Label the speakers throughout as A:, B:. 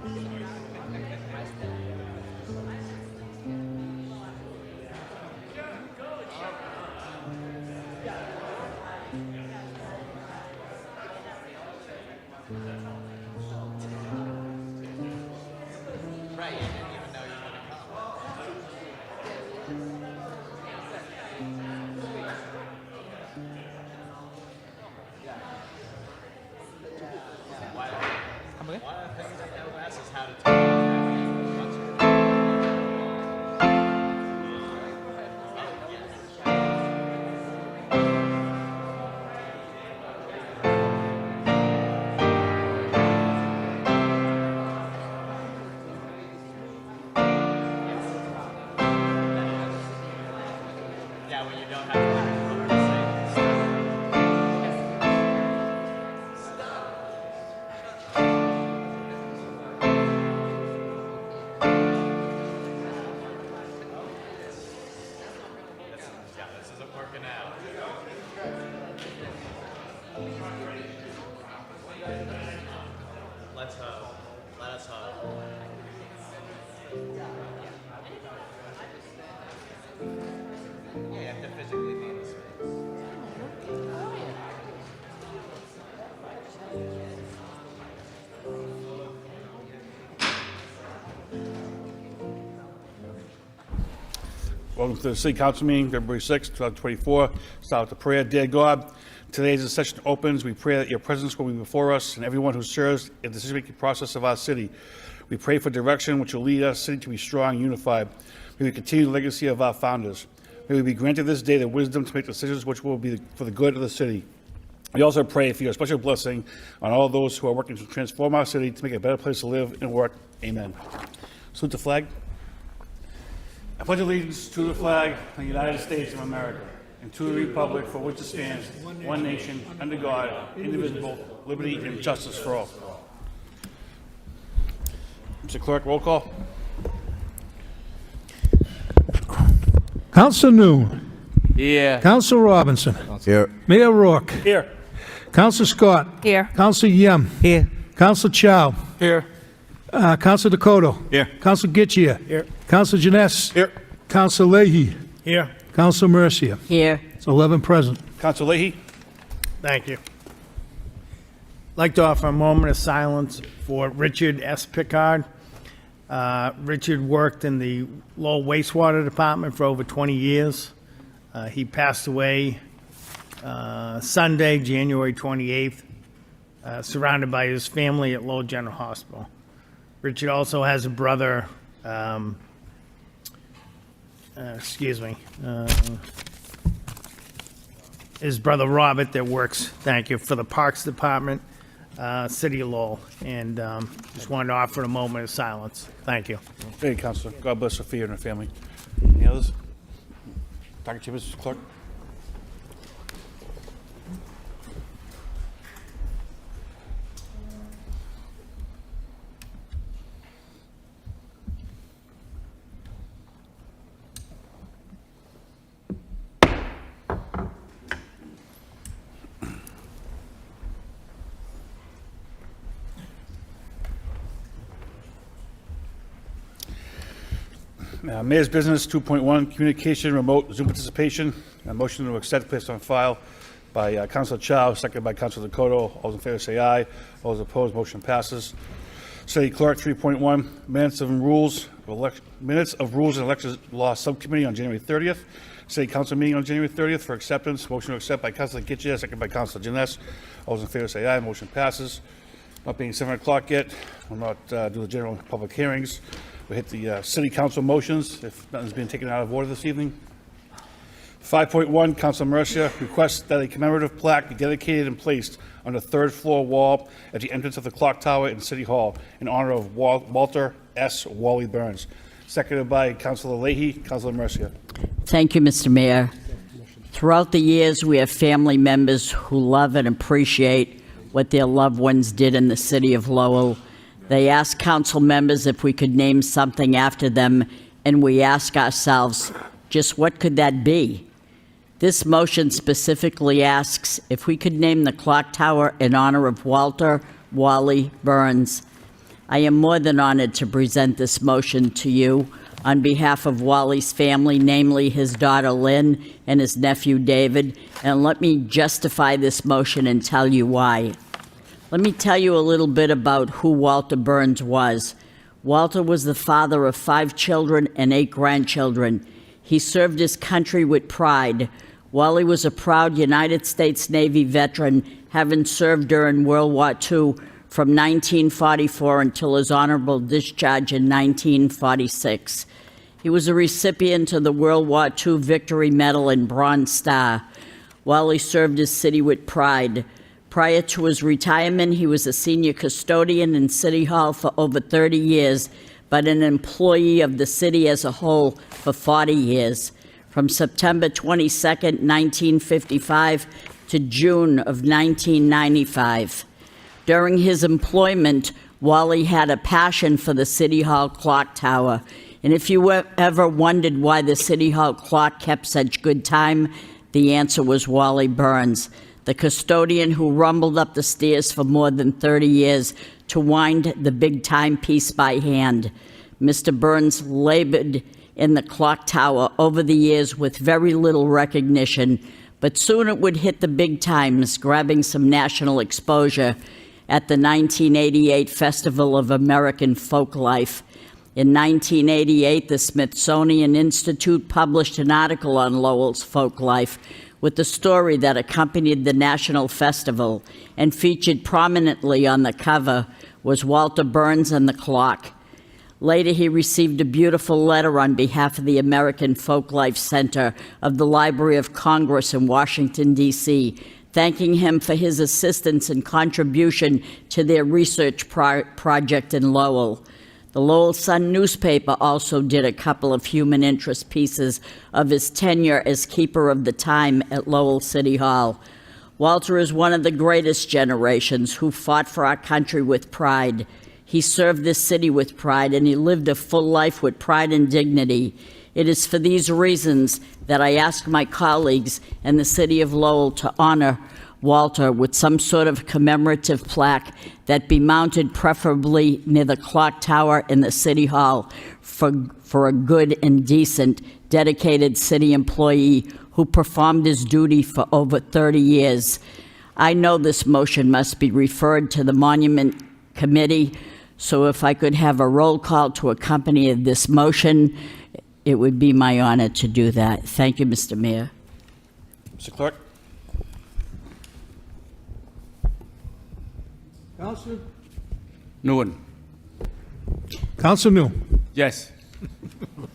A: Right, you didn't even know you were going to come. One of the things I never asked is how to talk. Yeah, when you don't have to say. Yeah, this isn't working out. Let's hope. Let us hope. Yeah, you have to physically be in the space.
B: Welcome to the City Council meeting, February 6, 2024. Start with the prayer. Dear God, today as the session opens, we pray that your presence will be before us and everyone who serves in the decision-making process of our city. We pray for direction which will lead our city to be strong and unified. May we continue the legacy of our founders. May we be granted this day the wisdom to make decisions which will be for the good of the city. We also pray for your special blessing on all those who are working to transform our city to make it a better place to live and work. Amen. Salute the flag. I pledge allegiance to the flag of the United States of America and to the republic for which it stands, one nation, under God, indivisible, liberty and justice for all. Mr. Clerk, roll call.
C: Council Noon.
A: Yeah.
C: Council Robinson.
D: Here.
C: Mayor Rourke.
B: Here.
C: Council Scott.
E: Here.
C: Council Yem.
D: Here.
C: Council Chow.
B: Here.
C: Council Dakota.
B: Here.
C: Council Getchia.
B: Here.
C: Council Janess.
B: Here.
C: Council Leahy.
B: Here.
C: Council Mercia.
E: Here.
C: It's 11 present.
B: Council Leahy.
F: Thank you. I'd like to offer a moment of silence for Richard S. Pickard. Richard worked in the Lowell wastewater department for over 20 years. He passed away Sunday, January 28th, surrounded by his family at Lowell General Hospital. Richard also has a brother, his brother Robert that works, thank you, for the Parks Department, City of Lowell. And just wanted to offer a moment of silence. Thank you.
B: Thank you, Councilor. God bless Sophia and her family. Any others? Dr. Chambers, Mr. Clerk. Mayor's Business 2.1, Communication, Remote Zoom Participation. A motion to accept, placed on file by Councilor Chow, seconded by Councilor Dakota. All those in favor say aye. All those opposed, motion passes. City Clerk 3.1, minutes of rules and election law subcommittee on January 30th. City Council meeting on January 30th for acceptance. Motion to accept by Councilor Getchia, seconded by Councilor Janess. All those in favor say aye. Motion passes. Not being 7 o'clock yet, we'll not do the general public hearings. We'll hit the city council motions, if nothing's been taken out of order this evening. 5.1, Council Mercia requests that a commemorative plaque be dedicated and placed on the third floor wall at the entrance of the clock tower in City Hall in honor of Walter S. Wally Burns. Seconded by Councilor Leahy. Councilor Mercia.
E: Thank you, Mr. Mayor. Throughout the years, we have family members who love and appreciate what their loved ones did in the city of Lowell. They asked council members if we could name something after them, and we ask ourselves, just what could that be? This motion specifically asks if we could name the clock tower in honor of Walter Wally Burns. I am more than honored to present this motion to you on behalf of Wally's family, namely his daughter Lynn and his nephew David, and let me justify this motion and tell you why. Let me tell you a little bit about who Walter Burns was. Walter was the father of 5 children and 8 grandchildren. He served his country with pride. Wally was a proud United States Navy veteran, having served during World War II from 1944 until his honorable discharge in 1946. He was a recipient of the World War II Victory Medal and Bronze Star. Wally served his city with pride. Prior to his retirement, he was a senior custodian in City Hall for over 30 years, but an employee of the city as a whole for 40 years, from September 22nd, 1955 to June of 1995. During his employment, Wally had a passion for the City Hall clock tower. And if you ever wondered why the City Hall clock kept such good time, the answer was Wally Burns, the custodian who rumbled up the stairs for more than 30 years to wind the big timepiece by hand. Mr. Burns labored in the clock tower over the years with very little recognition, but soon it would hit the big times, grabbing some national exposure at the 1988 Festival of American Folklife. In 1988, the Smithsonian Institute published an article on Lowell's folklife with the story that accompanied the National Festival, and featured prominently on the cover was Walter Burns and the clock. Later, he received a beautiful letter on behalf of the American Folklife Center of the Library of Congress in Washington, D.C., thanking him for his assistance and contribution to their research project in Lowell. The Lowell Sun newspaper also did a couple of human interest pieces of his tenure as keeper of the time at Lowell City Hall. Walter is one of the greatest generations who fought for our country with pride. He served this city with pride, and he lived a full life with pride and dignity. It is for these reasons that I ask my colleagues and the city of Lowell to honor Walter with some sort of commemorative plaque that be mounted preferably near the clock tower in the City Hall for a good and decent, dedicated city employee who performed his duty for over 30 years. I know this motion must be referred to the Monument Committee, so if I could have a roll call to accompany this motion, it would be my honor to do that. Thank you, Mr. Mayor.
B: Mr. Clerk?
C: Counselor?
B: Nguyen?
C: Counselor New?
B: Yes.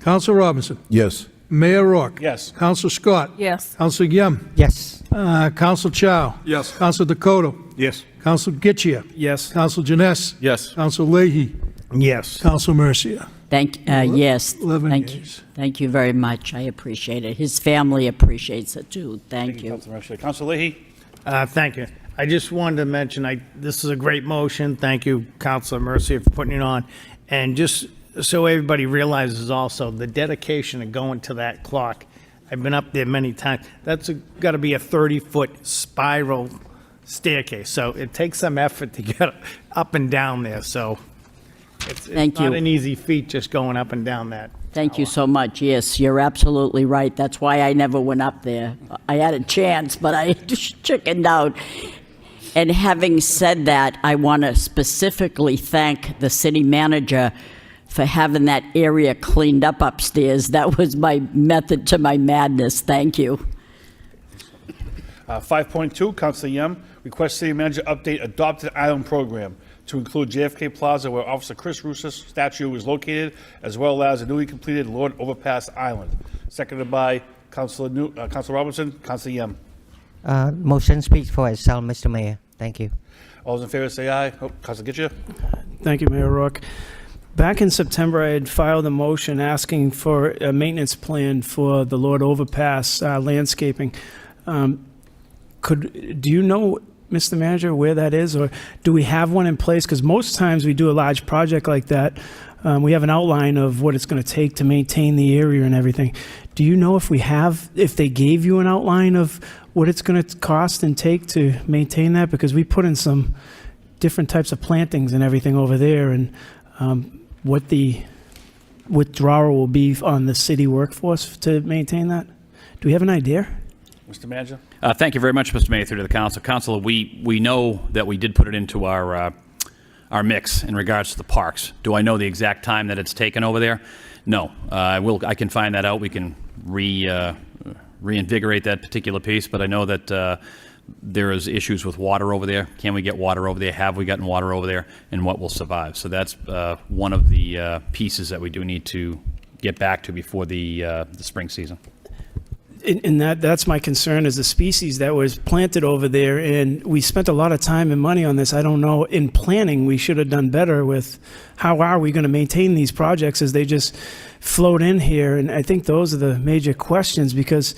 C: Counselor Robinson?
D: Yes.
C: Mayor Rourke?
B: Yes.
C: Counselor Scott?
G: Yes.
C: Counselor Yem?
D: Yes.
C: Counselor Chow?
D: Yes.
C: Counselor Dakota?
D: Yes.
C: Counselor Getchia?
F: Yes.
C: Counselor Janess?
D: Yes.
C: Counselor Leahy?
F: Yes.
C: Counselor Mercia?
E: Yes,
C: 11
E: thank you.
C: yeas.
E: Thank you very much. I appreciate it. His family appreciates it too. Thank you.
B: Councilor Mercia. Councilor Leahy?
F: Thank you. I just wanted to mention, this is a great motion. Thank you, Councilor Mercia, for putting it on. And just so everybody realizes also, the dedication of going to that clock, I've been up there many times. That's got to be a 30-foot spiral staircase. So it takes some effort to get up and down there. So it's
E: Thank
F: not
E: you.
F: an easy feat just going up and down that.
E: Thank you so much. Yes, you're absolutely right. That's why I never went up there. I had a chance, but I just chickened out. And having said that, I want to specifically thank the city manager for having that area cleaned up upstairs. That was my method to my madness. Thank you.
B: 5.2, Councilor Yem, request city manager update adopted island program to include JFK Plaza, where Officer Chris Russo's statue is located, as well as a newly completed Lord Overpass Island. Seconded by Councilor Robinson. Councilor Yem.
H: Motion speaks for itself, Mr. Mayor. Thank you.
B: All those in favor say aye. Oh, Councilor Getchia?
I: Thank you, Mayor Rourke. Back in September, I had filed a motion asking for a maintenance plan for the Lord Overpass landscaping. Do you know, Mr. Manager, where that is, or do we have one in place? Because most times we do a large project like that, we have an outline of what it's going to take to maintain the area and everything. Do you know if they gave you an outline of what it's going to cost and take to maintain that? Because we put in some different types of plantings and everything over there, and what the withdrawal will be on the city workforce to maintain that? Do we have an idea?
B: Mr. Manager?
D: Thank you very much, Mr. Mayor, through to the council. Councilor, we know that we did put it into our mix in regards to the parks. Do I know the exact time that it's taken over there? No. I can find that out. We can reinvigorate that particular piece, but I know that there is issues with water over there. Can we get water over there? Have we gotten water over there? And what will survive? So that's one of the pieces that we do need to get back to before the spring season.
I: And that's my concern, is the species that was planted over there, and we spent a lot of time and money on this. I don't know, in planning, we should have done better with how are we going to maintain these projects as they just float in here, and I think those are the major questions, because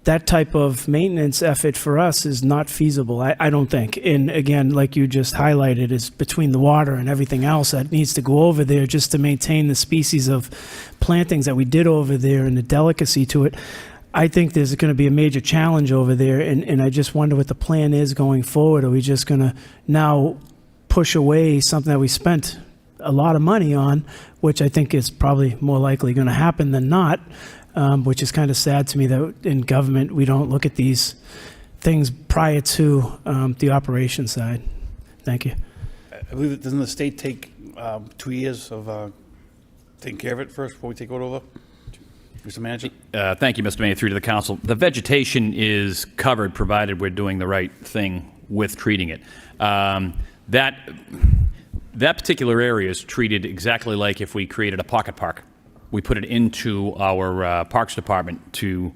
I: that type of maintenance effort for us is not feasible, I don't think. And again, like you just highlighted, is between the water and everything else that needs to go over there just to maintain the species of plantings that we did over there and the delicacy to it. I think there's going to be a major challenge over there, and I just wonder what the plan is going forward. Are we just going to now push away something that we spent a lot of money on, which I think is probably more likely going to happen than not, which is kind of sad to me that in government we don't look at these things prior to the operation side. Thank you.
B: I believe that doesn't the state take 2 years of taking care of it first before we take it over? Mr. Manager?
D: Thank you, Mr. Mayor, through to the council. The vegetation is covered, provided we're doing the right thing with treating it. That particular area is treated exactly like if we created a pocket park. We put it into our Parks Department to,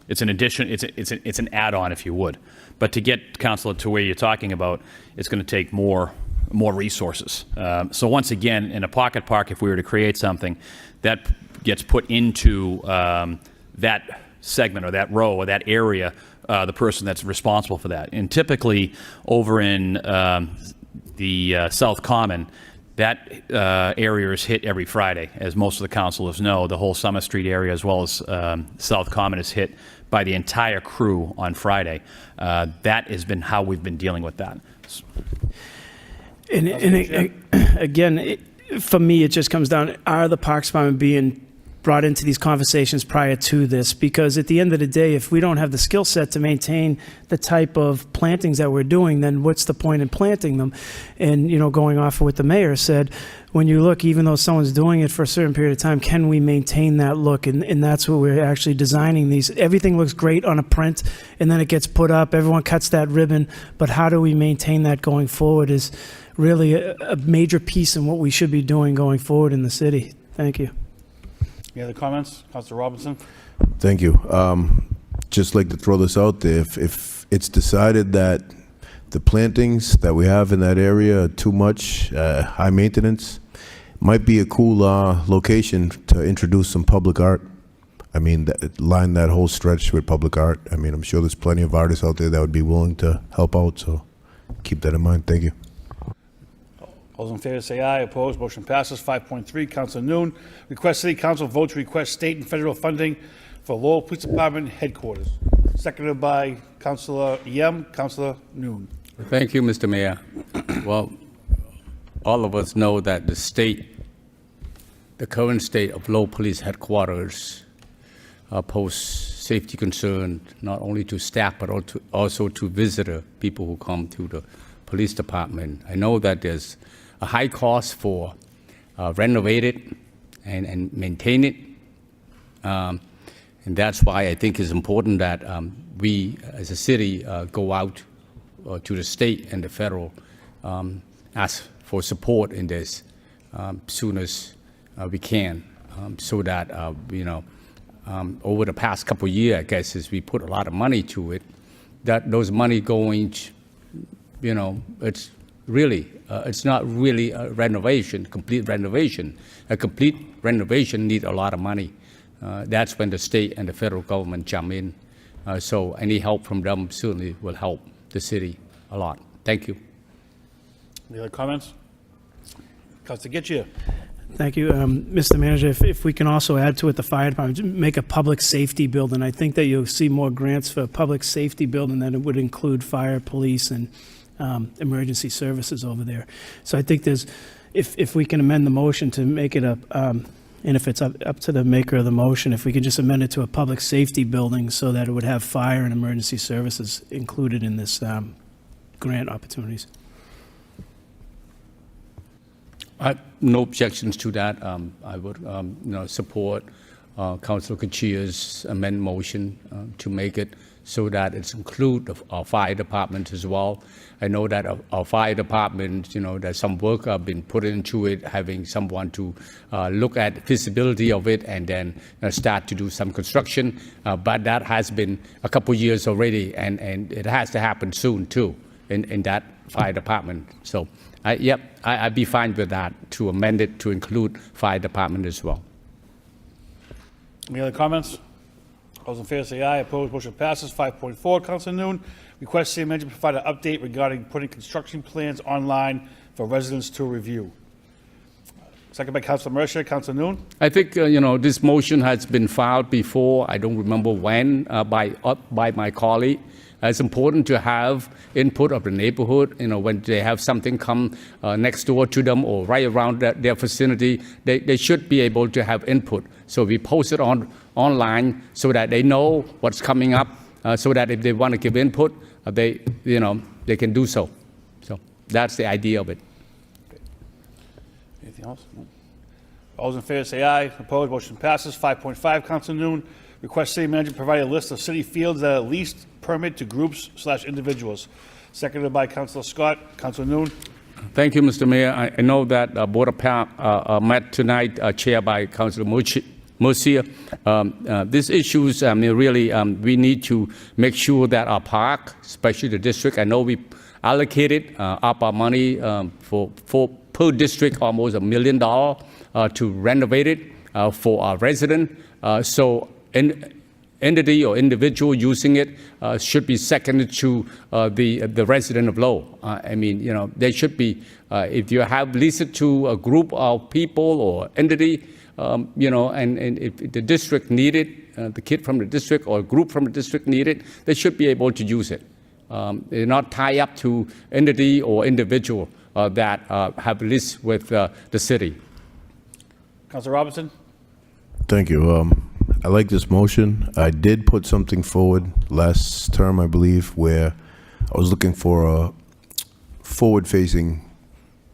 D: it's an addition, it's an add-on, if you would. But to get, Councilor, to where you're talking about, it's going to take more resources. So once again, in a pocket park, if we were to create something, that gets put into that segment or that row or that area, the person that's responsible for that. And typically over in the South Common, that area is hit every Friday. As most of the councilors know, the whole Summer Street area as well as South Common is hit by the entire crew on Friday. That has been how we've been dealing with that.
I: And again, for me, it just comes down, are the Parks Department being brought into these conversations prior to this? Because at the end of the day, if we don't have the skill set to maintain the type of plantings that we're doing, then what's the point in planting them? And, you know, going off of what the mayor said, when you look, even though someone's doing it for a certain period of time, can we maintain that look? And that's what we're actually designing these. Everything looks great on a print, and then it gets put up, everyone cuts that ribbon, but how do we maintain that going forward is really a major piece in what we should be doing going forward in the city. Thank you.
B: Any other comments? Councilor Robinson?
G: Thank you. Just like to throw this out there. If it's decided that the plantings that we have in that area are too much, high maintenance, might be a cool location to introduce some public art. I mean, line that whole stretch with public art. I mean, I'm sure there's plenty of artists out there that would be willing to help out, so keep that in mind. Thank you.
B: All those in favor say aye. Opposed? Motion passes. 5.3, Councilor Noon. Request City Council vote to request state and federal funding for Lowell Police Department headquarters. Seconded by Councilor Yem. Councilor Noon.
J: Thank you, Mr. Mayor. Well, all of us know that the current state of Lowell Police Headquarters pose safety concern not only to staff but also to visitor people who come to the police department. I know that there's a high cost for renovate it and maintain it. And that's why I think it's important that we as a city go out to the state and the federal, ask for support in this soon as we can, so that, over the past couple of years, I guess, as we put a lot of money to it, that those money going, it's really, it's not really a renovation, complete renovation. A complete renovation needs a lot of money. That's when the state and the federal government jump in. So any help from them certainly will help the city a lot. Thank you.
B: Any other comments? Councilor Getchia.
I: Thank you. Mr. Manager, if we can also add to it the fire department, make a public safety building. I think that you'll see more grants for public safety building that it would include fire, police, and emergency services over there. So I think if we can amend the motion to make it and if it's up to the maker of the motion, if we could just amend it to a public safety building so that it would have fire and emergency services included in this grant opportunities.
J: I have no objections to that. I would, support Councilor Kachia's amendment motion to make it so that it's include our fire department as well. I know that our fire department, there's some work been put into it, having someone to look at feasibility of it and then start to do some construction. But that has been a couple years already, and it has to happen soon too in that fire department. So, I'd be fine with that, to amend it to include fire department as well.
B: Any other comments? All those in favor say aye. Opposed, motion passes. 5.4, Councilor Noon. Request city manager provide an update regarding putting construction plans online for residents to review. Second by Councilor Mercer. Councilor Noon.
J: I think, this motion has been filed before. I don't remember when, by my colleague. It's important to have input of the neighborhood. When they have something come next door to them or right around their vicinity, they should be able to have input. So we post it online so that they know what's coming up, so that if they want to give input, they can do so. So that's the idea of it.
B: Anything else? No. All those in favor say aye. Opposed, motion passes. 5.5, Councilor Noon. Request city manager provide a list of city fields that are leased permit to groups/individuals. Seconded by Councilor Scott. Councilor Noon.
J: Thank you, Mr. Mayor. I know that Board of Park met tonight, chaired by Councilor Murcia. These issues, really, we need to make sure that our park, especially the district, I know we allocated ARPA money for per district almost $1 million to renovate it for our resident. So entity or individual using it should be seconded to the resident of Lowell. They should be, if you have leased it to a group of people or entity, and if the district need it, the kid from the district or a group from the district need it, they should be able to use it. They're not tied up to entity or individual that have leased with the city.
B: Councilor Robinson.
G: Thank you. I like this motion. I did put something forward last term, I believe, where I was looking for a forward-facing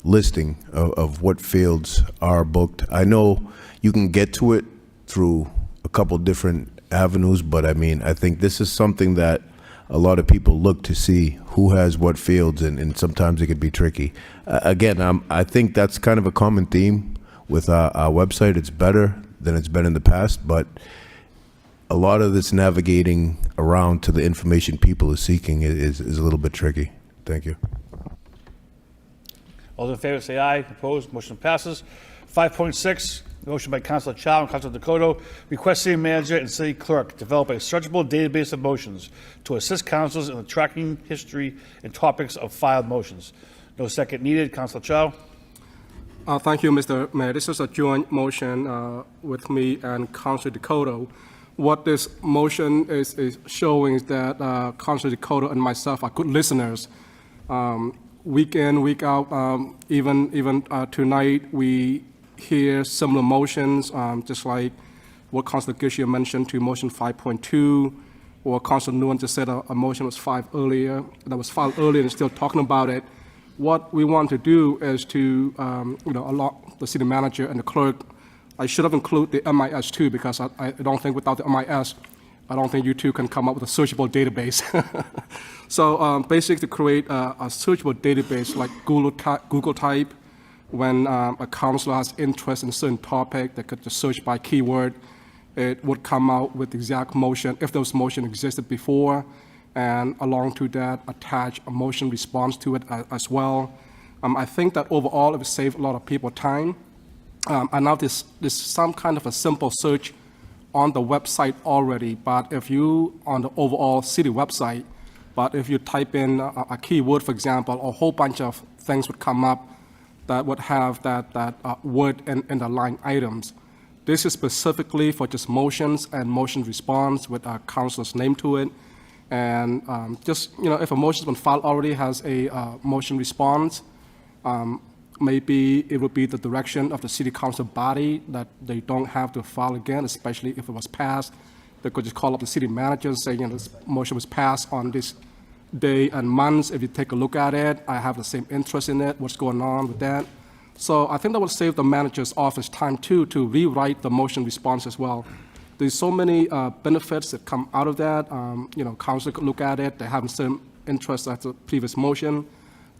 G: listing of what fields are booked. I know you can get to it through a couple different avenues, but I think this is something that a lot of people look to see who has what fields, and sometimes it can be tricky. Again, I think that's kind of a common theme with our website. It's better than it's been in the past, but a lot of this navigating around to the information people are seeking is a little bit tricky. Thank you.
B: All those in favor say aye. Opposed, motion passes. 5.6, motion by Councilor Chow and Councilor Dakota. Request city manager and city clerk develop a searchable database of motions to assist councilors in the tracking history and topics of filed motions. No second needed. Councilor Chow.
K: Thank you, Mr. Mayor. This is a joint motion with me and Councilor Dakota. What this motion is showing is that Councilor Dakota and myself are good listeners. Week in, week out, even tonight, we hear similar motions, just like what Councilor Garcia mentioned to motion 5.2, or Councilor Nguyen just said a motion was filed earlier and still talking about it. What we want to do is to, allow the city manager and the clerk. I should have included the MIS too, because I don't think without the MIS, I don't think you two can come up with a searchable database. So basically to create a searchable database like Google type, when a councilor has interest in a certain topic, they could just search by keyword. It would come out with the exact motion, if those motion existed before, and along to that, attach a motion response to it as well. I think that overall, it would save a lot of people time. And now there's some kind of a simple search on the website already, but if you, on the overall city website, but if you type in a keyword, for example, a whole bunch of things would come up that would have that word in the line items. This is specifically for just motions and motion response with a councilor's name to it. And just, if a motion's been filed already has a motion response, maybe it would be the direction of the city council body that they don't have to file again, especially if it was passed. They could just call up the city manager and say, this motion was passed on this day and months. If you take a look at it, I have the same interest in it, what's going on with that. So I think that will save the manager's office time too, to rewrite the motion response as well. There's so many benefits that come out of that. Council could look at it. They have the same interest as the previous motion.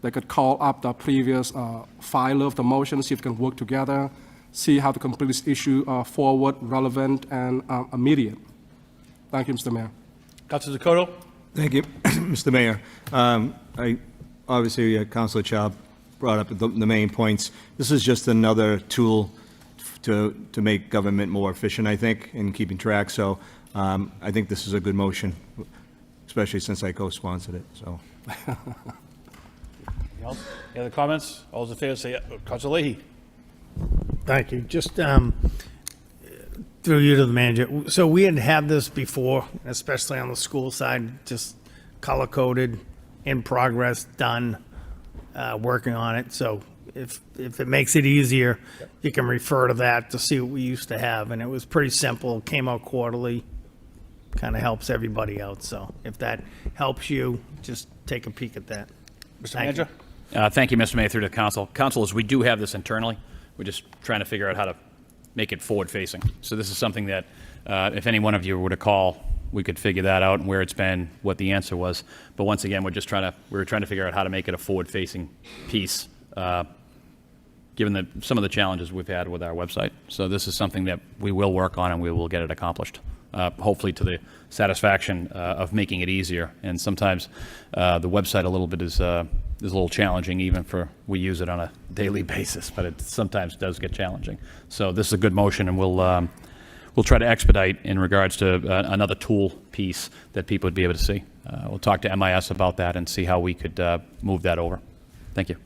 K: They could call up the previous filer of the motion, see if they can work together, see how to complete this issue forward, relevant, and immediate. Thank you, Mr. Mayor.
B: Councilor Dakota?
L: Thank you, Mr. Mayor. Obviously, Councilor Chow brought up the main points. This is just another tool to make government more efficient, I think, in keeping track. So I think this is a good motion, especially since I co-sponsored it. So.
B: Any other comments? All those in favor say, Councilor Leahy.
F: Thank you. Just through you to the manager. So we had this before, especially on the school side, just color-coded, in progress, done, working on it. So if it makes it easier, you can refer to that to see what we used to have. And it was pretty simple, came out quarterly, kind of helps everybody out. So if that helps you, just take a peek at that.
B: Mr. Manager?
D: Thank you, Mr. Mayor, through to council. Councilors, we do have this internally. We're just trying to figure out how to make it forward-facing. So this is something that, if any one of you were to call, we could figure that out and where it's been, what the answer was. But once again, we're trying to figure out how to make it a forward-facing piece, given some of the challenges we've had with our website. So this is something that we will work on and we will get it accomplished, hopefully to the satisfaction of making it easier. And sometimes the website a little bit is a little challenging, even for we use it on a daily basis, but it sometimes does get challenging. So this is a good motion, and we'll try to expedite in regards to another tool piece that people would be able to see. We'll talk to MIS about that and see how we could move that over. Thank you.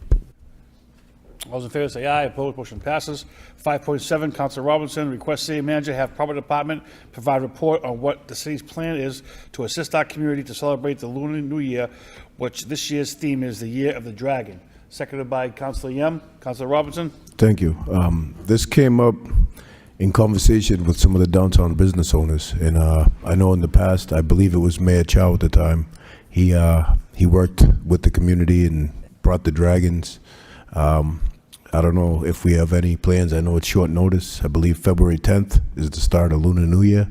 B: All those in favor say aye. Opposed, motion passes. 5.7, Councilor Robinson, request city manager have proper department provide report on what the city's plan is to assist our community to celebrate the Lunar New Year, which this year's theme is the Year of the Dragon. Seconded by Councilor Yem. Councilor Robinson.
G: Thank you. This came up in conversation with some of the downtown business owners, and I know in the past, I believe it was Mayor Chow at the time, he worked with the community and brought the dragons. I don't know if we have any plans. I know it's short notice. I believe February 10th is the start of Lunar New Year,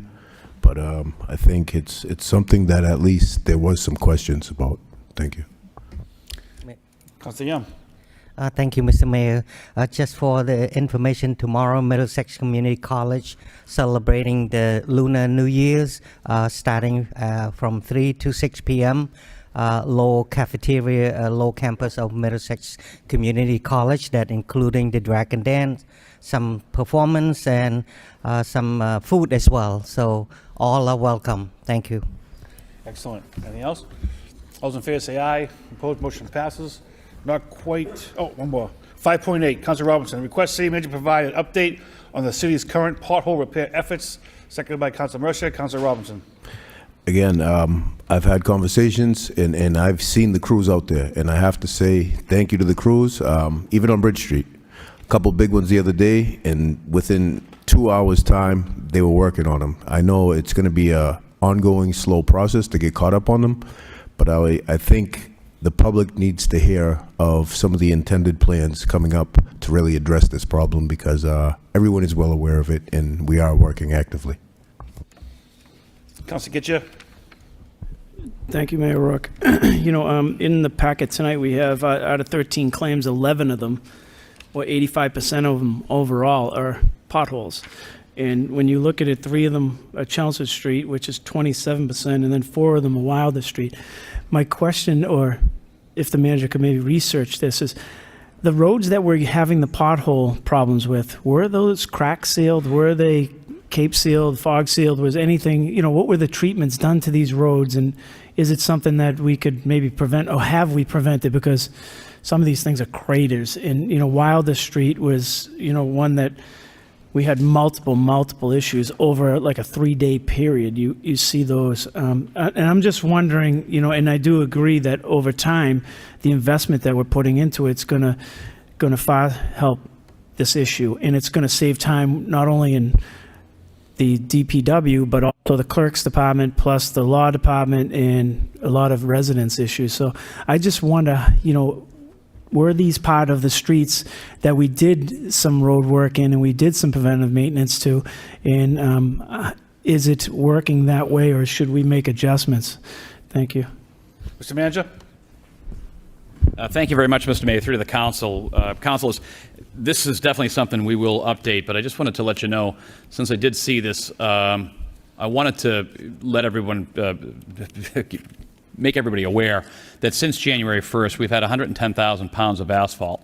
G: but I think it's something that at least there was some questions about. Thank you.
B: Councilor Yem.
H: Thank you, Mr. Mayor. Just for the information, tomorrow Middlesex Community College celebrating the Lunar New Year's, starting from 3 to 6 p.m. Lowell cafeteria, Lowell campus of Middlesex Community College, that including the Dragon Dance, some performance, and some food as well. So all are welcome. Thank you.
B: Excellent. Anything else? All those in favor say aye. Opposed, motion passes. Not quite. Oh, one more. 5.8, Councilor Robinson, request city manager provide an update on the city's current pothole repair efforts. Seconded by Councilor Mercer. Councilor Robinson.
G: Again, I've had conversations and I've seen the crews out there, and I have to say thank you to the crews, even on Bridge Street. A couple big ones the other day, and within 2 hours' time, they were working on them. I know it's going to be a ongoing, slow process to get caught up on them, but I think the public needs to hear of some of the intended plans coming up to really address this problem, because everyone is well aware of it, and we are working actively.
B: Councilor Getchia.
I: Thank you, Mayor Rourke. In the packet tonight, we have, out of 13 claims, 11 of them, or 85% of them overall, are potholes. And when you look at it, 3 of them are Chelmsford Street, which is 27%, and then 4 of them are Wilder Street. My question, or if the manager could maybe research this, is the roads that we're having the pothole problems with, were those crack sealed? Were they Cape sealed, fog sealed? Was anything, what were the treatments done to these roads? And is it something that we could maybe prevent, or have we prevented? Because some of these things are craters. And, Wilder Street was, one that we had multiple issues over like a 3-day period. You see those, and I'm just wondering, and I do agree that over time, the investment that we're putting into it's gonna far help this issue, and it's gonna save time not only in the DPW, but also the clerk's department, plus the law department, and a lot of residence issues. So I just wonder, were these part of the streets that we did some road work in and we did some preventive maintenance to, and is it working that way, or should we make adjustments? Thank you.
B: Mr. Manager?
D: Thank you very much, Mr. Mayor. Through to the council. Councilors, this is definitely something we will update, but I just wanted to let you know, since I did see this, I wanted to let everyone, make everybody aware that since January 1st, we've had 110,000 pounds of asphalt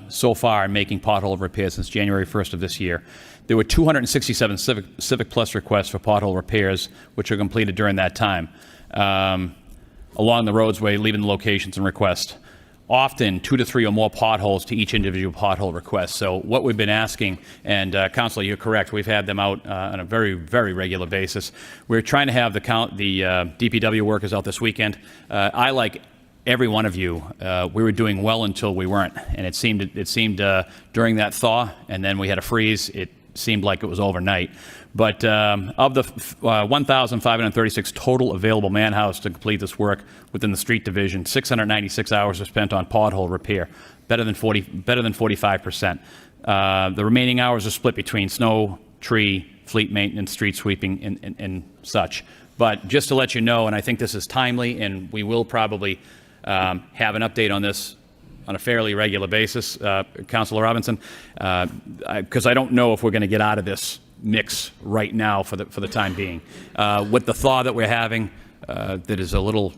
D: so far in making pothole repairs since January 1st of this year. There were 267 Civic Plus requests for pothole repairs, which were completed during that time. Along the roadway, leaving the locations and request. Often 2 to 3 or more potholes to each individual pothole request. So what we've been asking, and Councilor, you're correct, we've had them out on a very, very regular basis. We're trying to have the DPW workers out this weekend. I, like every one of you, we were doing well until we weren't, and it seemed during that thaw, and then we had a freeze. It seemed like it was overnight. But of the 1,536 total available man-hours to complete this work within the street division, 696 hours are spent on pothole repair, better than 45%. The remaining hours are split between snow, tree, fleet maintenance, street sweeping, and such. But just to let you know, and I think this is timely, and we will probably have an update on this on a fairly regular basis, Councilor Robinson, because I don't know if we're going to get out of this mix right now for the time being. With the thaw that we're having, that is a little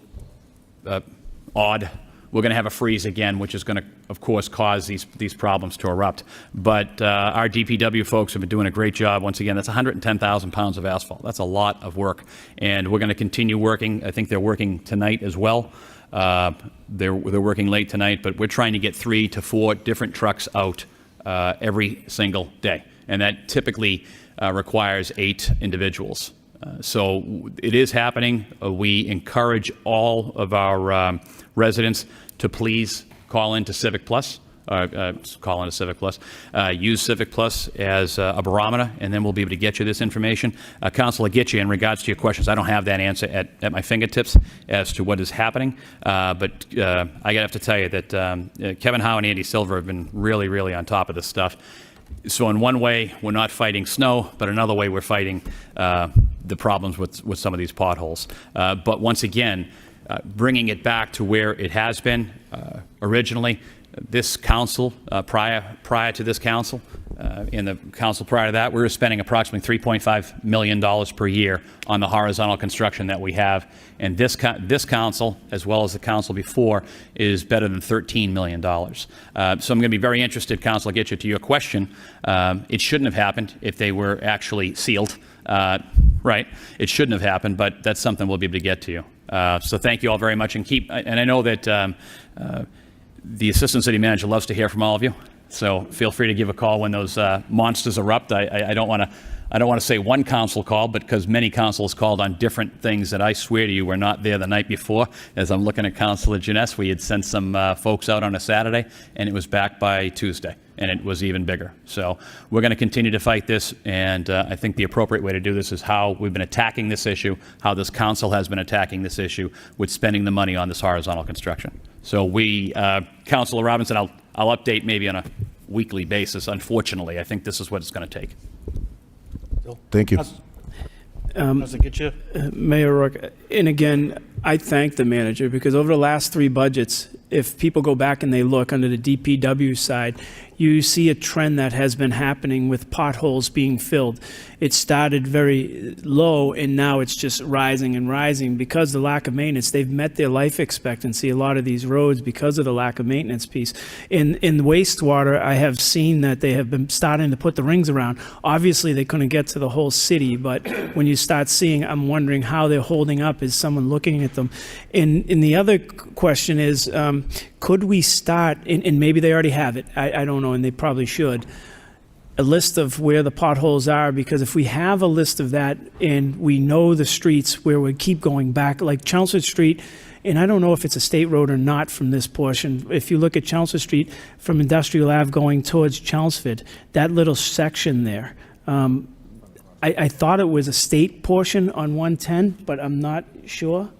D: odd, we're going to have a freeze again, which is going to, of course, cause these problems to erupt. But our DPW folks have been doing a great job. Once again, that's 110,000 pounds of asphalt. That's a lot of work, and we're going to continue working. I think they're working tonight as well. They're working late tonight, but we're trying to get 3 to 4 different trucks out every single day, and that typically requires 8 individuals. So it is happening. We encourage all of our residents to please call into Civic Plus. Use Civic Plus as a barometer, and then we'll be able to get you this information. Council, I'll get you in regards to your questions. I don't have that answer at my fingertips as to what is happening, but I have to tell you that Kevin Howe and Andy Silver have been really, really on top of this stuff. So in one way, we're not fighting snow, but another way, we're fighting the problems with some of these potholes. But once again, bringing it back to where it has been originally, this council, prior to this council, in the council prior to that, we were spending approximately $3.5 million per year on the horizontal construction that we have. And this council, as well as the council before, is better than $13 million. So I'm going to be very interested, Council, I'll get you to your question. It shouldn't have happened if they were actually sealed, right? It shouldn't have happened, but that's something we'll be able to get to you. So thank you all very much, and I know that the Assistant City Manager loves to hear from all of you, so feel free to give a call when those monsters erupt. I don't want to say one council call, but because many councils called on different things that I swear to you were not there the night before. As I'm looking at Councilor Janess, we had sent some folks out on a Saturday, and it was back by Tuesday, and it was even bigger. So we're going to continue to fight this, and I think the appropriate way to do this is how we've been attacking this issue, how this council has been attacking this issue with spending the money on this horizontal construction. So we, Councilor Robinson, I'll update maybe on a weekly basis. Unfortunately, I think this is what it's going to take.
G: Thank you.
I: Mayor Rourke, and again, I thank the manager, because over the last 3 budgets, if people go back and they look under the DPW side, you see a trend that has been happening with potholes being filled. It started very low, and now it's just rising and rising because of the lack of maintenance. They've met their life expectancy, a lot of these roads, because of the lack of maintenance piece. In wastewater, I have seen that they have been starting to put the rings around. Obviously, they couldn't get to the whole city, but when you start seeing, I'm wondering how they're holding up. Is someone looking at them? And the other question is, could we start, and maybe they already have it, I don't know, and they probably should, a list of where the potholes are, because if we have a list of that and we know the streets where we keep going back, like Chelmsford Street, and I don't know if it's a state road or not from this portion. If you look at Chelmsford Street from Industrial Ave going towards Chelmsford, that little section there, I thought it was a state portion on 110, but I'm not sure.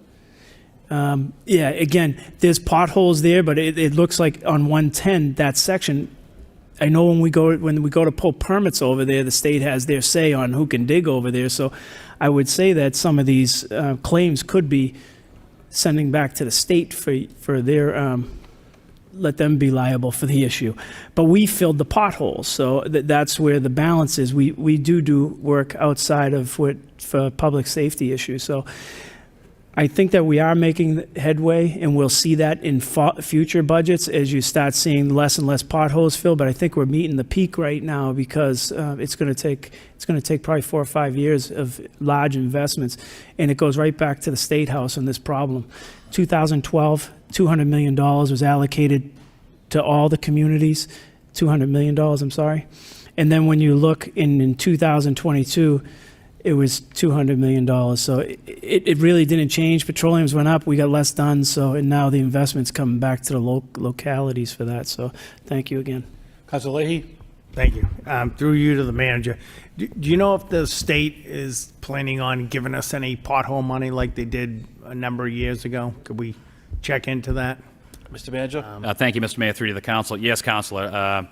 I: Yeah, again, there's potholes there, but it looks like on 110, that section, I know when we go to pull permits over there, the state has their say on who can dig over there. So I would say that some of these claims could be sending back to the state for their, let them be liable for the issue. But we filled the potholes, so that's where the balance is. We do work outside of for public safety issues. So I think that we are making headway, and we'll see that in future budgets as you start seeing less and less potholes filled. But I think we're meeting the peak right now because it's going to take probably 4 or 5 years of large investments, and it goes right back to the State House on this problem. 2012, $200 million was allocated to all the communities. $200 million, I'm sorry, and then when you look in 2022. It was $200 million. So it really didn't change. Petroleums went up. We got less done. And now the investment's coming back to the localities for that. So thank you again.
B: Councilor Leahy?
F: Thank you. Through you to the manager. Do you know if the state is planning on giving us any pothole money like they did a number of years ago? Could we check into that?
B: Mr. Manager?
D: Thank you, Mr. Mayor, through to the council. Yes, Councilor.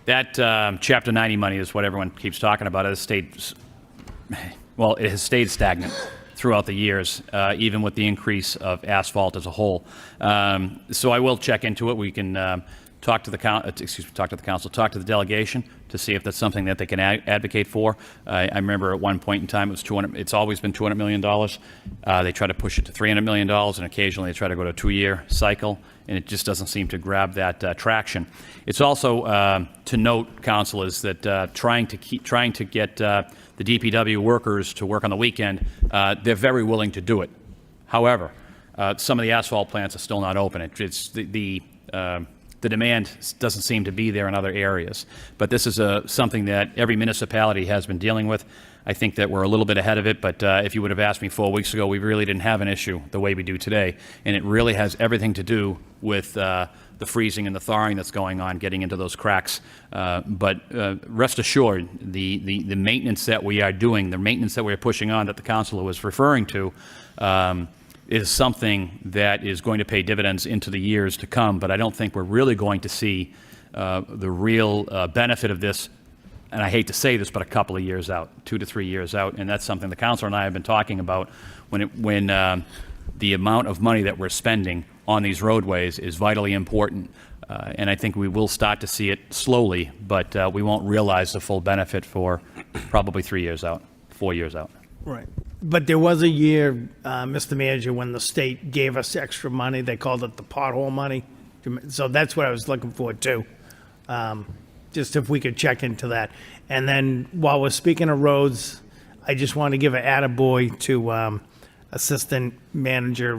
D: That Chapter 90 money is what everyone keeps talking about. The state, well, it has stayed stagnant throughout the years, even with the increase of asphalt as a whole. So I will check into it. We can talk to the delegation to see if that's something that they can advocate for. I remember at one point in time it was $200. It's always been $200 million. They try to push it to $300 million, and occasionally they try to go to a 2-year cycle, and it just doesn't seem to grab that traction. It's also to note, Council, is that trying to get the DPW workers to work on the weekend, they're very willing to do it. However, some of the asphalt plants are still not open. It's the demand doesn't seem to be there in other areas. But this is something that every municipality has been dealing with. I think that we're a little bit ahead of it, but if you would have asked me 4 weeks ago, we really didn't have an issue the way we do today. And it really has everything to do with the freezing and the thawing that's going on, getting into those cracks. But rest assured, the maintenance that we are doing, the maintenance that we're pushing on that the councilor was referring to, is something that is going to pay dividends into the years to come. But I don't think we're really going to see the real benefit of this, and I hate to say this, but a couple of years out, 2 to 3 years out. And that's something the councilor and I have been talking about when the amount of money that we're spending on these roadways is vitally important. And I think we will start to see it slowly, but we won't realize the full benefit for probably 3 years out, 4 years out.
F: Right. But there was a year, Mr. Manager, when the state gave us extra money. They called it the pothole money. So that's what I was looking for, too. Just if we could check into that. And then while we're speaking of roads, I just want to give an attaboy to Assistant Manager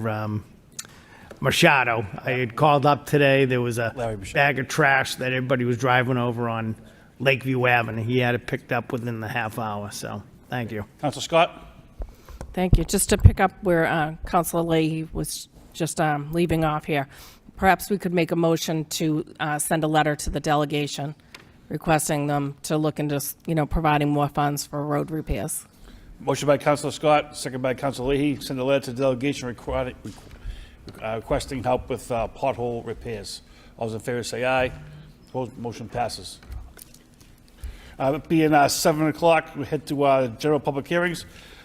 F: Machado. I had called up today. There was a bag of trash that everybody was driving over on Lakeview Avenue. He had it picked up within the half hour. So thank you.
B: Councilor Scott?
M: Thank you. Just to pick up where Councilor Leahy was just leaving off here, perhaps we could make a motion to send a letter to the delegation requesting them to look into, providing more funds for road repairs.
B: Motion by Councilor Scott, second by Councilor Leahy. Send a letter to the delegation requesting help with pothole repairs. All those in favor say aye. Opposed, motion passes. Being 7 o'clock, we head to general public hearings.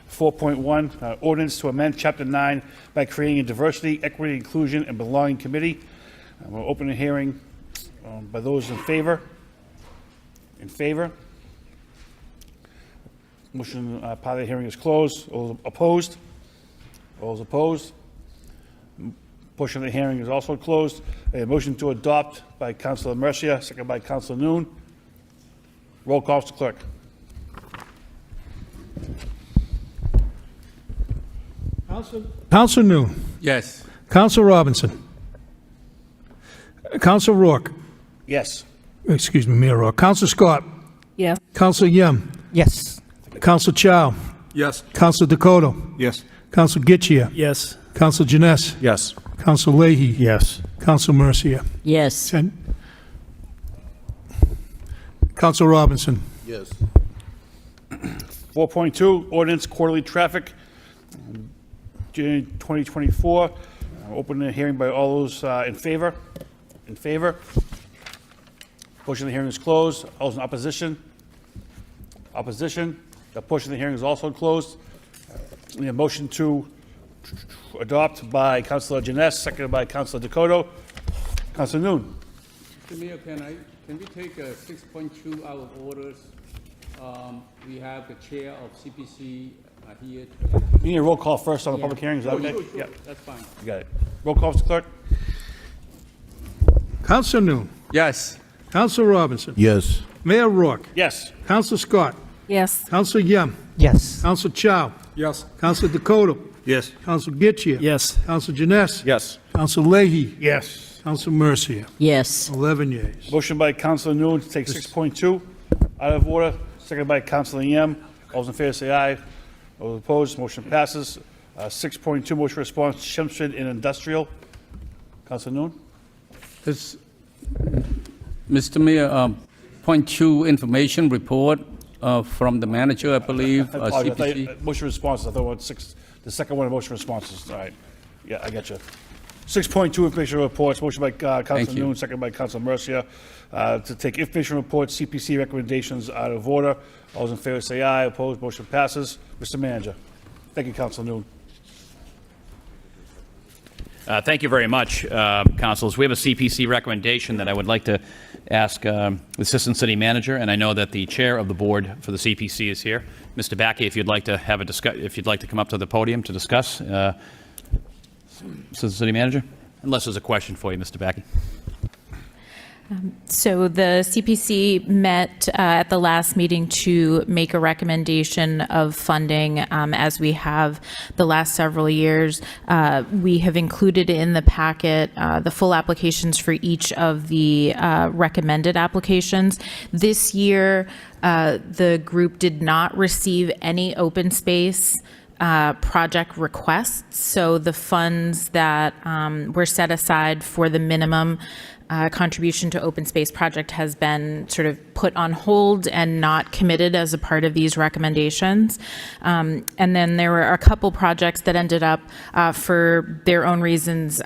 B: 4.1, ordinance to amend Chapter 9 by creating a Diversity, Equity, Inclusion, and Belonging Committee. We'll open a hearing by those in favor. In favor. Motion, part of the hearing is closed. All opposed? All those opposed? Portion of the hearing is also closed. A motion to adopt by Councilor Mercia, second by Councilor Noon. Roll call, Mr. Clerk.
C: Counselor Noon.
J: Yes.
C: Counselor Robinson. Counselor Rourke.
B: Yes.
C: Excuse me, Mayor Rourke. Counselor Scott.
M: Yes.
C: Counsel Yem.
H: Yes.
C: Counsel Chow.
K: Yes.
C: Counsel Dakota.
L: Yes.
C: Counsel Getchia.
I: Yes.
C: Counsel Janess.
B: Yes.
C: Counsel Leahy.
F: Yes.
C: Counsel Mercia.
E: Yes.
C: Counsel Robinson.
G: Yes.
B: 4.2, ordinance quarterly traffic, January 2024. Open the hearing by all those in favor. In favor. Portion of the hearing is closed. All those in opposition? Opposition. The portion of the hearing is also closed. We have a motion to adopt by Councilor Janess, seconded by Councilor Dakota. Councilor Noon.
J: Mr. Mayor, can we take 6.2 out of orders? We have the chair of CPC here.
B: You need a roll call first on the public hearing, is that okay?
J: Sure,
B: Yeah,
J: that's fine.
B: you got it. Roll call, Mr. Clerk.
C: Counsel Noon.
J: Yes.
C: Counsel Robinson.
G: Yes.
C: Mayor Rourke.
B: Yes.
C: Counsel Scott.
M: Yes.
C: Counsel Yem.
H: Yes.
C: Counsel Chow.
K: Yes.
C: Counsel Dakota.
L: Yes.
C: Counsel Getchia.
I: Yes.
C: Counsel Janess.
B: Yes.
C: Counsel Leahy.
F: Yes.
C: Counsel Mercia.
E: Yes.
C: 11 yeas.
B: Motion by Councilor Noon to take 6.2 out of order, seconded by Councilor Yem. All those in favor say aye. All those opposed, motion passes. 6.2, motion response, Chelmsford and Industrial. Councilor Noon?
J: This, Mr. Mayor, point 2 information report from the manager, I believe,
B: I thought
J: CPC.
B: motion responses, I thought it was 6, the second one, motion responses, all right. Yeah, I got you. 6.2, information reports, motion by Councilor
J: you.
B: Noon, seconded by Councilor Mercia, to take information reports, CPC recommendations out of order. All those in favor say aye, opposed, motion passes. Mr. Manager. Thank you, Councilor Noon.
D: Thank you very much, councilors. We have a CPC recommendation that I would like to ask the Assistant City Manager, and I know that the chair of the board for the CPC is here. Mr. Backey, if you'd like to have a if you'd like to come up to the podium to discuss, Assistant City Manager, unless there's a question for you, Mr. Backey.
N: So the CPC met at the last meeting to make a recommendation of funding as we have the last several years. We have included in the packet the full applications for each of the recommended applications. This year, the group did not receive any open space project requests. So the funds that were set aside for the minimum contribution to open space project has been sort of put on hold and not committed as a part of these recommendations. And then there were a couple projects that ended up, for their own reasons,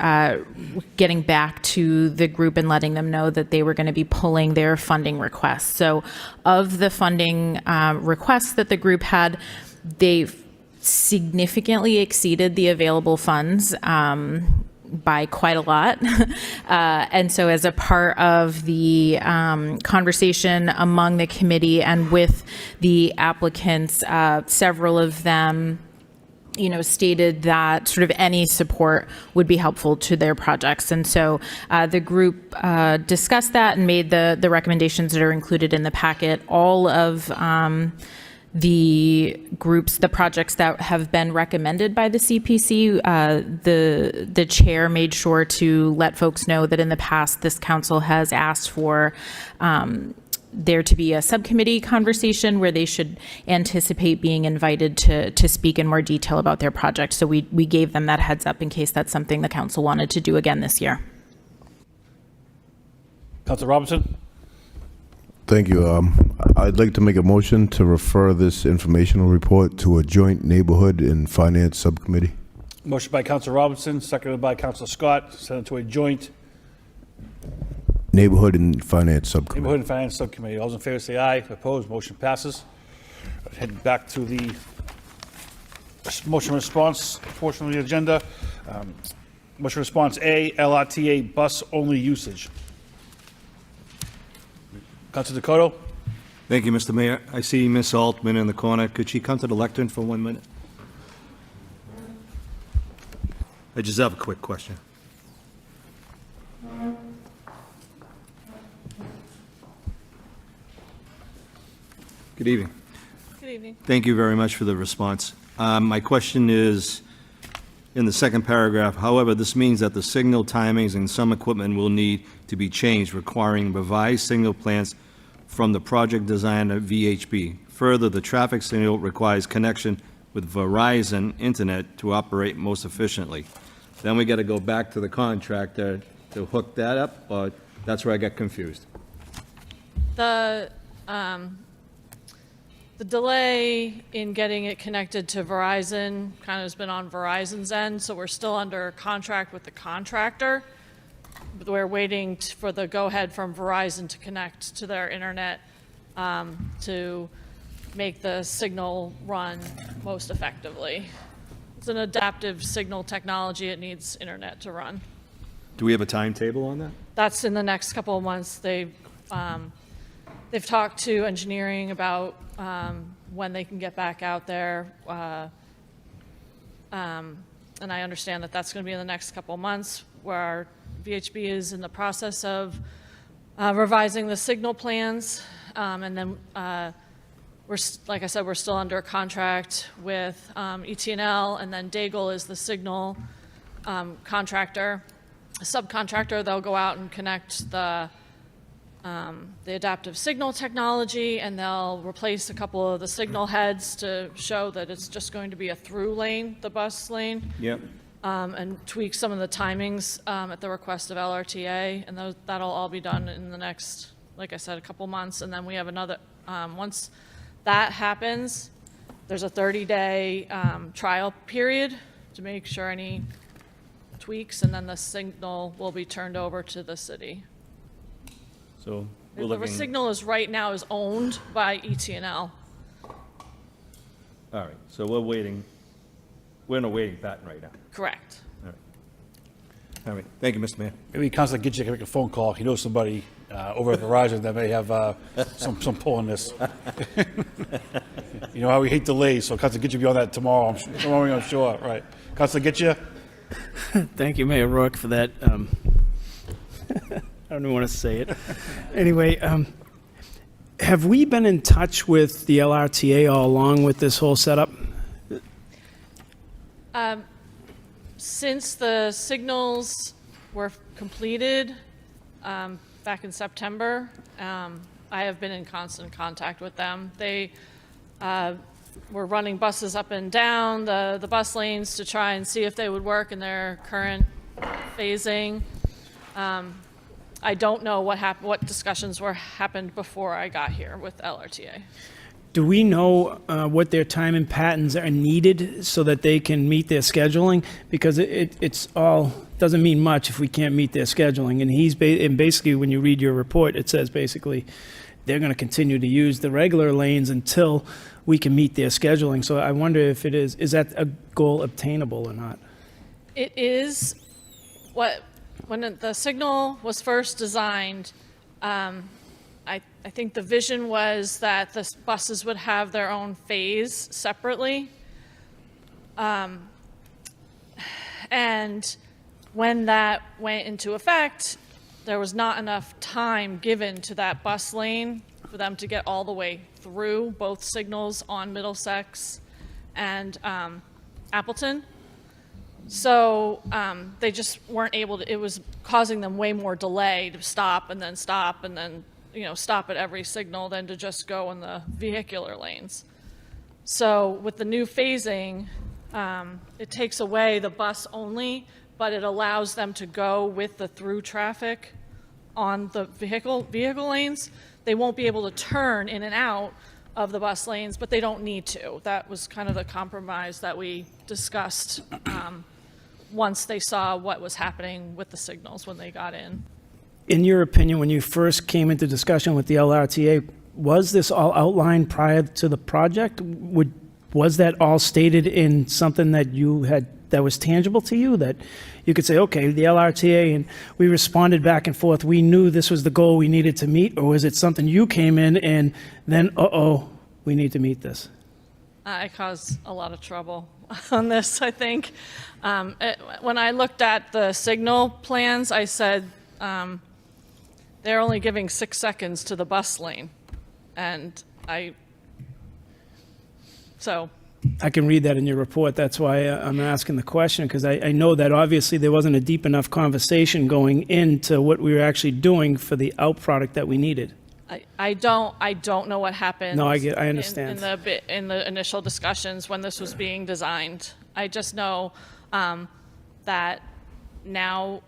N: getting back to the group and letting them know that they were going to be pulling their funding requests. So of the funding requests that the group had, they significantly exceeded the available funds by quite a lot. And so as a part of the conversation among the committee and with the applicants, several of them stated that sort of any support would be helpful to their projects. And so the group discussed that and made the recommendations that are included in the packet. All of the groups, the projects that have been recommended by the CPC, the chair made sure to let folks know that in the past this council has asked for there to be a subcommittee conversation where they should anticipate being invited to speak in more detail about their project. So we gave them that heads up in case that's something the council wanted to do again this year.
B: Councilor Robinson?
G: Thank you. I'd like to make a motion to refer this informational report to a joint neighborhood and finance subcommittee.
B: Motion by Councilor Robinson, seconded by Councilor Scott, send it to a joint
G: Neighborhood and finance subcommittee.
B: Neighborhood and Finance Subcommittee. All those in favor say aye. Opposed, motion passes. Heading back to the motion response portion of the agenda. Motion response A, LRTA bus only usage. Councilor Dakota?
L: Thank you, Mr. Mayor. I see Ms. Altman in the corner. Could she come to the lectern for 1 minute? I just have a quick question. Good evening.
M: Good evening.
L: Thank you very much for the response. My question is, in the second paragraph, however, this means that the signal timings and some equipment will need to be changed, requiring revised signal plans from the project designer VHB. Further, the traffic signal requires connection with Verizon Internet to operate most efficiently. Then we got to go back to the contractor to hook that up, or that's where I got confused.
O: The delay in getting it connected to Verizon kind of has been on Verizon's end, so we're still under contract with the contractor. But we're waiting for the go-ahead from Verizon to connect to their internet to make the signal run most effectively. It's an adaptive signal technology. It needs internet to run.
L: Do we have a timetable on that?
O: That's in the next couple of months. They've talked to engineering about when they can get back out there. And I understand that that's going to be in the next couple of months, where our VHB is in the process of revising the signal plans. And then like I said, we're still under contract with ET&L, and then Daigle is the signal contractor. Subcontractor, they'll go out and connect the adaptive signal technology, and they'll replace a couple of the signal heads to show that it's just going to be a through lane, the bus lane.
L: Yep.
O: And tweak some of the timings at the request of LRTA, and that'll all be done in the next, like I said, a couple months. And then we have another, once that happens, there's a 30-day trial period to make sure any tweaks, and then the signal will be turned over to the city.
L: So we're
O: The
L: looking.
O: signal is right now is owned by ET&L.
L: All right, so we're waiting. We're in a waiting pattern right now.
O: Correct.
L: All right. All right. Thank you, Mr. Mayor.
B: Maybe Councilor Gitche can make a phone call. He knows somebody over at Verizon that may have some pull on this. You know how we hate delays, so Councilor Gitche will be on that tomorrow. I'm sure. Right. Councilor Gitche?
I: Thank you, Mayor Rourke, for that. I don't even want to say it. Anyway, have we been in touch with the LRTA all along with this whole setup?
O: Since the signals were completed back in September, I have been in constant contact with them. They were running buses up and down the bus lanes to try and see if they would work in their current phasing. I don't know what discussions happened before I got here with LRTA.
I: Do we know what their time and patterns are needed so that they can meet their scheduling? Because it's all doesn't mean much if we can't meet their scheduling. And and basically, when you read your report, it says basically they're going to continue to use the regular lanes until we can meet their scheduling. So I wonder if it is that a goal obtainable or not?
O: It is when the signal was first designed. I think the vision was that the buses would have their own phase separately. And when that went into effect, there was not enough time given to that bus lane for them to get all the way through both signals on Middlesex and Appleton. So they just weren't able to, it was causing them way more delay to stop and then stop at every signal than to just go in the vehicular lanes. So with the new phasing, it takes away the bus only, but it allows them to go with the through traffic on the vehicle lanes. They won't be able to turn in and out of the bus lanes, but they don't need to. That was kind of the compromise that we discussed once they saw what was happening with the signals when they got in.
I: In your opinion, when you first came into discussion with the LRTA, was this all outlined prior to the project? Was that all stated in something that you had that was tangible to you, that you could say, okay, the LRTA, and we responded back and forth, we knew this was the goal we needed to meet? Or was it something you came in and then, we need to meet this?
O: I caused a lot of trouble on this, I think. When I looked at the signal plans, I said, they're only giving 6 seconds to the bus lane. And I
I: can read that in your report. That's why I'm asking the question, because I know that obviously there wasn't a deep enough conversation going into what we were actually doing for the out product that we needed.
O: I don't know what happened.
I: No, I understand.
O: In the initial discussions when this was being designed. I just know that now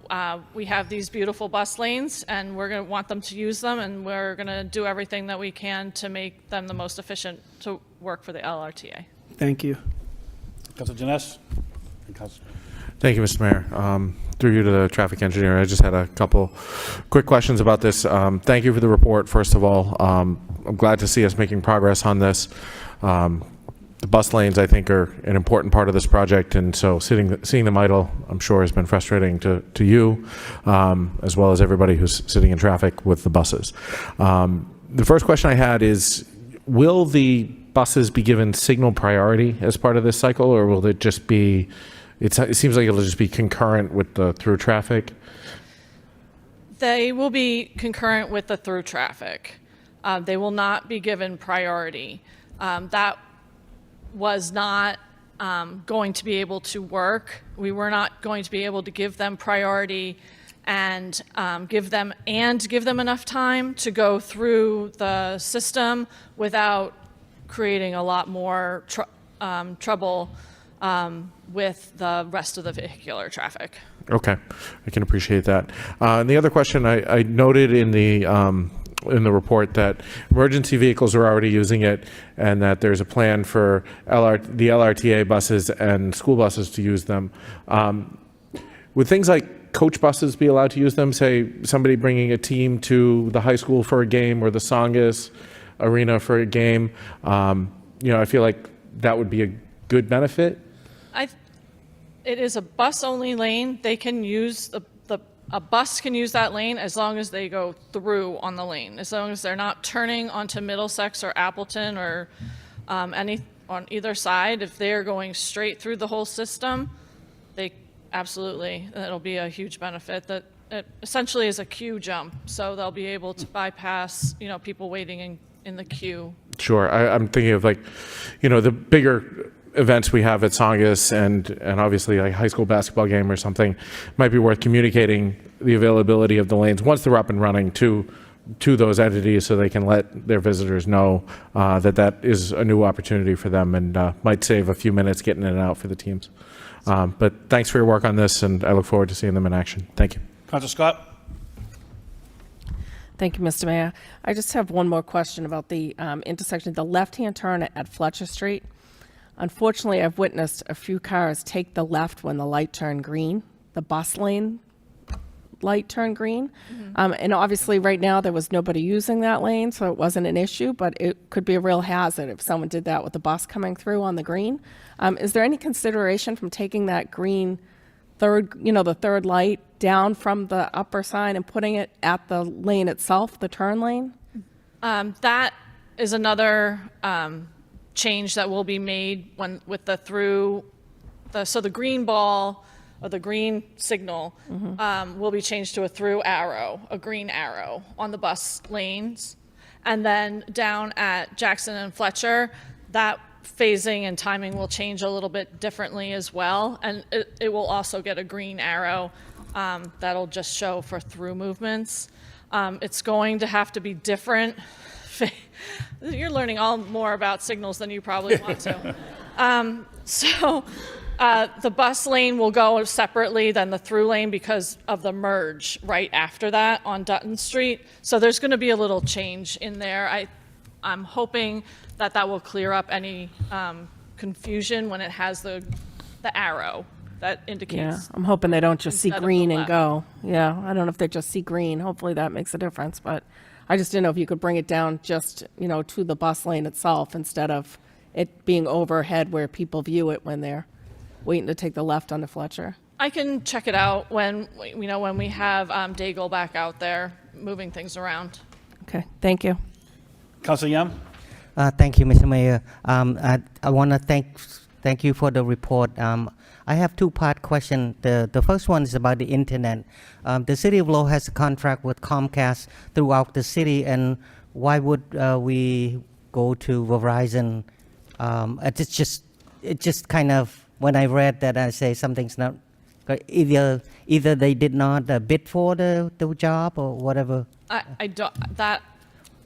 O: we have these beautiful bus lanes, and we're going to want them to use them, and we're going to do everything that we can to make them the most efficient to work for the LRTA.
I: Thank you.
B: Councilor Janess? And Councilor-
P: Thank you, Mr. Mayor. Through you to the traffic engineer, I just had a couple quick questions about this. Thank you for the report, first of all. I'm glad to see us making progress on this. The bus lanes, I think, are an important part of this project, and so seeing them idle, I'm sure, has been frustrating to you, as well as everybody who's sitting in traffic with the buses. The first question I had is, will the buses be given signal priority as part of this cycle, or will it just be, it seems like it'll just be concurrent with the through traffic?
O: They will be concurrent with the through traffic. They will not be given priority. That was not going to be able to work. We were not going to be able to give them priority and give them enough time to go through the system without creating a lot more trouble with the rest of the vehicular traffic.
P: Okay, I can appreciate that. And the other question, I noted in the report that emergency vehicles are already using it, and that there's a plan for the LRTA buses and school buses to use them. Would things like coach buses be allowed to use them? Say somebody bringing a team to the high school for a game or the Songus Arena for a game. I feel like that would be a good benefit.
O: It is a bus-only lane. They can use a bus can use that lane as long as they go through on the lane, as long as they're not turning onto Middlesex or Appleton or any on either side. If they're going straight through the whole system, it'll be a huge benefit. That it essentially is a queue jump, so they'll be able to bypass people waiting in the queue.
P: Sure, I'm thinking of the bigger events we have at Songus and obviously like a high school basketball game or something. Might be worth communicating the availability of the lanes once they're up and running to those entities, so they can let their visitors know that is a new opportunity for them, and might save a few minutes getting in and out for the teams. But thanks for your work on this, and I look forward to seeing them in action. Thank you.
B: Councilor Scott?
M: Thank you, Mr. Mayor. I just have one more question about the intersection, the left-hand turn at Fletcher Street. Unfortunately, I've witnessed a few cars take the left when the light turned green, the bus lane light turned green. And obviously right now there was nobody using that lane, so it wasn't an issue, but it could be a real hazard if someone did that with the bus coming through on the green. Is there any consideration from taking that green the third light down from the upper sign and putting it at the lane itself, the turn lane?
O: That is another change that will be made with the green ball or the green signal will be changed to a through arrow, a green arrow on the bus lanes. And then down at Jackson and Fletcher, that phasing and timing will change a little bit differently as well. And it will also get a green arrow that'll just show for through movements. It's going to have to be different. You're learning all more about signals than you probably want to. The bus lane will go separately than the through lane because of the merge right after that on Dutton Street. So there's going to be a little change in there. I'm hoping that will clear up any confusion when it has the arrow that indicates.
M: Yeah, I'm hoping they don't just see green and go. Yeah, I don't know if they just see green. Hopefully that makes a difference, but I just didn't know if you could bring it down just, to the bus lane itself instead of it being overhead where people view it when they're waiting to take the left onto Fletcher.
O: I can check it out when we have Daigle back out there moving things around.
M: Okay, thank you.
B: Councilor Yam?
H: Thank you, Mr. Mayor. I want to thank you for the report. I have two-part question. The first one is about the internet. The city of Lowell has a contract with Comcast throughout the city, and why would we go to Verizon? It just kind of, when I read that, I say something's not, either they did not bid for the job or whatever.
O: I don't, that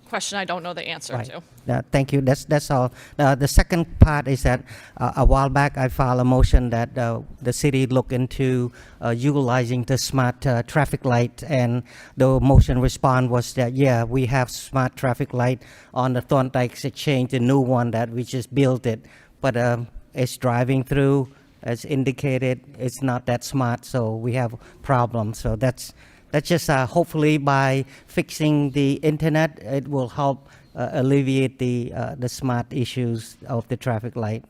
O: question I don't know the answer
H: Right.
O: to.
H: Thank you. That's all. The second part is that a while back I filed a motion that the city look into utilizing the smart traffic light, and the motion response was that yeah, we have smart traffic light on the Thorndike Exchange, the new one that we just built it, but it's driving through as indicated. It's not that smart, so we have problems. So that's just hopefully by fixing the internet, it will help alleviate the smart issues of the traffic light.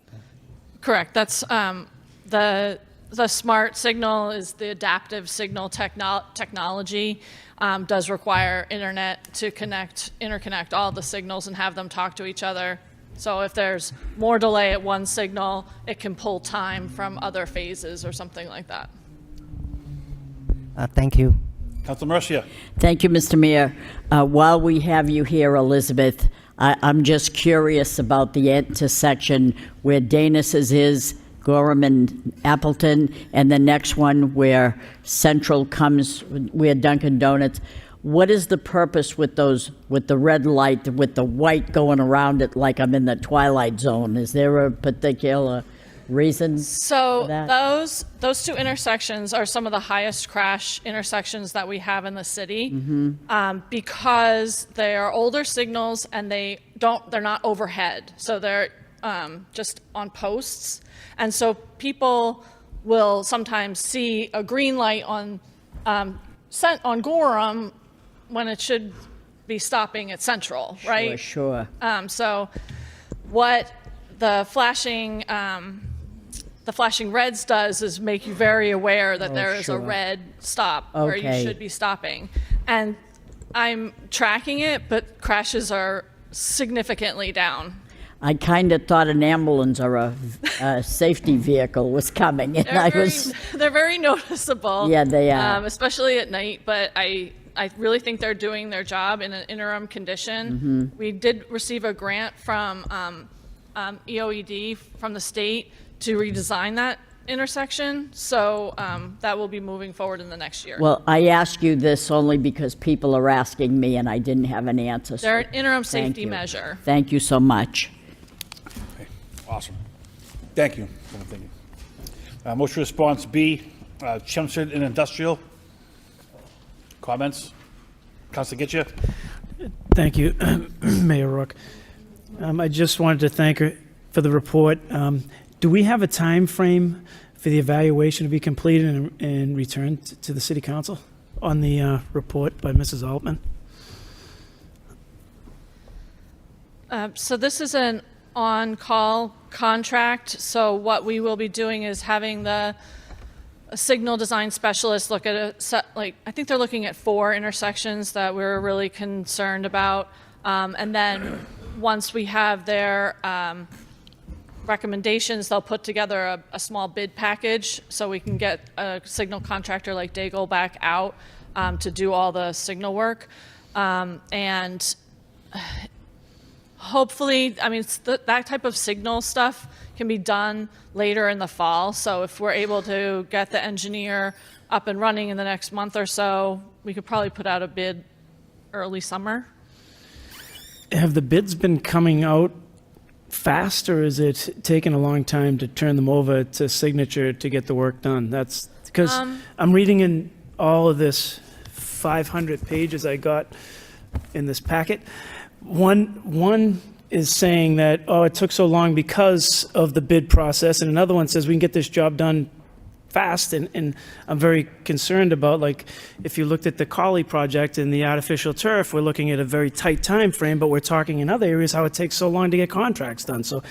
O: Correct. That's the smart signal is the adaptive signal technology. Does require internet to interconnect all the signals and have them talk to each other. So if there's more delay at one signal, it can pull time from other phases or something like that.
H: Thank you.
B: Council Mercia.
E: Thank you, Mr. Mayor. While we have you here, Elizabeth, I'm just curious about the intersection where Danis's is, Gorham and Appleton, and the next one where Central comes, where Dunkin' Donuts. What is the purpose with those, with the red light, with the white going around it like I'm in the twilight zone? Is there a particular reason
O: So
E: for that?
O: those two intersections are some of the highest crash intersections that we have in the city, because they are older signals and they're not overhead, so they're just on posts, and so people will sometimes see a green light on Gorham when it should be stopping at Central, right?
E: Sure.
O: So what the flashing reds does is make you very aware that there is
E: sure.
O: a red stop where you
E: Okay.
O: should be stopping. And I'm tracking it, but crashes are significantly down.
E: I kind of thought an ambulance or a safety vehicle was coming, and
O: They're very noticeable.
E: Yeah, they are.
O: Especially at night, but I really think they're doing their job in an interim condition. We did receive a grant from EOED from the state to redesign that intersection, so that will be moving forward in the next year.
E: Well, I ask you this only because people are asking me, and I didn't have an answer. so
O: They're an interim
E: thank
O: safety
E: you.
O: measure.
E: Thank you so much.
B: Awesome. Thank you. Thank you. Motion response B, Chelmsford and Industrial. Comments? Councilor Getchia?
I: Thank you, Mayor Rook. I just wanted to thank her for the report. Do we have a time frame for the evaluation to be completed and returned to the City Council on the report by Mrs. Altman?
O: So this is an on-call contract. So what we will be doing is having a signal design specialist look at I think they're looking at 4 intersections that we're really concerned about. And then once we have their recommendations, they'll put together a small bid package so we can get a signal contractor like Daigle back out to do all the signal work. And hopefully, I mean, that type of signal stuff can be done later in the fall. So if we're able to get the engineer up and running in the next month or so, we could probably put out a bid early summer.
I: Have the bids been coming out fast, or is it taking a long time to turn them over to Signature to get the work done? That's because I'm reading in all of this 500 pages I got in this packet. One is saying that, oh, it took so long because of the bid process, and another one says we can get this job done fast, and I'm very concerned about, like, if you looked at the Collie project and the artificial turf, we're looking at a very tight time frame, but we're talking in other areas how it takes so long to get contracts done. So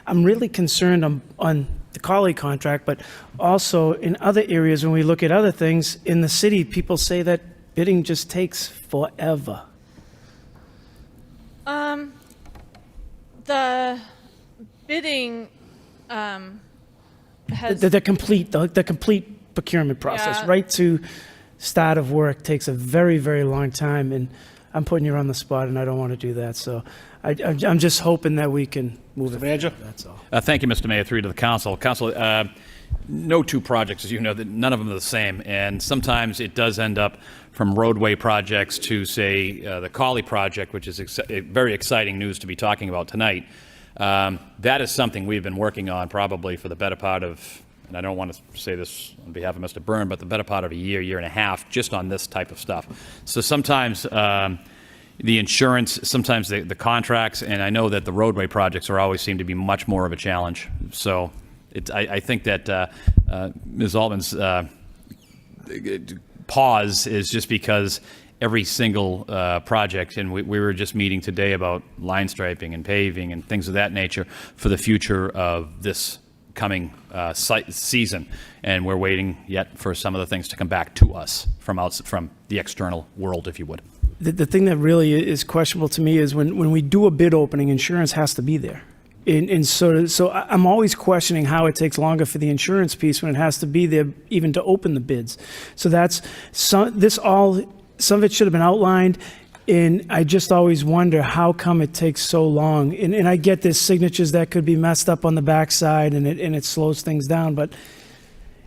I: I'm really concerned on the Collie contract, but also in other areas when we look at other things in the city, people say that bidding just takes forever.
O: The bidding has
I: The complete procurement process,
O: Yeah.
I: right to start of work, takes a very, very long time. And I'm putting you on the spot, and I don't want to do that. So I'm just hoping that we can move it.
B: Manager?
I: That's all.
D: Thank you, Mr. Mayor, through to the council. Council, no two projects, as you know, none of them are the same, and sometimes it does end up from roadway projects to, say, the Colley project, which is very exciting news to be talking about tonight. That is something we've been working on probably for the better part of, and I don't want to say this on behalf of Mr. Byrne, but the better part of a year and a half, just on this type of stuff. So sometimes the insurance, sometimes the contracts, and I know that the roadway projects always seem to be much more of a challenge. So I think that Ms. Altman's pause is just because every single project, and we were just meeting today about line striping and paving and things of that nature for the future of this coming season, and we're waiting yet for some of the things to come back to us from the external world, if you would.
I: The thing that really is questionable to me is when we do a bid opening, insurance has to be there. And so I'm always questioning how it takes longer for the insurance piece when it has to be there even to open the bids. So some of it should have been outlined, and I just always wonder how come it takes so long. And I get there's signatures that could be messed up on the backside, and it slows things down. But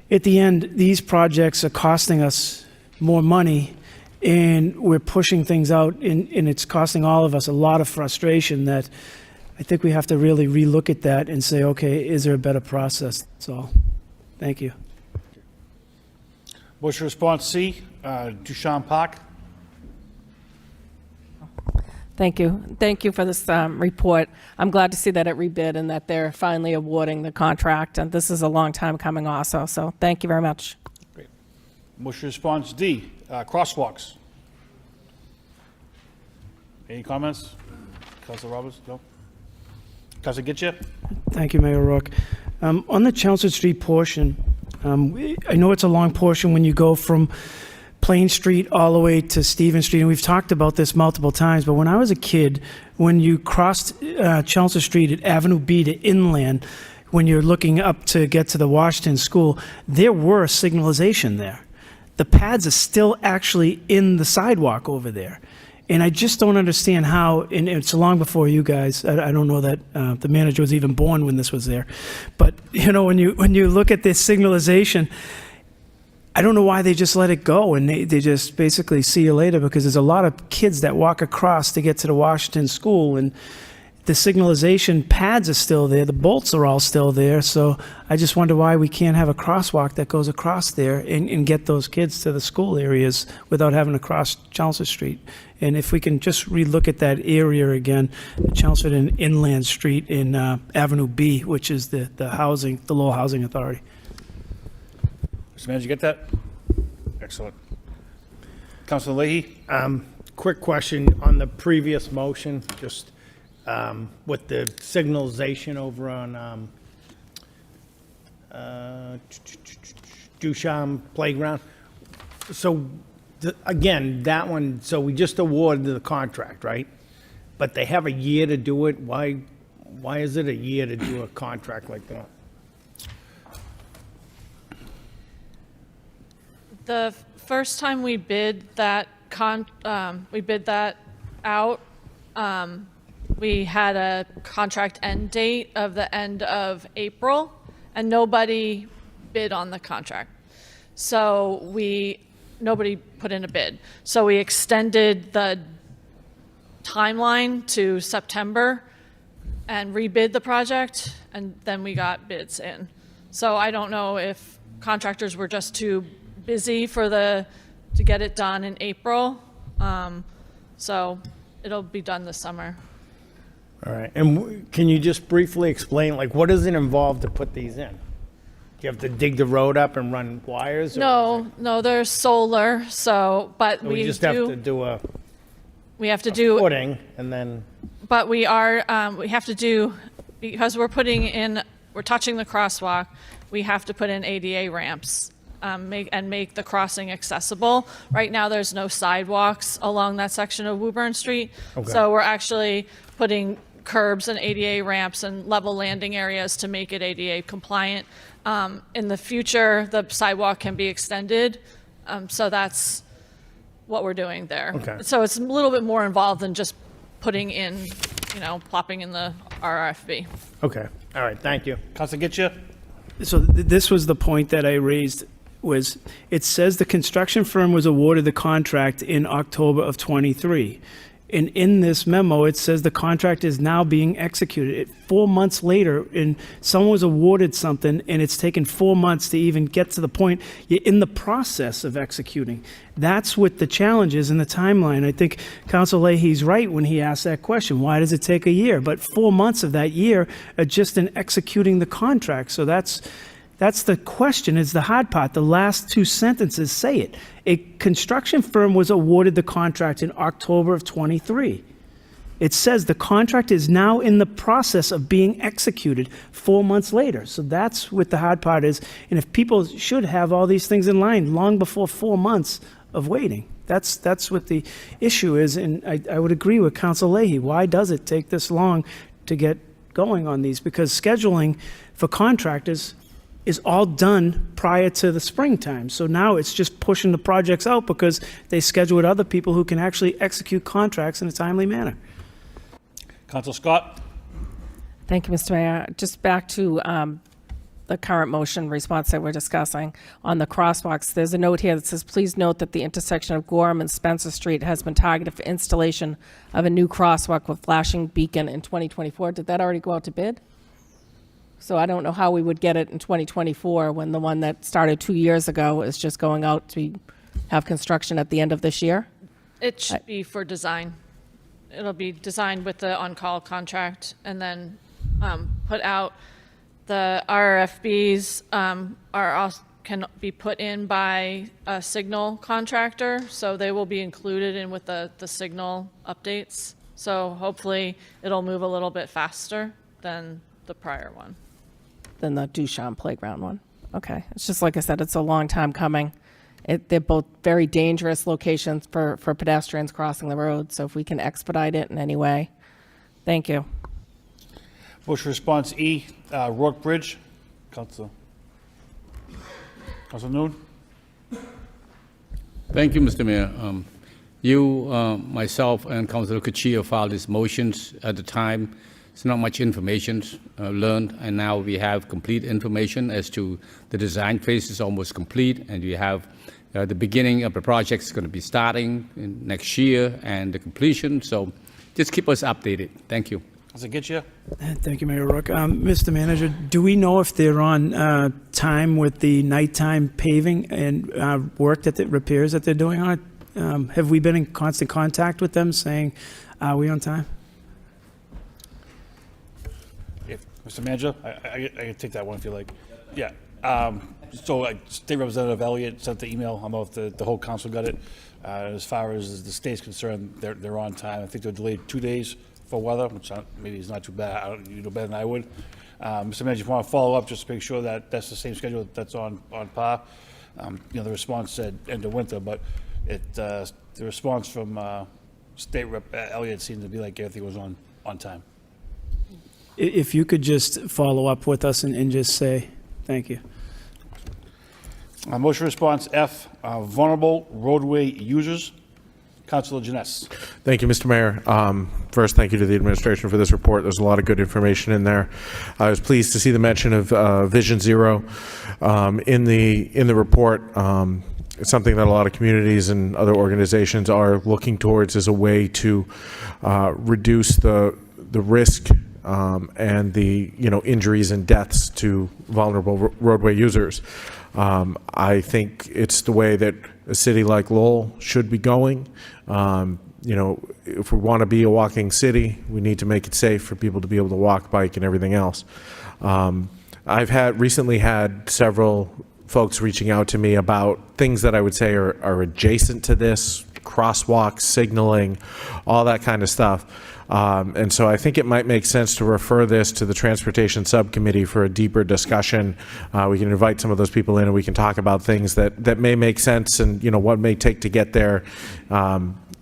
I: at the end, these projects are costing us more money, and we're pushing things out, and it's costing all of us a lot of frustration that I think we have to really relook at that and say, okay, is there a better process? That's all. Thank you.
B: Motion response C, Duchamp Park.
M: Thank you. Thank you for this report. I'm glad to see that it rebid and that they're finally awarding the contract. And this is a long time coming also. So thank you very much.
B: Great. Motion response D, crosswalks. Any comments? Councilor Roberts? No? Councilor Getchia?
I: Thank you, Mayor Rourke. On the Chelmsford Street portion, I know it's a long portion when you go from Plain Street all the way to Stephen Street, and we've talked about this multiple times, but when I was a kid, when you crossed Chelmsford Street at Avenue B to Inland, when you're looking up to get to the Washington School, there were signalization there. The pads are still actually in the sidewalk over there. And I just don't understand how, and it's long before you guys, I don't know that the manager was even born when this was there. But, you know, when you look at this signalization, I don't know why they just let it go and they just basically see you later, because there's a lot of kids that walk across to get to the Washington School, and the signalization pads are still there, the bolts are all still there, so I just wonder why we can't have a crosswalk that goes across there and get those kids to the school areas without having to cross Chelmsford Street. And if we can just relook at that area again, Chelmsford and Inland Street in Avenue B, which is the Lowell Housing Authority.
B: Mr. Manager, you get that? Excellent. Councilor Leahy?
F: Quick question on the previous motion, just with the signalization over on Duchamp Playground. So, again, that one, so we just awarded the contract, right? But they have a year to do it. Why is it a year to do a contract like that?
O: The first time we bid that out, we had a contract end date of the end of April, and nobody bid on the contract. So nobody put in a bid. So we extended the timeline to September and rebid the project, and then we got bids in. So I don't know if contractors were just too busy to get it done in April. So it'll be done this summer.
F: All right, and can you just briefly explain, like, what does it involve to put these in? Do you have to dig the road up and run wires? Or
O: No, there's solar, but
F: we just have to do
O: we have to do
F: footing, and then.
O: But we have to do, because we're touching the crosswalk, we have to put in ADA ramps, make the crossing accessible. Right now, there's no sidewalks along that section of Woburn Street.
F: Okay.
O: So we're actually putting curbs and ADA ramps and level landing areas to make it ADA compliant. In the future, the sidewalk can be extended. So that's what we're doing there.
F: Okay.
O: So it's a little bit more involved than just putting in, plopping in the RFB.
F: Okay, all right, thank you.
B: Council Getcha?
I: So this was the point that I raised, was it says the construction firm was awarded the contract in October of '23. And in this memo, it says the contract is now being executed. 4 months later, and someone was awarded something, and it's taken 4 months to even get to the point you're in the process of executing. That's what the challenge is in the timeline. I think Council Leahy's right when he asked that question. Why does it take a year? But 4 months of that year are just in executing the contract. So that's the question, is the hard part. The last two sentences say it. A construction firm was awarded the contract in October of '23. It says the contract is now in the process of being executed 4 months later. So that's what the hard part is. And if people should have all these things in line long before 4 months of waiting. That's what the issue is. And I would agree with Council Leahy. Why does it take this long to get going on these? Because scheduling for contractors is all done prior to the springtime. So now it's just pushing the projects out because they schedule with other people who can actually execute contracts in a timely manner.
B: Council Scott?
M: Thank you, Mr. Mayor. Just back to the current motion response that we're discussing on the crosswalks. There's a note here that says, please note that the intersection of Gorham and Spencer Street has been targeted for installation of a new crosswalk with flashing beacon in 2024. Did that already go out to bid? So I don't know how we would get it in 2024 when the one that started 2 years ago is just going out to have construction at the end of this year.
O: It should be for design. It'll be designed with the on-call contract and then put out. The RFBs can be put in by a signal contractor, so they will be included in with the signal updates. So hopefully it'll move a little bit faster than the prior one.
M: Than the Duchamp Playground one. Okay. It's just like I said, it's a long time coming. They're both very dangerous locations for pedestrians crossing the road. So if we can expedite it in any way, thank you.
B: Motion response E, Rourke Bridge. Council Noon?
J: Thank you, Mr. Mayor. Myself, and Councilor Cuccia filed these motions at the time. It's not much information learned, and now we have complete information as to the design phase is almost complete, and we have the beginning of the project is going to be starting in next year and the completion. So just keep us updated. Thank you.
B: Does it get you?
I: Thank you, Mayor Rourke. Mr. Manager, do we know if they're on time with the nighttime paving and repairs that they're doing on it? Have we been in constant contact with them saying, are we on time?
B: Mr. Manager, I can take that one if you like. Yeah. So State Representative Elliott sent the email. I don't know if the whole council got it. As far as the state's concerned, they're on time. I think they're delayed 2 days for weather, which maybe is not too bad. You know better than I would. Mr. Manager, if you want to follow up, just to make sure that that's the same schedule that's on par. The response said end of winter, but the response from State Rep Elliott seemed to be like everything was on time.
I: If you could just follow up with us and just say, thank you.
B: Motion response F, vulnerable roadway users. Councilor Janess.
P: Thank you, Mr. Mayor. First, thank you to the administration for this report. There's a lot of good information in there. I was pleased to see the mention of Vision Zero in the report. It's something that a lot of communities and other organizations are looking towards as a way to reduce the risk and the injuries and deaths to vulnerable roadway users. I think it's the way that a city like Lowell should be going. If we want to be a walking city, we need to make it safe for people to be able to walk, bike, and everything else. I've recently had several folks reaching out to me about things that I would say are adjacent to this, crosswalks, signaling, all that kind of stuff. And so I think it might make sense to refer this to the Transportation Subcommittee for a deeper discussion. We can invite some of those people in and we can talk about things that may make sense and what may take to get there.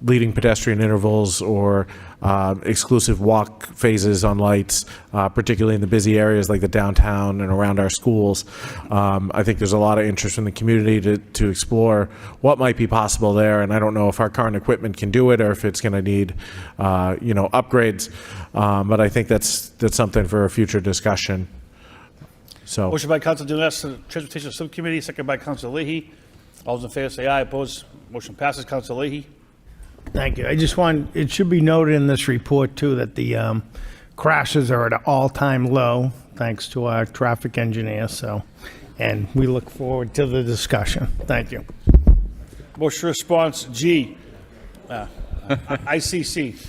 P: leading pedestrian intervals or exclusive walk phases on lights, particularly in the busy areas like the downtown and around our schools. I think there's a lot of interest from the community to explore what might be possible there, and I don't know if our current equipment can do it or if it's going to need, upgrades. But I think that's something for a future discussion. So.
B: Motion by Council Dunes, Transportation Subcommittee, second by Council Leahy. All those in favor say aye. Opposed? Motion passes. Council Leahy.
F: Thank you. I just want, it should be noted in this report too that the crashes are at an all-time low, thanks to our traffic engineer, so, and we look forward to the discussion. Thank you.
B: Motion response G. ICC.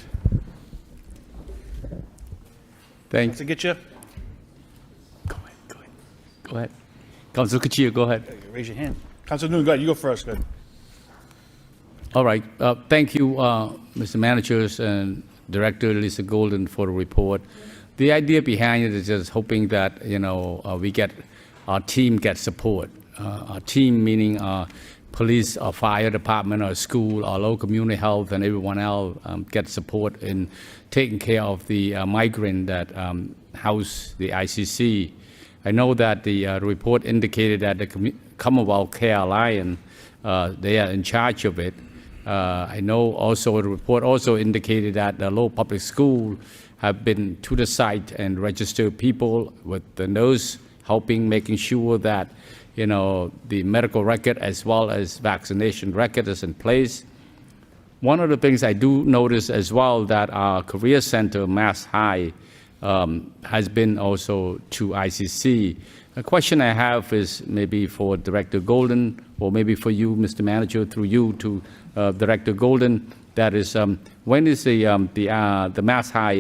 J: Thanks.
B: To get you?
J: Go ahead. Council Kuchia, go ahead.
B: Raise your hand. Council Noon, go ahead. You go first. Good.
J: All right. Thank you, Mr. Managers and Director Lisa Golden for the report. The idea behind it is just hoping that, we get, our team gets support. Our team meaning our police, our fire department, our school, our local community health, and everyone else get support in taking care of the migrant that house the ICC. I know that the report indicated that the Commonwealth Care Alliance, they are in charge of it. I know also the report also indicated that the Lowell Public School have been to the site and registered people with the nurse helping, making sure that the medical record as well as vaccination record is in place. One of the things I do notice as well that our career center, Mass High, has been also to ICC. A question I have is maybe for Director Golden, or maybe for you, Mr. Manager, through you to Director Golden. That is, when is the Mass High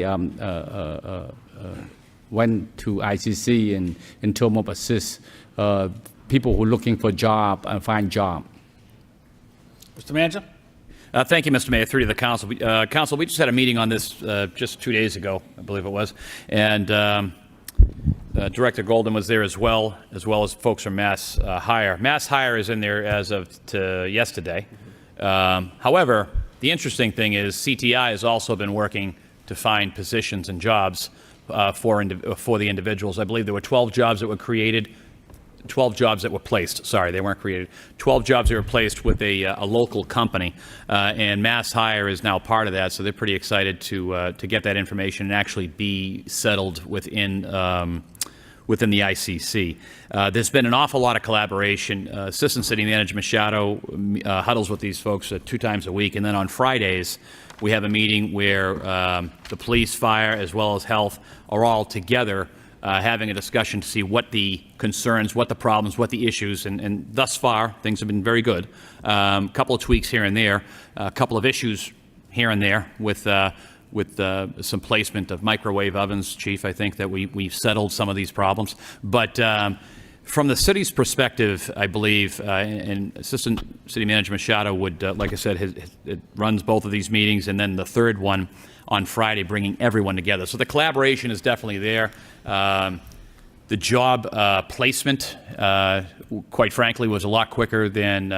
J: went to ICC in terms of assist people who are looking for a job and find job?
B: Mr. Manager?
D: Thank you, Mr. Mayor. Through to the council. Council, we just had a meeting on this just 2 days ago, I believe it was, and Director Golden was there as well as folks from Mass Hire. Mass Hire is in there as of yesterday. However, the interesting thing is CTI has also been working to find positions and jobs for the individuals. I believe there were 12 jobs that were created. 12 jobs that were placed. Sorry, they weren't created. 12 jobs that were placed with a local company, and Mass Hire is now part of that. So they're pretty excited to get that information and actually be settled within the ICC. There's been an awful lot of collaboration. Assistant City Manager Machado huddles with these folks 2 times a week, and then on Fridays we have a meeting where the police, fire, as well as health are all together. Having a discussion to see what the concerns, what the problems, what the issues, and thus far, things have been very good. A couple of tweaks here and there, a couple of issues here and there with some placement of microwave ovens, Chief. I think that we've settled some of these problems. But from the city's perspective, I believe, and Assistant City Manager Machado would, like I said, it runs both of these meetings, and then the third one on Friday, bringing everyone together. So the collaboration is definitely there. The job placement, quite frankly, was a lot quicker than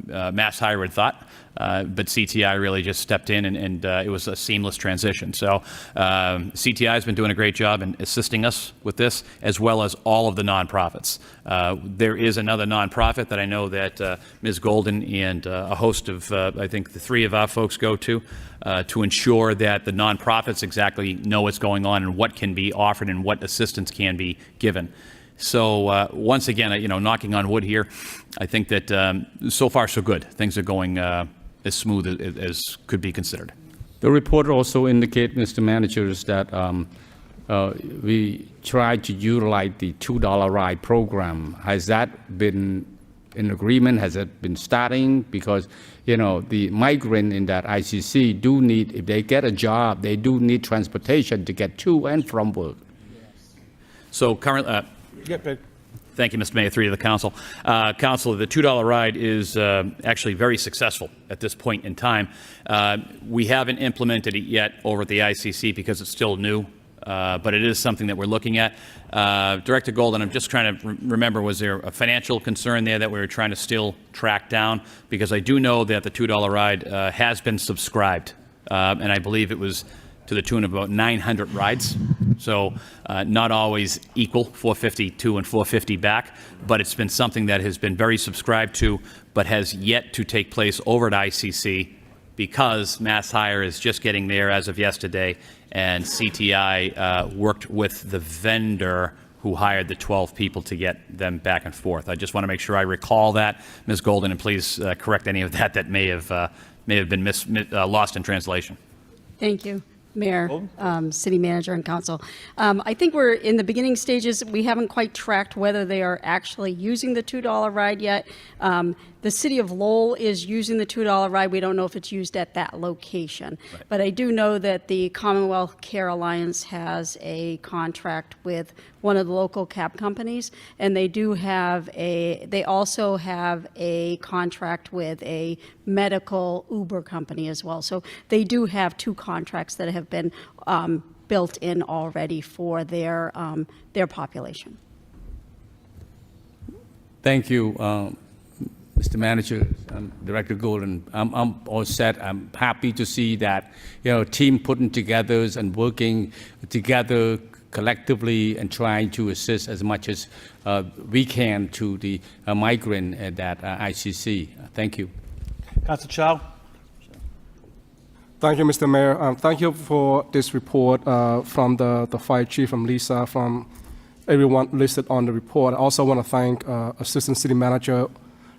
D: Mass Hire had thought. But CTI really just stepped in, and it was a seamless transition. So CTI has been doing a great job in assisting us with this, as well as all of the nonprofits. There is another nonprofit that I know that Ms. Golden and a host of, I think, the 3 of our folks go to ensure that the nonprofits exactly know what's going on and what can be offered and what assistance can be given. So once again, knocking on wood here, I think that so far so good. Things are going as smooth as could be considered.
J: The report also indicates, Mr. Managers, that we tried to utilize the $2 ride program. Has that been in agreement? Has it been starting? Because, the migrant in that ICC do need, if they get a job, they do need transportation to get to and from work.
D: So currently, thank you, Mr. Mayor, through to the council. Council, the $2 ride is actually very successful at this point in time. We haven't implemented it yet over at the ICC because it's still new. but it is something that we're looking at. Director Golden, I'm just trying to remember, was there a financial concern there that we were trying to still track down? Because I do know that the $2 ride has been subscribed, and I believe it was to the tune of about 900 rides. So not always equal, 450 to and 450 back, but it's been something that has been very subscribed to, but has yet to take place over at ICC because Mass Hire is just getting there as of yesterday, and CTI worked with the vendor who hired the 12 people to get them back and forth. I just want to make sure I recall that, Ms. Golden, and please correct any of that may have been lost in translation.
Q: Thank you, Mayor, City Manager, and Council. I think we're in the beginning stages. We haven't quite tracked whether they are actually using the $2 ride yet. The City of Lowell is using the $2 ride. We don't know if it's used at that location. Right. But I do know that the Commonwealth Care Alliance has a contract with one of the local cab companies, and they also have a contract with a medical Uber company as well. So they do have two contracts that have been built in already for their population.
J: Thank you, Mr. Manager, Director Golden. I'm all set. I'm happy to see that team putting together and working together collectively and trying to assist as much as we can to the migrant at that ICC. Thank you.
B: Councilor Chow.
K: Thank you, Mr. Mayor. Thank you for this report from the fire chief, from Lisa, from everyone listed on the report. I also want to thank Assistant City Manager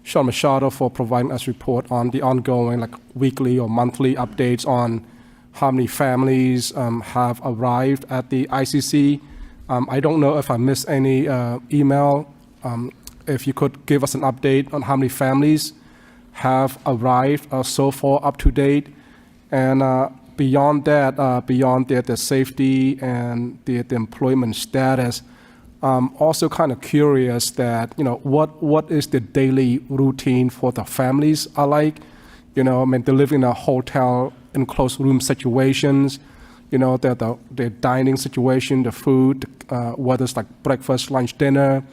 K: Sean Machado for providing us report on the ongoing, weekly or monthly updates on how many families have arrived at the ICC. I don't know if I missed any email. If you could give us an update on how many families have arrived so far up to date. And beyond that, beyond the safety and the employment status, also kind of curious that, what is the daily routine for the families are like? They live in a hotel, enclosed room situations, the dining situation, the food, whether it's like breakfast, lunch, dinner,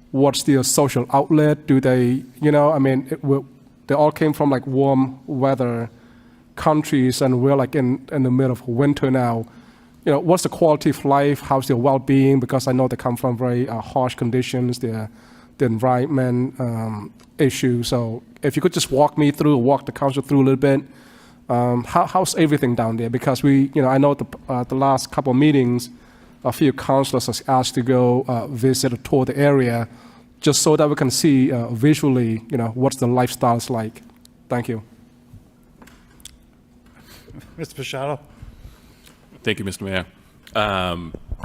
K: what's their social outlet? Do they, they all came from warm weather countries, and we're in the middle of winter now. What's the quality of life? How's their well-being? Because I know they come from very harsh conditions, the environment issue. So if you could just walk the council through a little bit, how's everything down there? Because I know the last couple of meetings, a few councilors has asked to go visit or tour the area, just so that we can see visually, what's the lifestyles like. Thank you.
B: Mr. Machado.
R: Thank you, Mr. Mayor.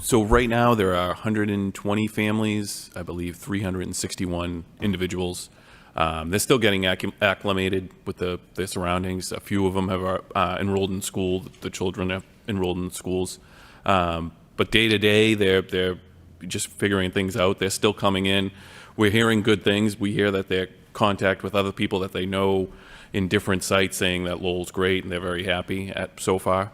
R: So right now there are 120 families, I believe 361 individuals. They're still getting acclimated with their surroundings. A few of them have enrolled in school. The children have enrolled in schools. But day to day, they're just figuring things out. They're still coming in. We're hearing good things. We hear that they're in contact with other people that they know in different sites, saying that Lowell's great and they're very happy so far.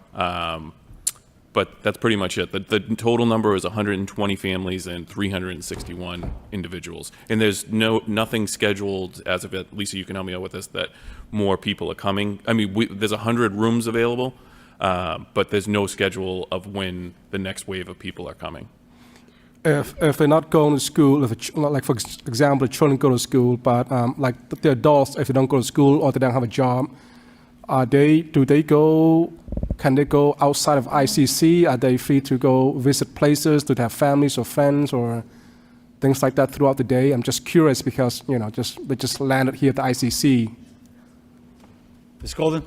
R: But that's pretty much it. The total number is 120 families and 361 individuals. And there's nothing scheduled as of yet. Lisa, you can help me out with this, that more people are coming. I mean, there's 100 rooms available, but there's no schedule of when the next wave of people are coming.
K: If they're not going to school, for example, the children go to school, but the adults, if they don't go to school or they don't have a job, can they go outside of ICC? Are they free to go visit places? Do they have families or friends or things like that throughout the day? I'm just curious because, they just landed here at the ICC.
B: Ms. Golden?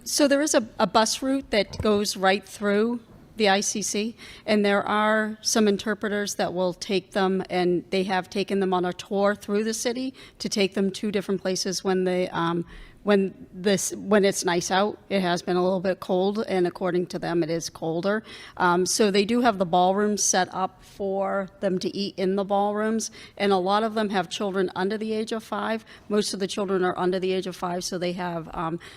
Q: So there is a bus route that goes right through the ICC, and there are some interpreters that will take them, and they have taken them on a tour through the city to take them to different places when they when it's nice out. It has been a little bit cold, and according to them, it is colder. So they do have the ballrooms set up for them to eat in the ballrooms, and a lot of them have children under the age of 5. Most of the children are under the age of 5, so they have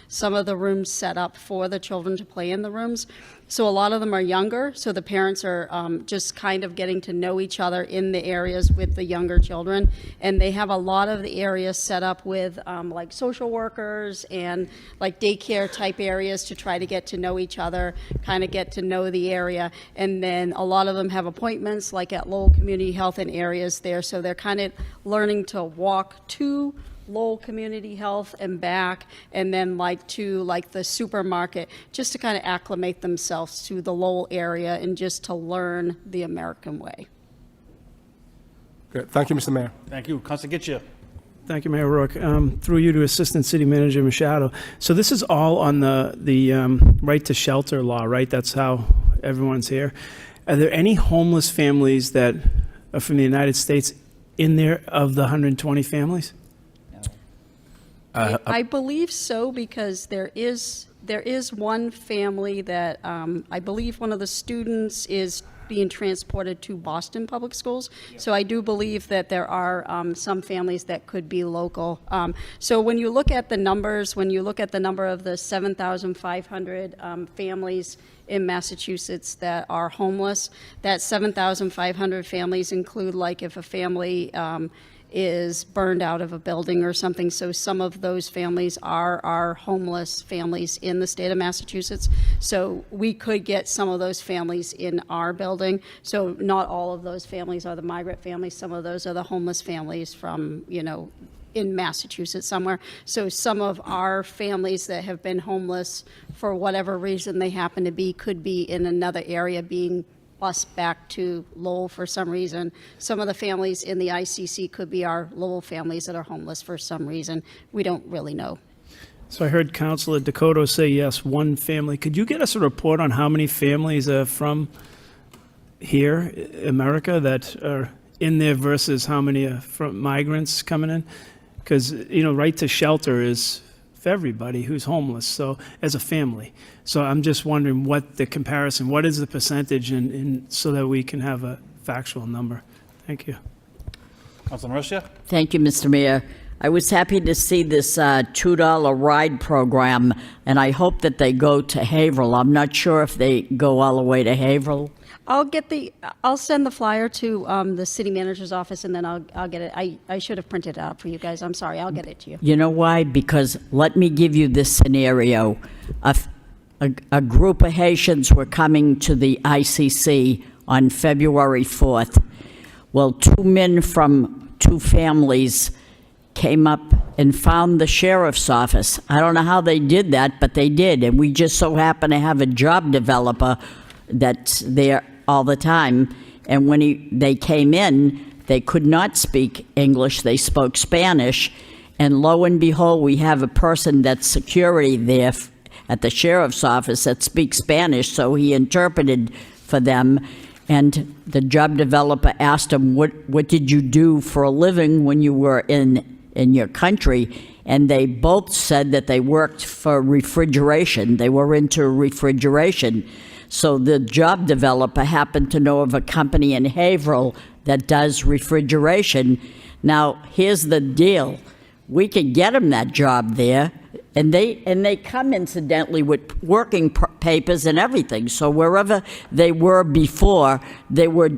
Q: some of the rooms set up for the children to play in the rooms. So a lot of them are younger, so the parents are just kind of getting to know each other in the areas with the younger children. And they have a lot of the areas set up with like social workers and like daycare type areas to try to get to know each other, kind of get to know the area. And then a lot of them have appointments like at Lowell Community Health and areas there. So they're kind of learning to walk to Lowell Community Health and back, and then like to like the supermarket, just to kind of acclimate themselves to the Lowell area and just to learn the American way.
K: Good. Thank you, Mr. Mayor.
B: Thank you. Council Getcha.
I: Thank you, Mayor Rourke. Through you to Assistant City Manager Machado. So this is all on the right to shelter law, right? That's how everyone's here. Are there any homeless families that are from the United States in there of the 120 families?
Q: I believe so, because there is one family that I believe one of the students is being transported to Boston Public Schools. So I do believe that there are some families that could be local. So when you look at the numbers, when you look at the number of the 7,500 families in Massachusetts that are homeless, that 7,500 families include, like, if a family is burned out of a building or something. So some of those families are homeless families in the state of Massachusetts. So we could get some of those families in our building. So not all of those families are the migrant families. Some of those are the homeless families from, in Massachusetts somewhere. So some of our families that have been homeless for whatever reason they happen to be could be in another area being bused back to Lowell for some reason. Some of the families in the ICC could be our Lowell families that are homeless for some reason. We don't really know.
I: So I heard Councilor Dakota say yes, one family. Could you get us a report on how many families are from here, America, that are in there versus how many are from migrants coming in? Because, right to shelter is for everybody who's homeless, so as a family. So I'm just wondering what the comparison, what is the percentage, and so that we can have a factual number. Thank you.
B: Council Marcia.
E: Thank you, Mr. Mayor. I was happy to see this $2 ride program, and I hope that they go to Haverhill. I'm not sure if they go all the way to Haverhill.
Q: I'll send the flyer to the city manager's office, and then I'll get it. I should have printed it out for you guys. I'm sorry. I'll get it to you.
E: You know why? Because let me give you this scenario. A group of Haitians were coming to the ICC on February 4th. Well, two men from two families came up and found the sheriff's office. I don't know how they did that, but they did. And we just so happen to have a job developer that's there all the time. And when they came in, they could not speak English. They spoke Spanish. And lo and behold, we have a person that's security there at the sheriff's office that speaks Spanish, so he interpreted for them. And the job developer asked him, what did you do for a living when you were in your country? And they both said that they worked for refrigeration. They were into refrigeration. So the job developer happened to know of a company in Haverhill that does refrigeration. Now, here's the deal. We could get them that job there, and they come, incidentally, with working papers and everything. So wherever they were before, they were,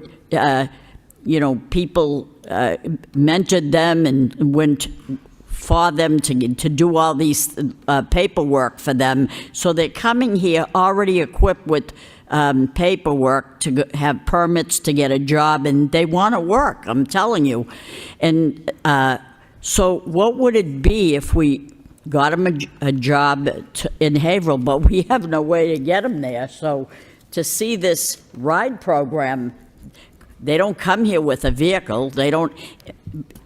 E: people mentored them and went for them to do all these paperwork for them. So they're coming here already equipped with paperwork to have permits to get a job, and they want to work, I'm telling you. And so what would it be if we got them a job in Haverhill, but we have no way to get them there? So to see this ride program, they don't come here with a vehicle. They don't.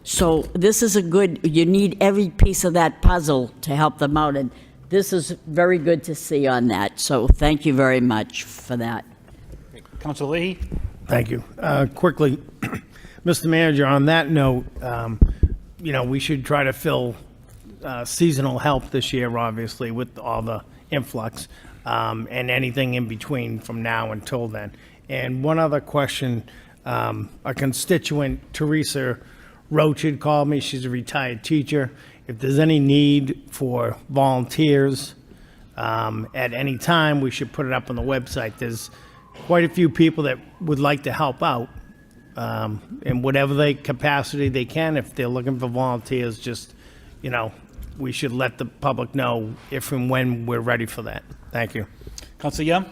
E: So this is you need every piece of that puzzle to help them out. And this is very good to see on that. So thank you very much for that.
B: Council Leahy.
F: Thank you. Quickly, Mr. Manager, on that note, we should try to fill seasonal help this year, obviously, with all the influx, and anything in between from now until then. And one other question, a constituent, Teresa Roach, had called me. She's a retired teacher. If there's any need for volunteers at any time, we should put it up on the website. There's quite a few people that would like to help out in whatever capacity they can. If they're looking for volunteers, just, we should let the public know if and when we're ready for that. Thank you.
B: Councilor Yam?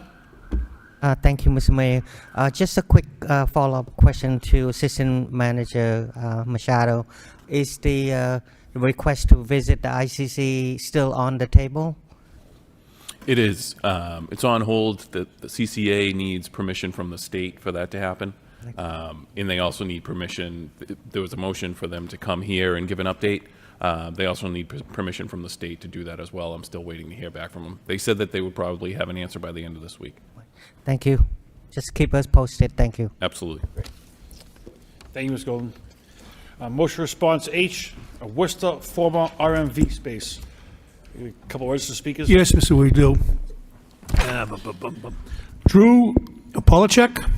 H: Thank you, Mr. Mayor. Just a quick follow-up question to Assistant Manager Machado. Is the request to visit the ICC still on the table?
R: It is. It's on hold. The CCA needs permission from the state for that to happen. And they also need permission. There was a motion for them to come here and give an update. They also need permission from the state to do that as well. I'm still waiting to hear back from them. They said that they would probably have an answer by the end of this week.
H: Thank you. Just keep us posted. Thank you.
R: Absolutely.
B: Thank you, Ms. Golden. Motion response H, Worcester former RMV space. A couple words to speakers?
C: Yes, Mr. We do. Drew Polachek.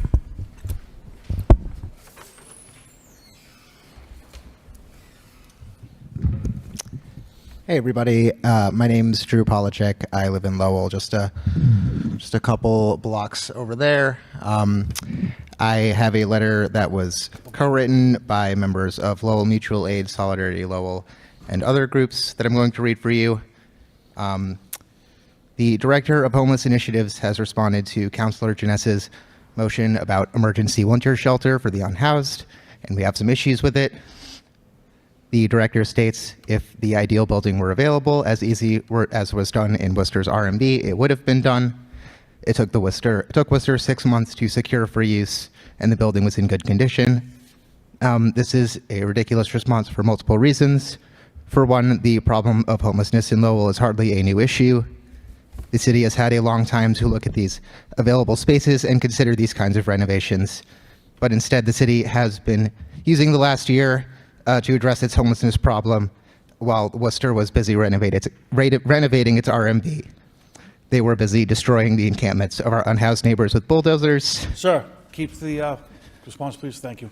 S: Hey everybody, my name's Drew Polachek. I live in Lowell, just a couple blocks over there. I have a letter that was co-written by members of Lowell Mutual Aid, Solidarity Lowell, and other groups that I'm going to read for you. The Director of Homeless Initiatives has responded to Councilor Janessa's motion about emergency winter shelter for the unhoused, and we have some issues with it. The director states if the ideal building were available as was done in Worcester's RMB, it would have been done. It took Worcester 6 months to secure for use, and the building was in good condition. This is a ridiculous response for multiple reasons. For one, the problem of homelessness in Lowell is hardly a new issue. The city has had a long time to look at these available spaces and consider these kinds of renovations. But instead, the city has been using the last year to address its homelessness problem while Worcester was busy renovating its RMV. They were busy destroying the encampments of our unhoused neighbors with bulldozers.
B: Sir, keep the response, please. Thank you.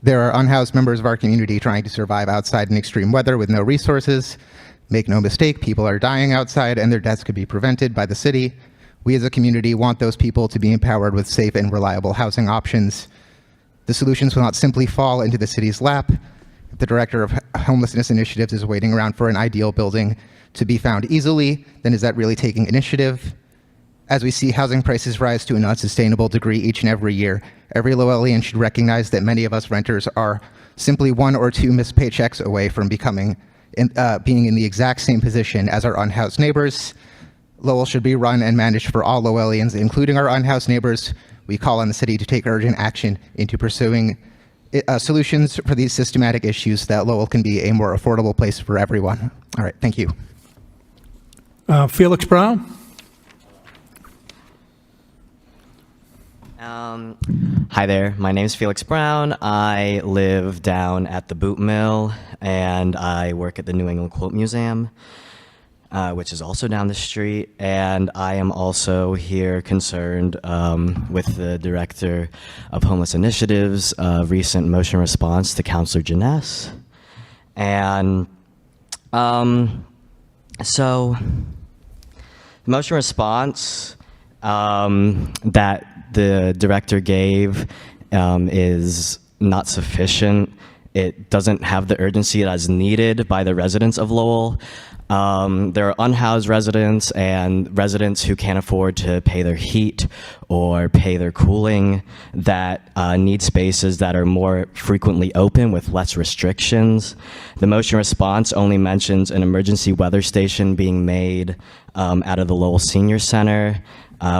S: There are unhoused members of our community trying to survive outside in extreme weather with no resources. Make no mistake, people are dying outside and their deaths could be prevented by the city. We as a community want those people to be empowered with safe and reliable housing options. The solutions will not simply fall into the city's lap. If the Director of Homelessness Initiatives is waiting around for an ideal building to be found easily, then is that really taking initiative? As we see housing prices rise to an unsustainable degree each and every year, every Lowellian should recognize that many of us renters are simply 1 or 2 missed paychecks away from being in the exact same position as our unhoused neighbors. Lowell should be run and managed for all Lowellians, including our unhoused neighbors. We call on the city to take urgent action into pursuing solutions for these systematic issues that Lowell can be a more affordable place for everyone. All right, thank you.
C: Felix Brown.
T: Hi there, my name is Felix Brown. I live down at the Boot Mill and I work at the New England Quilt Museum, which is also down the street. And I am also here concerned with the Director of Homeless Initiatives' recent motion response to Councilor Janess. And so the motion response that the director gave is not sufficient. It doesn't have the urgency that is needed by the residents of Lowell. There are unhoused residents and residents who can't afford to pay their heat or pay their cooling that need spaces that are more frequently open with less restrictions. The motion response only mentions an emergency weather station being made out of the Lowell Senior Center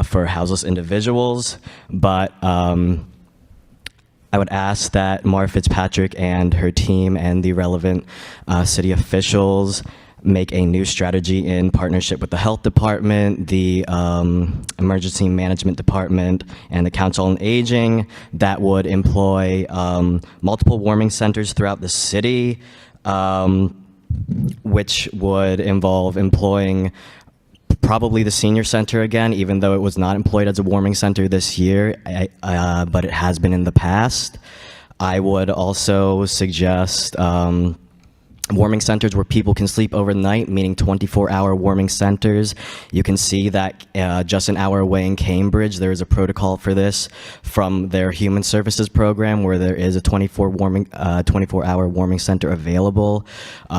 T: for houseless individuals, but I would ask that Maura Fitzpatrick and her team and the relevant city officials make a new strategy in partnership with the health department, the emergency management department, and the council on aging that would employ multiple warming centers throughout the city, which would involve employing probably the senior center again, even though it was not employed as a warming center this year, but it has been in the past. I would also suggest warming centers where people can sleep overnight, meaning 24-hour warming centers. You can see that just an hour away in Cambridge, there is a protocol for this from their Human Services program where there is a 24-hour warming center available.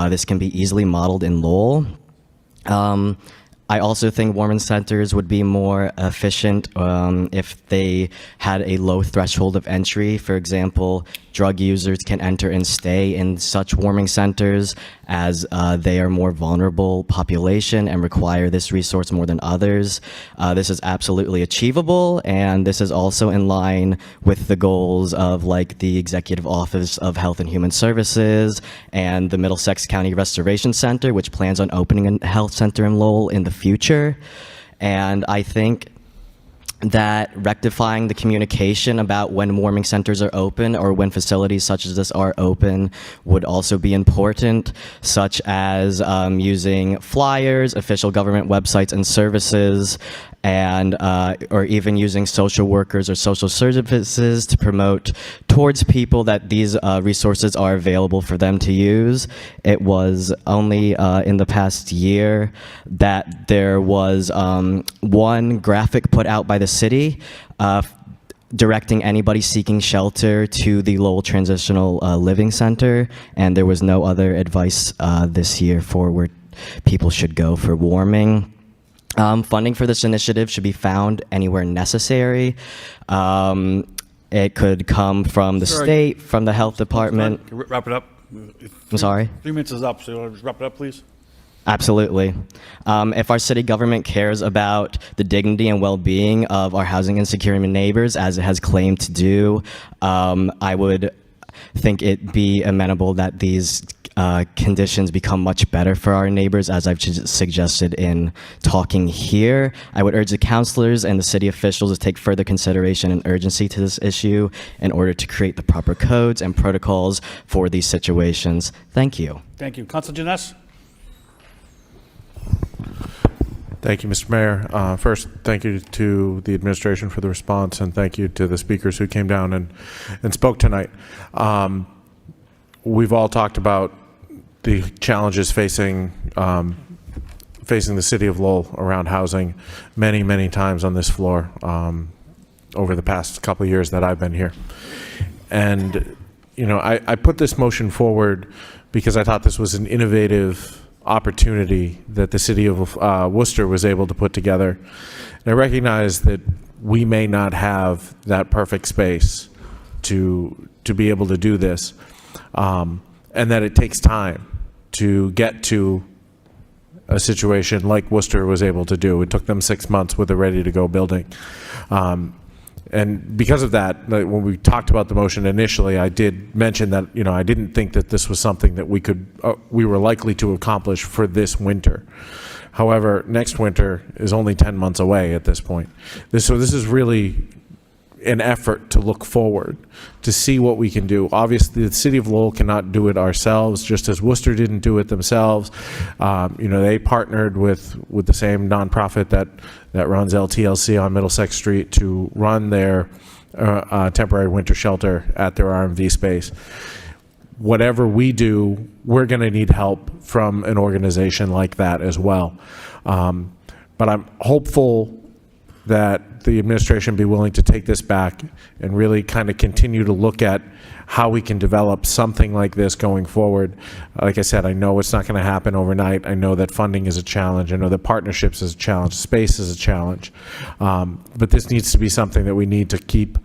T: This can be easily modeled in Lowell. I also think warming centers would be more efficient if they had a low threshold of entry. For example, drug users can enter and stay in such warming centers as they are more vulnerable population and require this resource more than others. This is absolutely achievable, and this is also in line with the goals of like the Executive Office of Health and Human Services and the Middlesex County Restoration Center, which plans on opening a health center in Lowell in the future. And I think that rectifying the communication about when warming centers are open or when facilities such as this are open would also be important, such as using flyers, official government websites and services, and or even using social workers or social services to promote towards people that these resources are available for them to use. It was only in the past year that there was one graphic put out by the city directing anybody seeking shelter to the Lowell Transitional Living Center, and there was no other advice this year for where people should go for warming. Funding for this initiative should be found anywhere necessary. It could come from the state, from the health department.
B: Wrap it up.
T: I'm sorry?
B: 3 minutes is up, so you want to just wrap it up, please?
T: Absolutely. If our city government cares about the dignity and well-being of our housing insecure neighbors, as it has claimed to do, I would think it be amenable that these conditions become much better for our neighbors, as I've suggested in talking here. I would urge the councilors and the city officials to take further consideration and urgency to this issue in order to create the proper codes and protocols for these situations. Thank you.
B: Thank you. Councilor Janess?
P: Thank you, Mr. Mayor. First, thank you to the administration for the response, and thank you to the speakers who came down and spoke tonight. We've all talked about the challenges facing the city of Lowell around housing many, many times on this floor over the past couple of years that I've been here. And, you know, I put this motion forward because I thought this was an innovative opportunity that the city of Worcester was able to put together. And I recognize that we may not have that perfect space to be able to do this, and that it takes time to get to a situation like Worcester was able to do. It took them 6 months with a ready-to-go building. And because of that, when we talked about the motion initially, I did mention that, you know, I didn't think that this was something that we were likely to accomplish for this winter. However, next winter is only 10 months away at this point. So this is really an effort to look forward, to see what we can do. Obviously, the city of Lowell cannot do it ourselves, just as Worcester didn't do it themselves. You know, they partnered with the same nonprofit that runs LTLC on Middlesex Street to run their temporary winter shelter at their RMV space. Whatever we do, we're going to need help from an organization like that as well. But I'm hopeful that the administration be willing to take this back and really kind of continue to look at how we can develop something like this going forward. Like I said, I know it's not going to happen overnight. I know that funding is a challenge. I know that partnerships is a challenge. Space is a challenge. But this needs to be something that we need to keep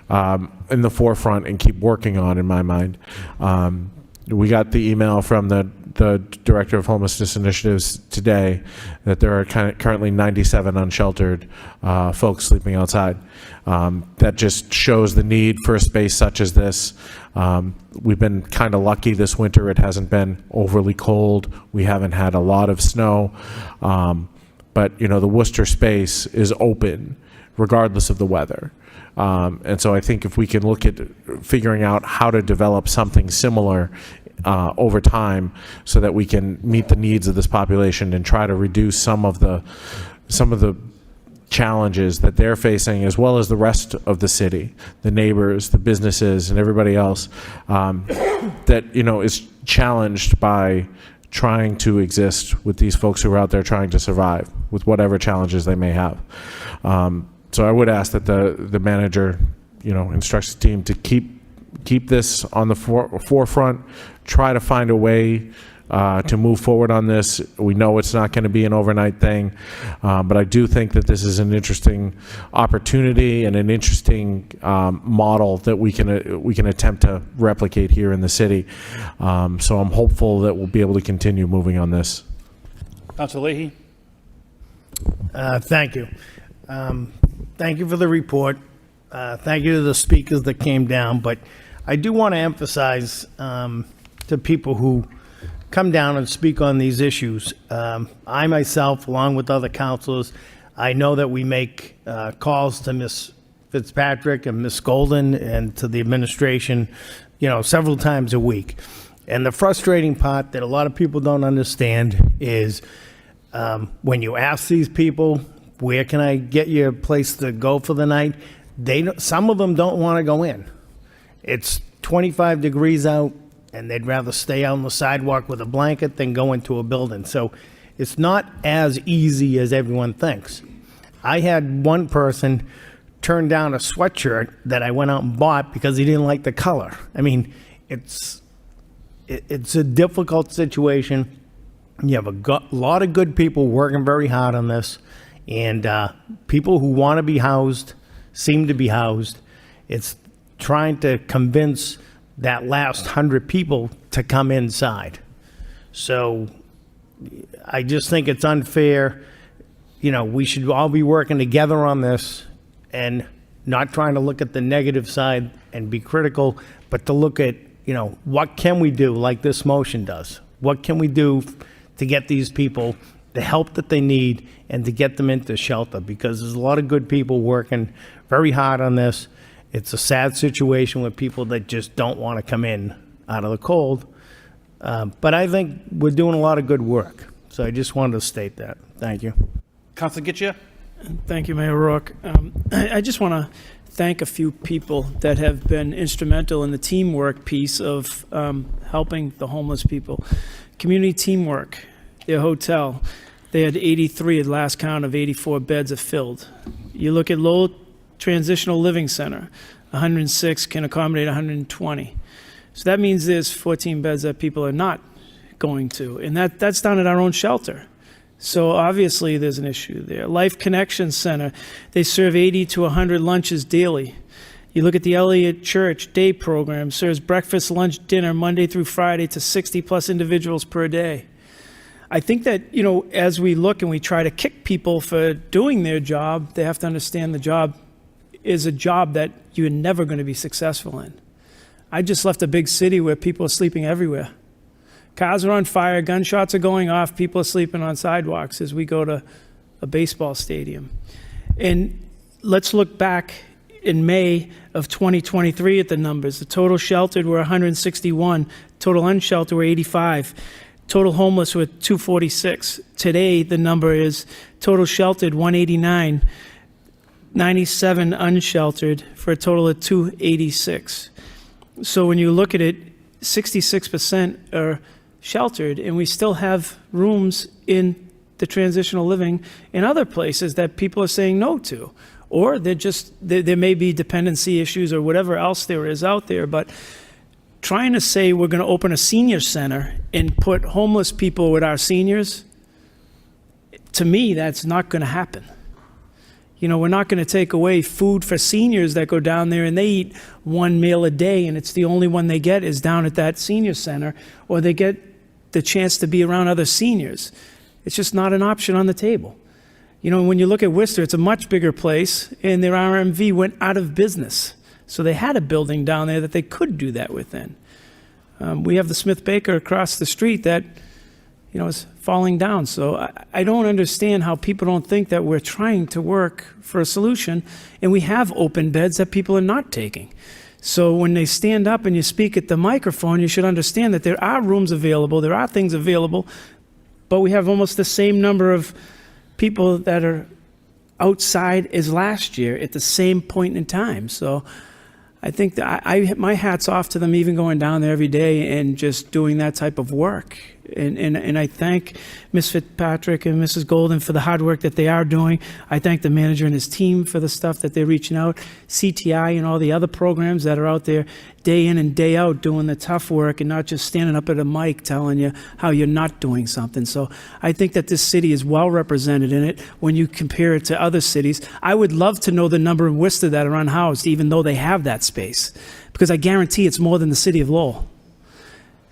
P: in the forefront and keep working on, in my mind. We got the email from the Director of Homelessness Initiatives today that there are currently 97 unsheltered folks sleeping outside. That just shows the need for a space such as this. We've been kind of lucky this winter. It hasn't been overly cold. We haven't had a lot of snow. But, you know, the Worcester space is open regardless of the weather. And so I think if we can look at figuring out how to develop something similar over time so that we can meet the needs of this population and try to reduce some of the challenges that they're facing, as well as the rest of the city, the neighbors, the businesses, and everybody else that, you know, is challenged by trying to exist with these folks who are out there trying to survive with whatever challenges they may have. So I would ask that the manager, you know, instructs the team to keep this on the forefront, try to find a way to move forward on this. We know it's not going to be an overnight thing, but I do think that this is an interesting opportunity and an interesting model that we can attempt to replicate here in the city. So I'm hopeful that we'll be able to continue moving on this.
B: Councilor Leahy?
F: Thank you. Thank you for the report. Thank you to the speakers that came down, but I do want to emphasize to people who come down and speak on these issues. I myself, along with other councilors, I know that we make calls to Ms. Fitzpatrick and Ms. Golden and to the administration, you know, several times a week. And the frustrating part that a lot of people don't understand is when you ask these people, where can I get you a place to go for the night? Some of them don't want to go in. It's 25 degrees out, and they'd rather stay out on the sidewalk with a blanket than go into a building. So it's not as easy as everyone thinks. I had one person turn down a sweatshirt that I went out and bought because he didn't like the color. I mean, it's a difficult situation. You have a lot of good people working very hard on this, and people who want to be housed seem to be housed. It's trying to convince that last 100 people to come inside. So I just think it's unfair. You know, we should all be working together on this and not trying to look at the negative side and be critical, but to look at, you know, what can we do like this motion does? What can we do to get these people the help that they need and to get them into shelter? Because there's a lot of good people working very hard on this. It's a sad situation with people that just don't want to come in out of the cold. But I think we're doing a lot of good work. So I just wanted to state that. Thank you.
B: Councilor Gitchia?
I: Thank you, Mayor Rourke. I just want to thank a few people that have been instrumental in the teamwork piece of helping the homeless people. Community Teamwork, their hotel, they had 83 at last count of 84 beds are filled. You look at Lowell Transitional Living Center, 106 can accommodate 120. So that means there's 14 beds that people are not going to, and that's down at our own shelter. So obviously there's an issue there. Life Connection Center, they serve 80 to 100 lunches daily. You look at the Elliott Church Day Program, serves breakfast, lunch, dinner, Monday through Friday to 60 plus individuals per day. I think that, you know, as we look and we try to kick people for doing their job, they have to understand the job is a job that you're never going to be successful in. I just left a big city where people are sleeping everywhere. Cars are on fire, gunshots are going off, people are sleeping on sidewalks as we go to a baseball stadium. And let's look back in May of 2023 at the numbers. The total sheltered were 161, total unsheltered were 85, total homeless were 246. Today, the number is total sheltered 189, 97 unsheltered for a total of 286. So when you look at it, 66% are sheltered, and we still have rooms in the transitional living in other places that people are saying no to. Or there may be dependency issues or whatever else there is out there, but trying to say we're going to open a senior center and put homeless people with our seniors, to me, that's not going to happen. You know, we're not going to take away food for seniors that go down there and they eat one meal a day and it's the only one they get is down at that senior center, or they get the chance to be around other seniors. It's just not an option on the table. You know, when you look at Worcester, it's a much bigger place and their RMV went out of business. So they had a building down there that they could do that within. We have the Smith Baker across the street that, you know, is falling down. So I don't understand how people don't think that we're trying to work for a solution, and we have open beds that people are not taking. So when they stand up and you speak at the microphone, you should understand that there are rooms available, there are things available, but we have almost the same number of people that are outside as last year at the same point in time. So I think that my hat's off to them even going down there every day and just doing that type of work. And I thank Ms. Fitzpatrick and Mrs. Golden for the hard work that they are doing. I thank the manager and his team for the stuff that they're reaching out, CTI and all the other programs that are out there day in and day out doing the tough work and not just standing up at a mic telling you how you're not doing something. So I think that this city is well represented in it when you compare it to other cities. I would love to know the number in Worcester that are unhoused, even though they have that space, because I guarantee it's more than the city of Lowell.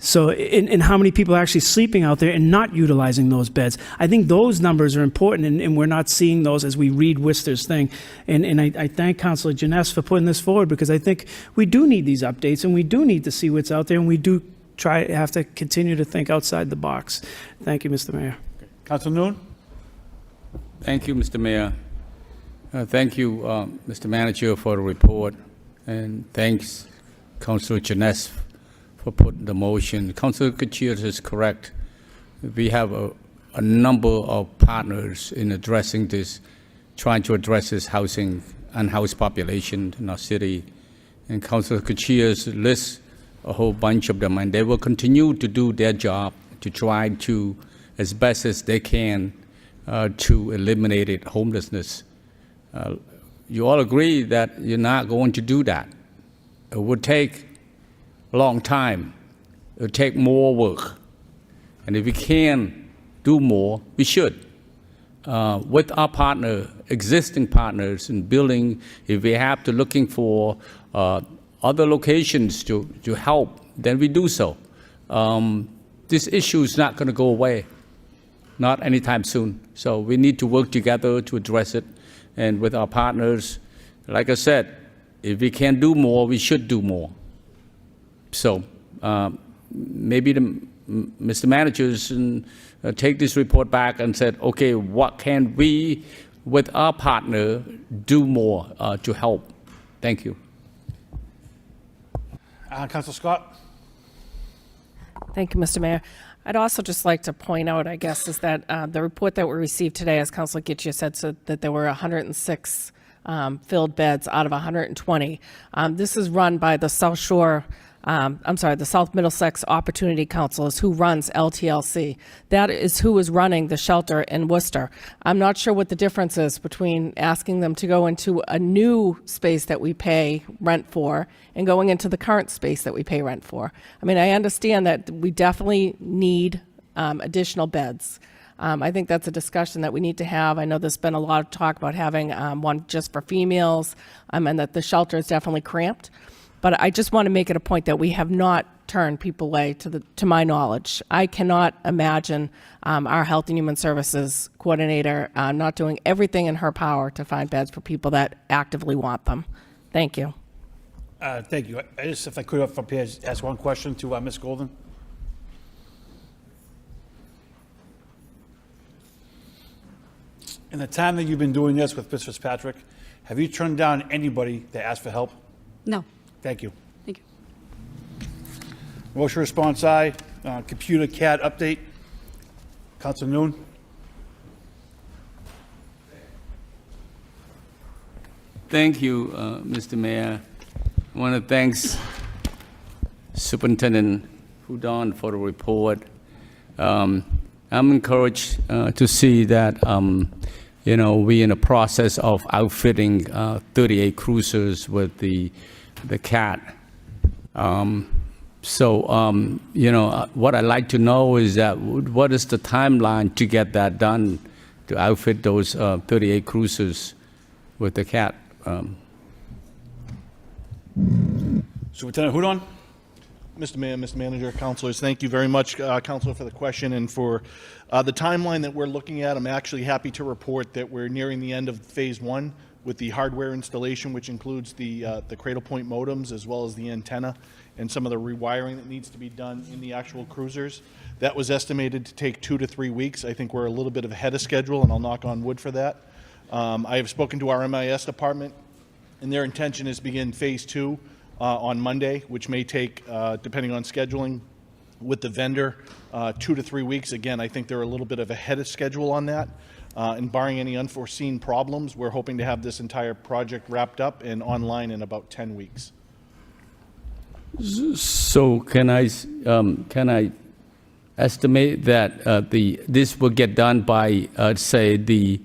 I: So, and how many people are actually sleeping out there and not utilizing those beds? I think those numbers are important, and we're not seeing those as we read Worcester's thing. And I thank Councilor Janess for putting this forward, because I think we do need these updates, and we do need to see what's out there, and we do have to continue to think outside the box. Thank you, Mr. Mayor.
B: Councilor Noon?
J: Thank you, Mr. Mayor. Thank you, Mr. Manager, for the report, and thanks, Councilor Janess, for putting the motion. Councilor Gutierrez is correct. We have a number of partners in addressing this, trying to address this housing, unhoused population in our city. And Councilor Gutierrez lists a whole bunch of them, and they will continue to do their job to try to, as best as they can, to eliminate homelessness. You all agree that you're not going to do that. It would take a long time. It will take more work. And if we can do more, we should. With our existing partners in building, if we have to looking for other locations to help, then we do so. This issue is not going to go away, not anytime soon. So we need to work together to address it. And with our partners, like I said, if we can do more, we should do more. So maybe Mr. Managers take this report back and said, okay, what can we, with our partner, do more to help? Thank you.
B: Councilor Scott?
M: Thank you, Mr. Mayor. I'd also just like to point out, I guess, is that the report that we received today, as Councilor Gitchia said, so that there were 106 filled beds out of 120. This is run by the South Shore, the South Middlesex Opportunity Council is who runs LTLC. That is who is running the shelter in Worcester. I'm not sure what the difference is between asking them to go into a new space that we pay rent for and going into the current space that we pay rent for. I mean, I understand that we definitely need additional beds. I think that's a discussion that we need to have. I know there's been a lot of talk about having one just for females, and that the shelter is definitely cramped. But I just want to make it a point that we have not turned people away, to my knowledge. I cannot imagine our Health and Human Services coordinator not doing everything in her power to find beds for people that actively want them. Thank you.
B: Thank you. I just, if I could, up here, just ask one question to Ms. Golden. In the time that you've been doing this with Ms. Fitzpatrick, have you turned down anybody that asked for help?
Q: No.
B: Thank you.
Q: Thank you.
B: Motion response aye. Computer CAD update. Councilor Noon.
J: Thank you, Mr. Mayor. I want to thank Superintendent Hudon for the report. I'm encouraged to see that we're in the process of outfitting 38 cruisers with the CAT. What I'd like to know is that what is the timeline to get that done, to outfit those 38 cruisers with the CAT?
B: Superintendent Hudon.
U: Mr. Mayor, Mr. Manager, councilors, thank you very much, Councilor, for the question and for the timeline that we're looking at. I'm actually happy to report that we're nearing the end of phase 1 with the hardware installation, which includes the cradle point modems as well as the antenna and some of the rewiring that needs to be done in the actual cruisers. That was estimated to take 2 to 3 weeks. I think we're a little bit ahead of schedule, and I'll knock on wood for that. I have spoken to our MIS department, and their intention is to begin phase 2 on Monday, which may take, depending on scheduling with the vendor, 2 to 3 weeks. Again, I think they're a little bit of ahead of schedule on that. And barring any unforeseen problems, we're hoping to have this entire project wrapped up and online in about 10 weeks.
J: So can I estimate that this will get done by, say, maybe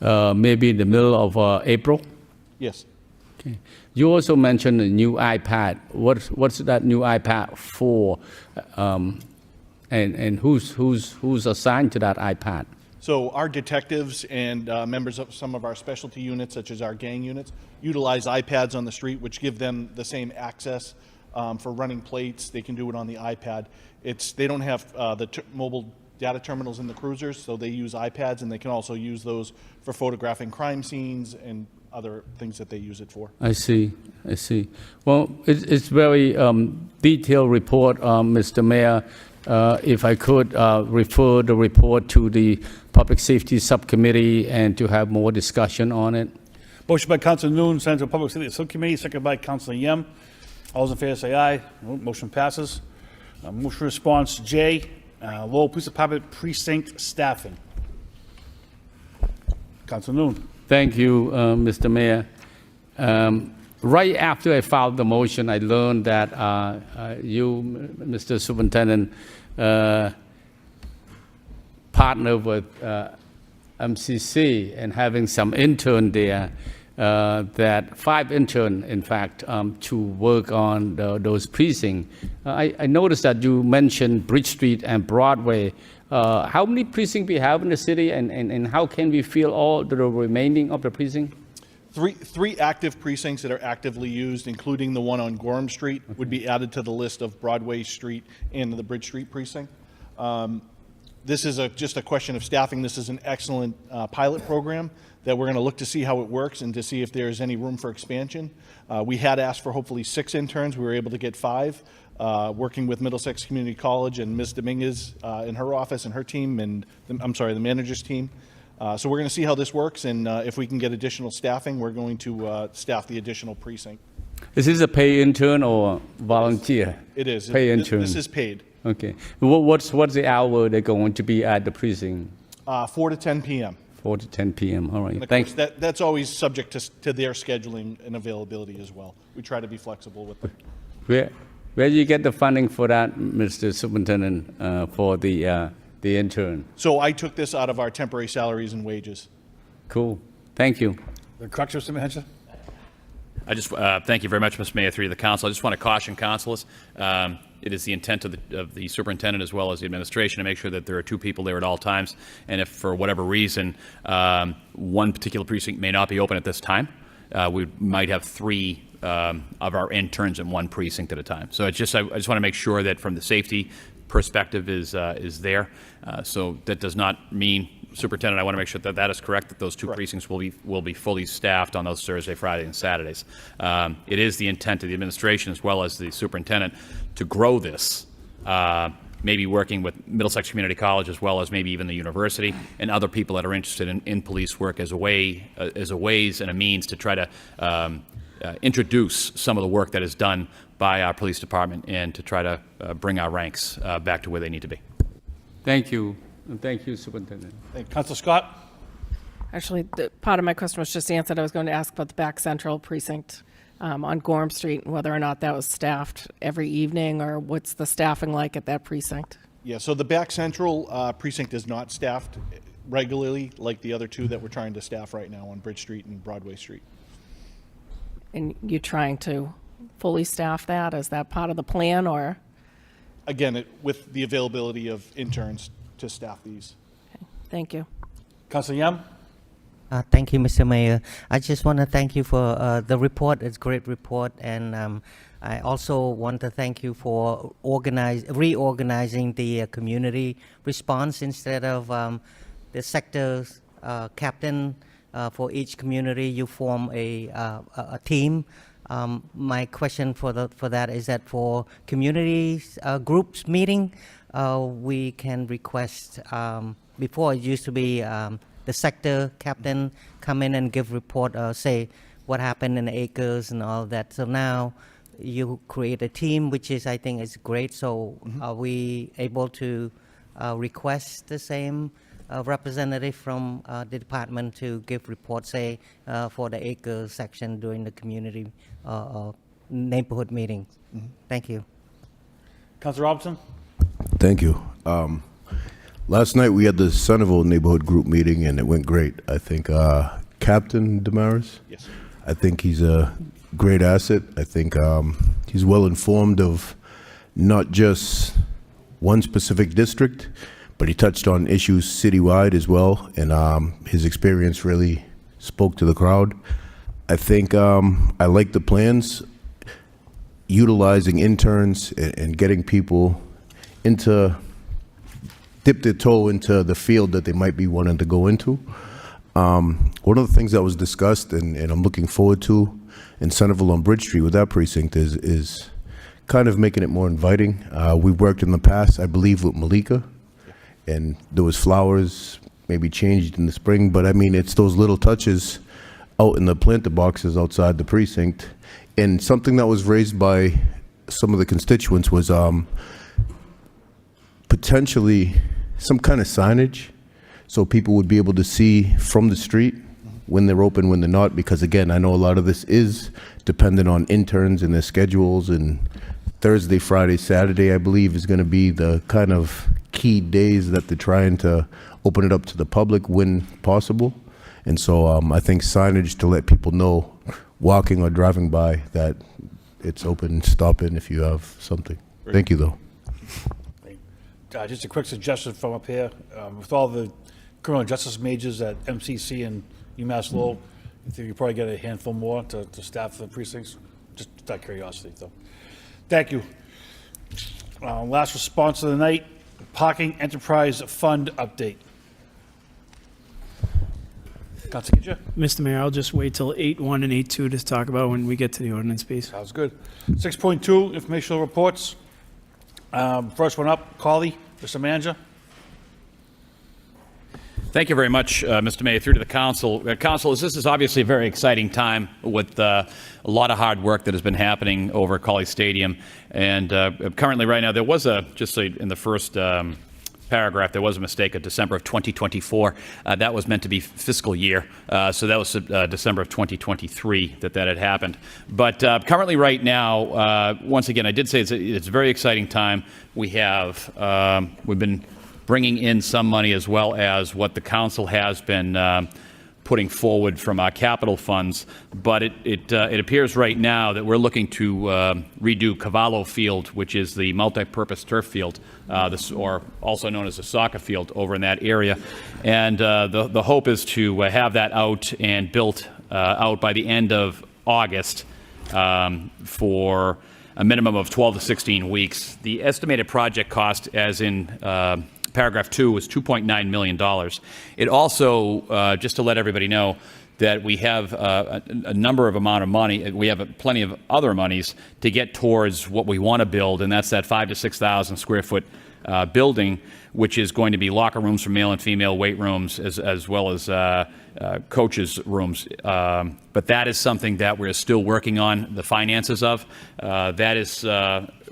J: in the middle of April?
U: Yes.
J: Okay. You also mentioned a new iPad. What's that new iPad for? And who's assigned to that iPad?
U: So our detectives and members of some of our specialty units, such as our gang units, utilize iPads on the street, which give them the same access for running plates. They can do it on the iPad. They don't have the mobile data terminals in the cruisers, so they use iPads, and they can also use those for photographing crime scenes and other things that they use it for.
J: I see. Well, it's very detailed report, Mr. Mayor. If I could refer the report to the Public Safety Subcommittee and to have more discussion on it.
B: Motion by Councilor Noon, send to Public Safety Subcommittee, second by Councilor Yem. All those in favor say aye. Motion passes. Motion response J, Lowell Police Department precinct staffing. Councilor Noon.
J: Thank you, Mr. Mayor. Right after I filed the motion, I learned that you, Mr. Superintendent, partnered with MCC and having some intern there, that 5 intern, in fact, to work on those precincts. I noticed that you mentioned Bridge Street and Broadway. How many precincts we have in the city, and how can we fill all the remaining of the precinct?
U: Three active precincts that are actively used, including the one on Gorham Street, would be added to the list of Broadway Street and the Bridge Street precinct. This is just a question of staffing. This is an excellent pilot program that we're going to look to see how it works and to see if there's any room for expansion. We had asked for hopefully 6 interns. We were able to get 5, working with Middlesex Community College and Ms. Dominguez in her office and her team, and the manager's team. So we're going to see how this works, and if we can get additional staffing, we're going to staff the additional precinct.
J: Is this a paid intern or volunteer?
U: It is.
J: Paid intern.
U: This is paid.
J: Okay. What's the hour they're going to be at the precinct?
U: 4 to 10 p.m.
J: 4 to 10 p.m. All right.
U: And of
J: Thanks.
U: course, that's always subject to their scheduling and availability as well. We try to be flexible with them.
J: Where do you get the funding for that, Mr. Superintendent, for the intern?
U: So I took this out of our temporary salaries and wages.
J: Cool. Thank you.
B: The correction, Mr. Mahencha?
D: I just thank you very much, Mr. Mayor, through the council. I just want to caution councilors. It is the intent of the superintendent as well as the administration to make sure that there are 2 people there at all times. And if for whatever reason one particular precinct may not be open at this time, we might have 3 of our interns in one precinct at a time. So I just want to make sure that from the safety perspective is there. So that does not mean, Superintendent, I want to make sure that that is correct, that those 2 precincts will be fully staffed on those Thursday, Friday, and Saturdays. It is the intent of the administration as well as the superintendent to grow this, maybe working with Middlesex Community College as well as maybe even the university and other people that are interested in police work as a ways and a means to try to introduce some of the work that is done by our police department and to try to bring our ranks back to where they need to be.
J: Thank you. Thank you, Superintendent.
B: Thank you. Councilor Scott?
M: Actually, part of my question was just answered. I was going to ask about the back central precinct on Gorham Street and whether or not that was staffed every evening, or what's the staffing like at that precinct?
U: Yeah, so the back central precinct is not staffed regularly like the other 2 that we're trying to staff right now on Bridge Street and Broadway Street.
M: And you're trying to fully staff that? Is that part of the plan, or?
U: Again, with the availability of interns to staff these.
M: Okay. Thank you.
B: Councilor Yam?
H: Thank you, Mr. Mayor. I just want to thank you for the report. It's a great report. And I also want to thank you for reorganizing the community response instead of the sector captain for each community. You form a team. My question for that is that for community groups meeting, we can request, before it used to be the sector captain come in and give report, say what happened in acres and all that. So now you create a team, which I think is great. So are we able to request the same representative from the department to give report, say, for the acre section during the community neighborhood meetings. Thank you.
B: Councilor Robinson?
G: Thank you. Last night we had the Centerville neighborhood group meeting and it went great. I think Captain Damaris?
B: Yes.
G: I think he's a great asset. I think he's well informed of not just one specific district, but he touched on issues citywide as well, and his experience really spoke to the crowd. I think I like the plans, utilizing interns and getting people dip their toe into the field that they might be wanting to go into. One of the things that was discussed and I'm looking forward to in Centerville on Bridge Street with that precinct is kind of making it more inviting. We've worked in the past, I believe, with Malika, and there was flowers maybe changed in the spring, but I mean, it's those little touches out in the planter boxes outside the precinct. And something that was raised by some of the constituents was potentially some kind of signage so people would be able to see from the street when they're open, when they're not, because again, I know a lot of this is dependent on interns and their schedules, and Thursday, Friday, Saturday, I believe, is going to be the kind of key days that they're trying to open it up to the public when possible. And so I think signage to let people know, walking or driving by, that it's open, stop in if you have something. Thank you, though.
B: Just a quick suggestion from up here. With all the criminal justice majors at MCC and UMass Lowell, I think you probably get a handful more to staff the precincts. Just out of curiosity, though. Thank you. Last response of the night, Parking Enterprise Fund update. Councilor Gidja?
I: Mr. Mayor, I'll just wait till 8.1 and 8.2 to talk about when we get to the ordinance piece.
B: Sounds good. 6.2, informational reports. First one up, Colley, Mr. Manager.
D: Thank you very much, Mr. Mayor. Through to the council. Council, this is obviously a very exciting time with a lot of hard work that has been happening over at Colley Stadium. And currently, right now, there was in the first paragraph, there was a mistake of December of 2024. That was meant to be fiscal year. So that was December of 2023 that had happened. But currently right now, once again, I did say it's a very exciting time. We've been bringing in some money as well as what the council has been putting forward from our capital funds. But it appears right now that we're looking to redo Cavallo Field, which is the multi-purpose turf field, or also known as a soccer field over in that area. And the hope is to have that out and built out by the end of August for a minimum of 12 to 16 weeks. The estimated project cost, as in paragraph 2, was $2.9 million. It also, just to let everybody know, that we have a amount of money. We have plenty of other monies to get towards what we want to build, and that's that 5,000 to 6,000 square foot building, which is going to be locker rooms for male and female, weight rooms, as well as coaches' rooms. But that is something that we're still working on the finances of. That is,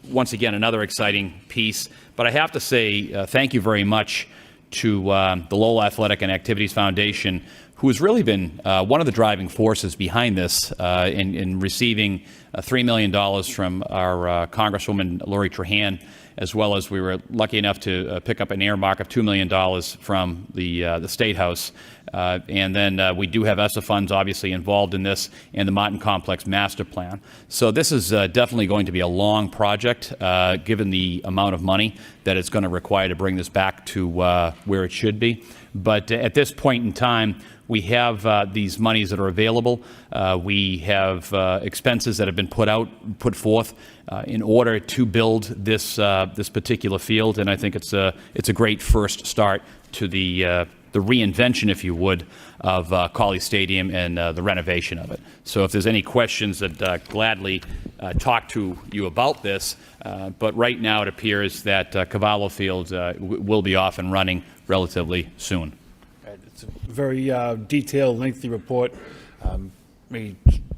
D: once again, another exciting piece. But I have to say thank you very much to the Lowell Athletic and Activities Foundation, who has really been one of the driving forces behind this in receiving $3 million from our Congresswoman Lori Trahan, as well as we were lucky enough to pick up an earmark of $2 million from the State House. And then we do have ESSA funds obviously involved in this, and the Martin Complex Master Plan. So this is definitely going to be a long project, given the amount of money that it's going to require to bring this back to where it should be. But at this point in time, we have these monies that are available. We have expenses that have been put forth in order to build this particular field, and I think it's a great first start to the reinvention, if you would, of Colley Stadium and the renovation of it. So if there's any questions, I'd gladly talk to you about this. But right now it appears that Cavallo Field will be off and running relatively soon.
B: It's a very detailed, lengthy report.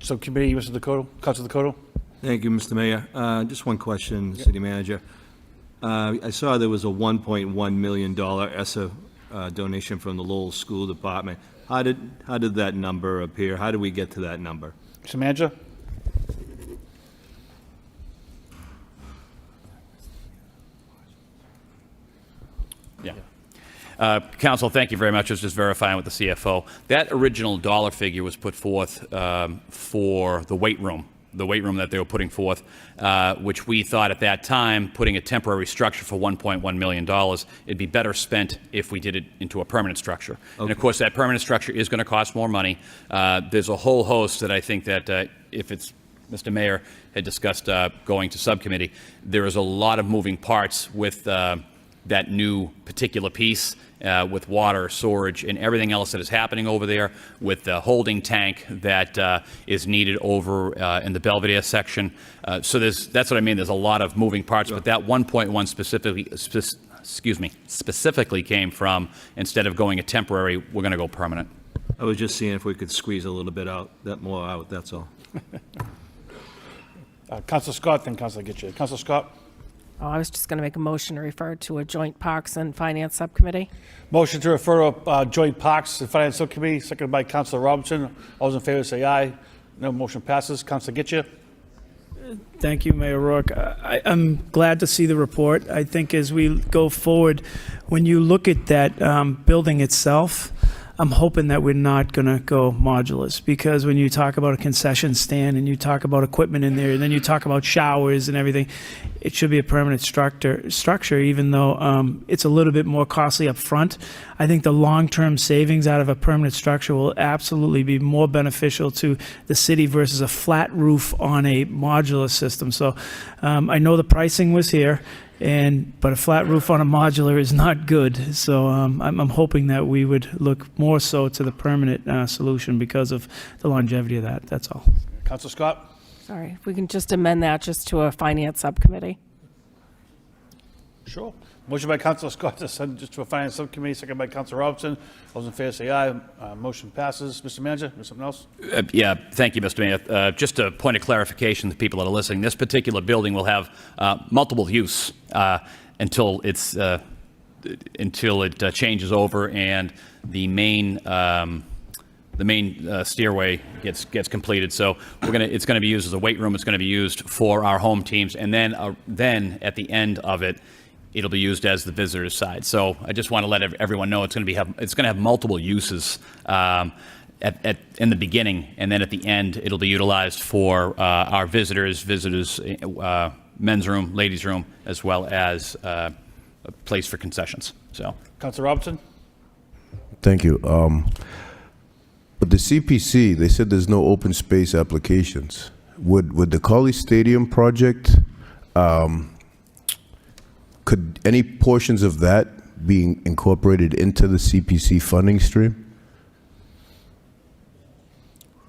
B: Subcommittee, Mr. Dakota, Councilor Dakota.
L: Thank you, Mr. Mayor. Just one question, City Manager. I saw there was a $1.1 million ESSA donation from the Lowell School Department. How did that number appear? How did we get to that number?
B: Mr. Manager?
D: Council, thank you very much. I was just verifying with the CFO. That original dollar figure was put forth for the weight room that they were putting forth, which we thought at that time, putting a temporary structure for $1.1 million, it'd be better spent if we did it into a permanent structure. Okay. And of course, that permanent structure is going to cost more money. There's a whole host that I think that if it's Mr. Mayor had discussed going to subcommittee, there is a lot of moving parts with that new particular piece. With water, storage, and everything else that is happening over there, with the holding tank that is needed over in the Belvedere section. So that's what I mean. There's a lot of moving parts, but that 1.1 specifically came from, instead of going a temporary, we're going to go permanent.
L: I was just seeing if we could squeeze a little bit more out, that's all.
B: Councilor Scott, then Councilor Gitche. Councilor Scott?
M: Oh, I was just going to make a motion to refer to a joint Parks and Finance Subcommittee.
B: Motion to refer to joint Parks and Finance Subcommittee, seconded by Councilor Robinson. All those in favor say aye. No, motion passes. Councilor Gitche?
I: Thank you, Mayor Rourke. I'm glad to see the report. I think as we go forward, when you look at that building itself, I'm hoping that we're not going to go modulars, because when you talk about a concession stand and you talk about equipment in there, and then you talk about showers and everything, it should be a permanent structure, even though it's a little bit more costly up front. I think the long-term savings out of a permanent structure will absolutely be more beneficial to the city versus a flat roof on a modular system. So I know the pricing was here, but a flat roof on a modular is not good. So I'm hoping that we would look more so to the permanent solution because of the longevity of that. That's all.
B: Councilor Scott?
M: Sorry, if we can just amend that just to a Finance Subcommittee.
B: Sure. Motion by Councilor Scott to send just to a Finance Subcommittee, seconded by Councilor Robinson. All those in favor say aye. Motion passes. Mr. Manager, something else?
D: Yeah, thank you, Mr. Mayor. Just a point of clarification to people that are listening. This particular building will have multiple use until it changes over and the main stairway gets completed. So it's going to be used as a weight room. It's going to be used for our home teams, and then at the end of it, it'll be used as the visitors' side. So I just want to let everyone know it's going to have multiple uses in the beginning, and then at the end it'll be utilized for our visitors, men's room, ladies' room, as well as a place for concessions. So,
B: Councilor Robinson?
G: Thank you. But the CPC, they said there's no open space applications. Would the Colley Stadium project, could any portions of that be incorporated into the CPC funding stream?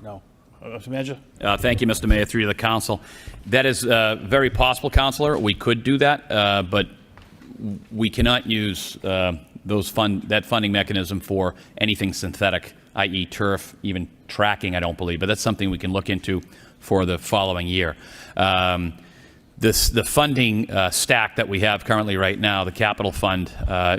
B: No. Mr. Manager?
D: Thank you, Mr. Mayor, through the council. That is very possible, Councilor. We could do that, but we cannot use that funding mechanism for anything synthetic, i.e. turf, even tracking, I don't believe. But that's something we can look into for the following year. The funding stack that we have currently right now, the capital fund,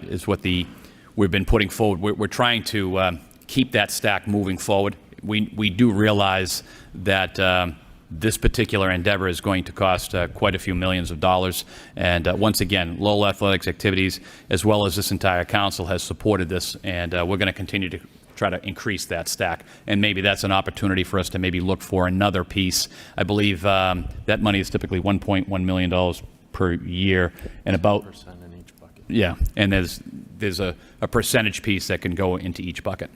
D: is what we've been putting forward. We're trying to keep that stack moving forward. We do realize that this particular endeavor is going to cost quite a few millions of dollars. And once again, Lowell Athletics activities, as well as this entire council, has supported this, and we're going to continue to try to increase that stack. And maybe that's an opportunity for us to maybe look for another piece. I believe that money is typically $1.1 million per year, and about % in each bucket. Yeah, and there's a percentage piece that can go into each bucket.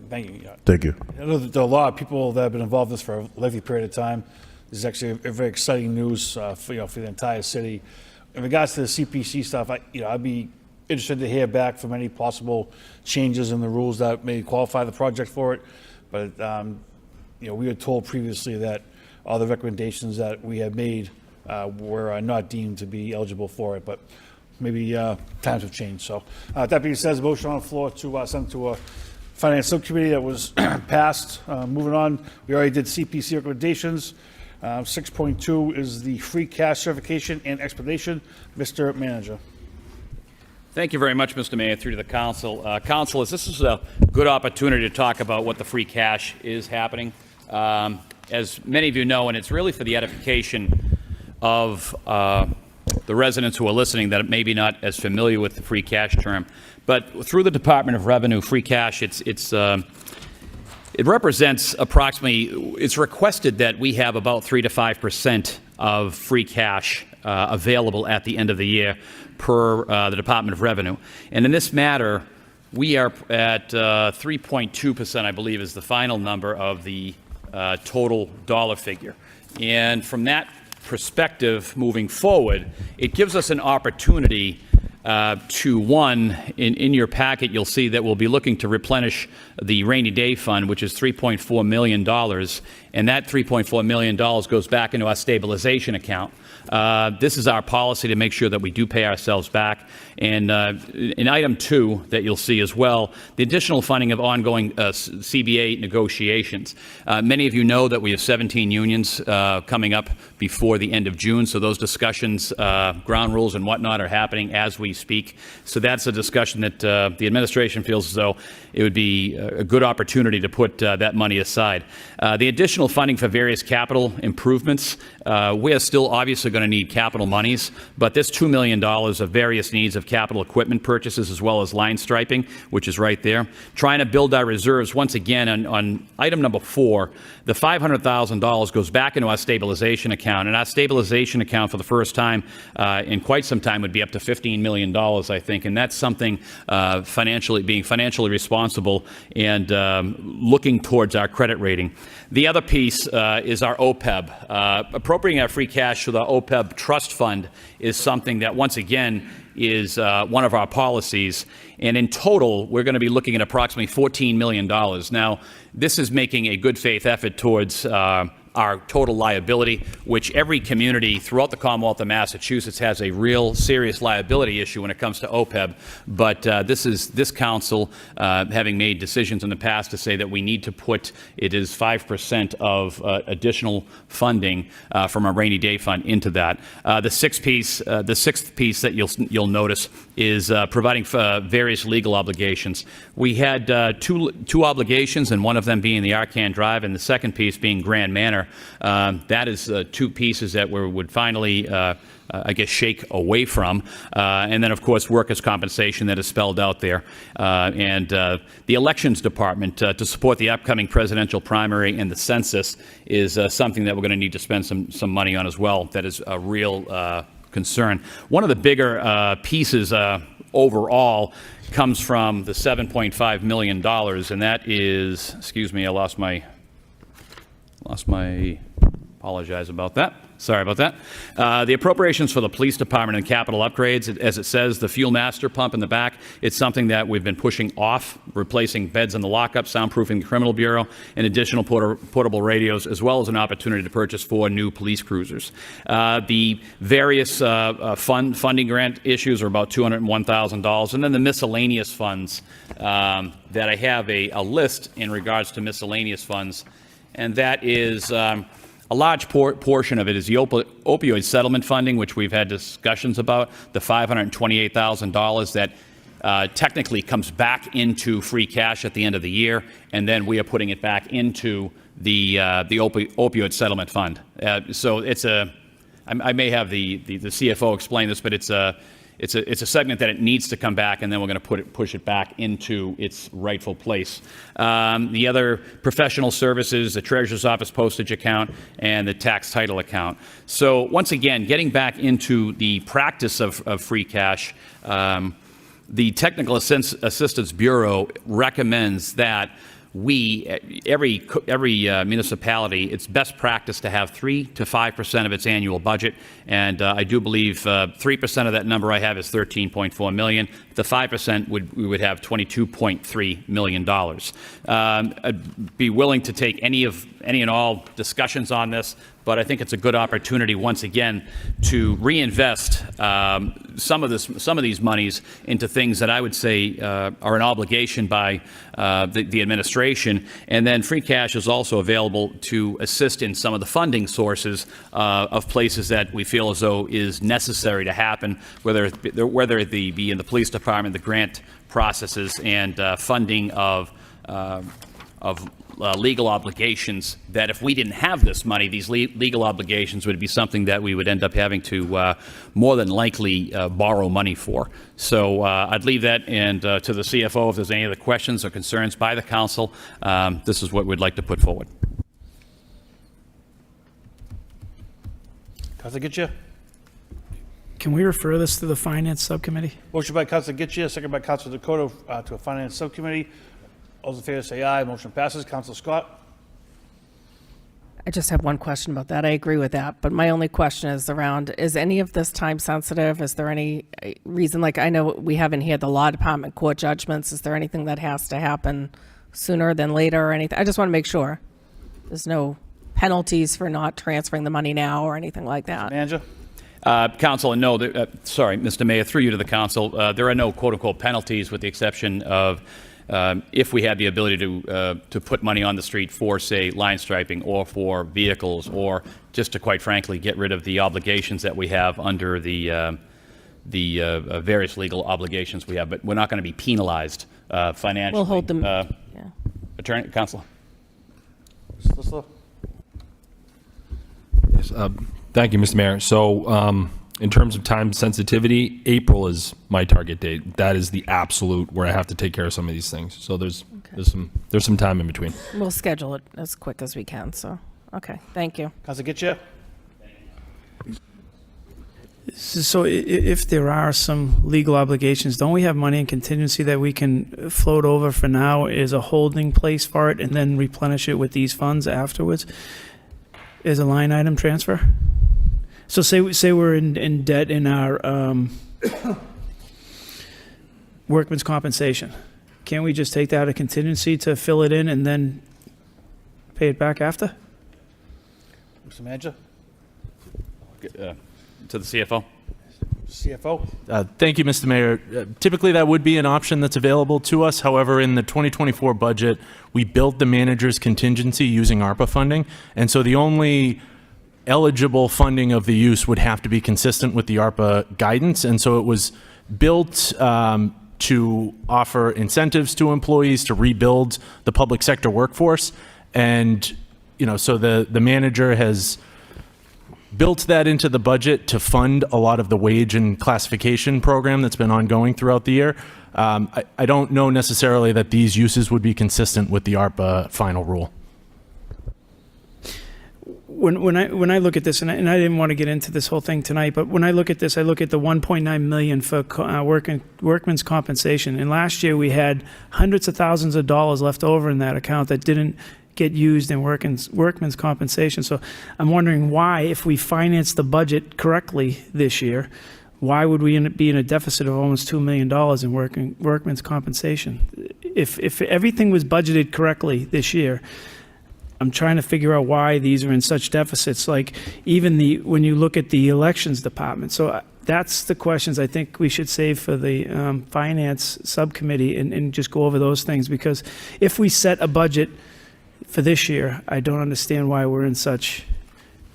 B: Thank you.
G: Thank you.
B: I know that there are a lot of people that have been involved in this for a lengthy period of time. This is actually a very exciting news for the entire city. In regards to the CPC stuff, I'd be interested to hear back from any possible changes in the rules that may qualify the project for it. But we were told previously that all the recommendations that we had made were not deemed to be eligible for it. But maybe times have changed. So that being said, there's a motion on the floor to send to a Finance Subcommittee that was passed. Moving on, we already did CPC recommendations. 6.2 is the free cash certification and explanation. Mr. Manager.
D: Thank you very much, Mr. Mayor, through to the council. Councilors, this is a good opportunity to talk about what the free cash is happening. As many of you know, and it's really for the edification of the residents who are listening that may be not as familiar with the free cash term, but through the Department of Revenue, free cash, it represents approximately, it's requested that we have about 3 to 5% of free cash available at the end of the year per the Department of Revenue. And in this matter, we are at 3.2%, I believe, is the final number of the total dollar figure. And from that perspective, moving forward, it gives us an opportunity to, one, in your packet, you'll see that we'll be looking to replenish the rainy day fund, which is $3.4 million. And that $3.4 million goes back into our stabilization account. This is our policy to make sure that we do pay ourselves back. And in item 2 that you'll see as well, the additional funding of ongoing CBA negotiations. Many of you know that we have 17 unions coming up before the end of June, so those discussions, ground rules and whatnot, are happening as we speak. So that's a discussion that the administration feels as though it would be a good opportunity to put that money aside. The additional funding for various capital improvements, we are still obviously going to need capital monies, but this $2 million of various needs of capital equipment purchases as well as line striping, which is right there. Trying to build our reserves once again on item number 4, the $500,000 goes back into our stabilization account, and our stabilization account for the first time in quite some time would be up to $15 million, I think, and that's something being financially responsible and looking towards our credit rating. The other piece is our OPEB. Appropriating our free cash to the OPEB trust fund is something that, once again, is one of our policies. And in total, we're going to be looking at approximately $14 million. Now, this is making a good faith effort towards our total liability, which every community throughout the Commonwealth of Massachusetts has a real serious liability issue when it comes to OPEB. But this council, having made decisions in the past to say that we need to put, it is 5% of additional funding from a rainy day fund into that. The sixth piece that you'll notice is providing for various legal obligations. We had two obligations, and one of them being the Arcan Drive, and the second piece being Grand Manor. That is 2 pieces that we would finally, I guess, shake away from. And then, of course, workers' compensation that is spelled out there. And the elections department to support the upcoming presidential primary and the census is something that we're going to need to spend some money on as well. That is a real concern. One of the bigger pieces overall comes from the $7.5 million, and that is, excuse me, I lost my, apologize about that. Sorry about that. The appropriations for the police department and capital upgrades, as it says, the fuel master pump in the back, it's something that we've been pushing off, replacing beds in the lockup, soundproofing the criminal bureau, and additional portable radios, as well as an opportunity to purchase 4 new police cruisers. The various funding grant issues are about $201,000, and then the miscellaneous funds that I have a list in regards to miscellaneous funds, and that is a large portion of it is the opioid settlement funding, which we've had discussions about, the $528,000 that technically comes back into free cash at the end of the year, and then we are putting it back into the opioid settlement fund. So it's I may have the CFO explain this, but it's a segment that it needs to come back, and then we're going to push it back into its rightful place. The other professional services, the Treasurer's Office postage account, and the tax title account. So once again, getting back into the practice of free cash, the Technical Assistance Bureau recommends that every municipality, it's best practice to have 3 to 5% of its annual budget, and I do believe 3% of that number I have is $13.4 million. The 5% we would have $22.3 million. I'd be willing to take any and all discussions on this, but I think it's a good opportunity once again to reinvest some of these monies into things that I would say are an obligation by the administration. And then free cash is also available to assist in some of the funding sources of places that we feel as though is necessary to happen, whether it be in the police department, the grant processes, and funding of legal obligations, that if we didn't have this money, these legal obligations would be something that we would end up having to more than likely borrow money for. So I'd leave that and to the CFO if there's any other questions or concerns by the council. This is what we'd like to put forward.
B: Councilor Getchia?
I: Can we refer this to the Finance Subcommittee?
B: Motion by Councilor Getchia, second by Councilor Dakota to a Finance Subcommittee. All those in favor say aye. Motion passes. Councilor Scott?
M: I just have one question about that. I agree with that, but my only question is around, is any of this time sensitive? Is there any reason, like I know we have in here the law department court judgments. Is there anything that has to happen sooner than later or anything? I just want to make sure there's no penalties for not transferring the money now or anything like that.
B: Manager?
D: Council, and no, sorry, Mr. Mayor, through you to the council, there are no quote-unquote penalties with the exception of if we had the ability to put money on the street for, say, line striping or for vehicles, or just to, quite frankly, get rid of the obligations that we have under the various legal obligations we have. But we're not going to be penalized financially.
M: We'll hold them.
D: Attorney, Councilor.
A: Yes, thank you, Mr. Mayor. So in terms of time sensitivity, April is my target date. That is the absolute where I have to take care of some of these things. So there's some time in between.
M: We'll schedule it as quick as we can. So, okay, thank you.
B: Councilor Getchia?
I: So if there are some legal obligations, don't we have money in contingency that we can float over for now as a holding place for it and then replenish it with these funds afterwards as a line item transfer? So say we're in debt in our workman's compensation. Can't we just take that out of contingency to fill it in and then pay it back after?
B: Mr. Manager?
D: To the CFO.
B: CFO?
A: Thank you, Mr. Mayor. Typically, that would be an option that's available to us. However, in the 2024 budget, we built the manager's contingency using ARPA funding. And so the only eligible funding of the use would have to be consistent with the ARPA guidance. And so it was built to offer incentives to employees to rebuild the public sector workforce. And, so the manager has built that into the budget to fund a lot of the wage and classification program that's been ongoing throughout the year. I don't know necessarily that these uses would be consistent with the ARPA final rule.
I: When I look at this, and I didn't want to get into this whole thing tonight, but when I look at this, I look at the 1.9 million for workman's compensation. And last year we had hundreds of thousands of dollars left over in that account that didn't get used in workman's compensation. So I'm wondering why, if we finance the budget correctly this year, why would we be in a deficit of almost $2 million in workman's compensation? If everything was budgeted correctly this year, I'm trying to figure out why these are in such deficits, like even when you look at the elections department. So that's the questions I think we should save for the finance subcommittee and just go over those things, because if we set a budget for this year, I don't understand why we're in such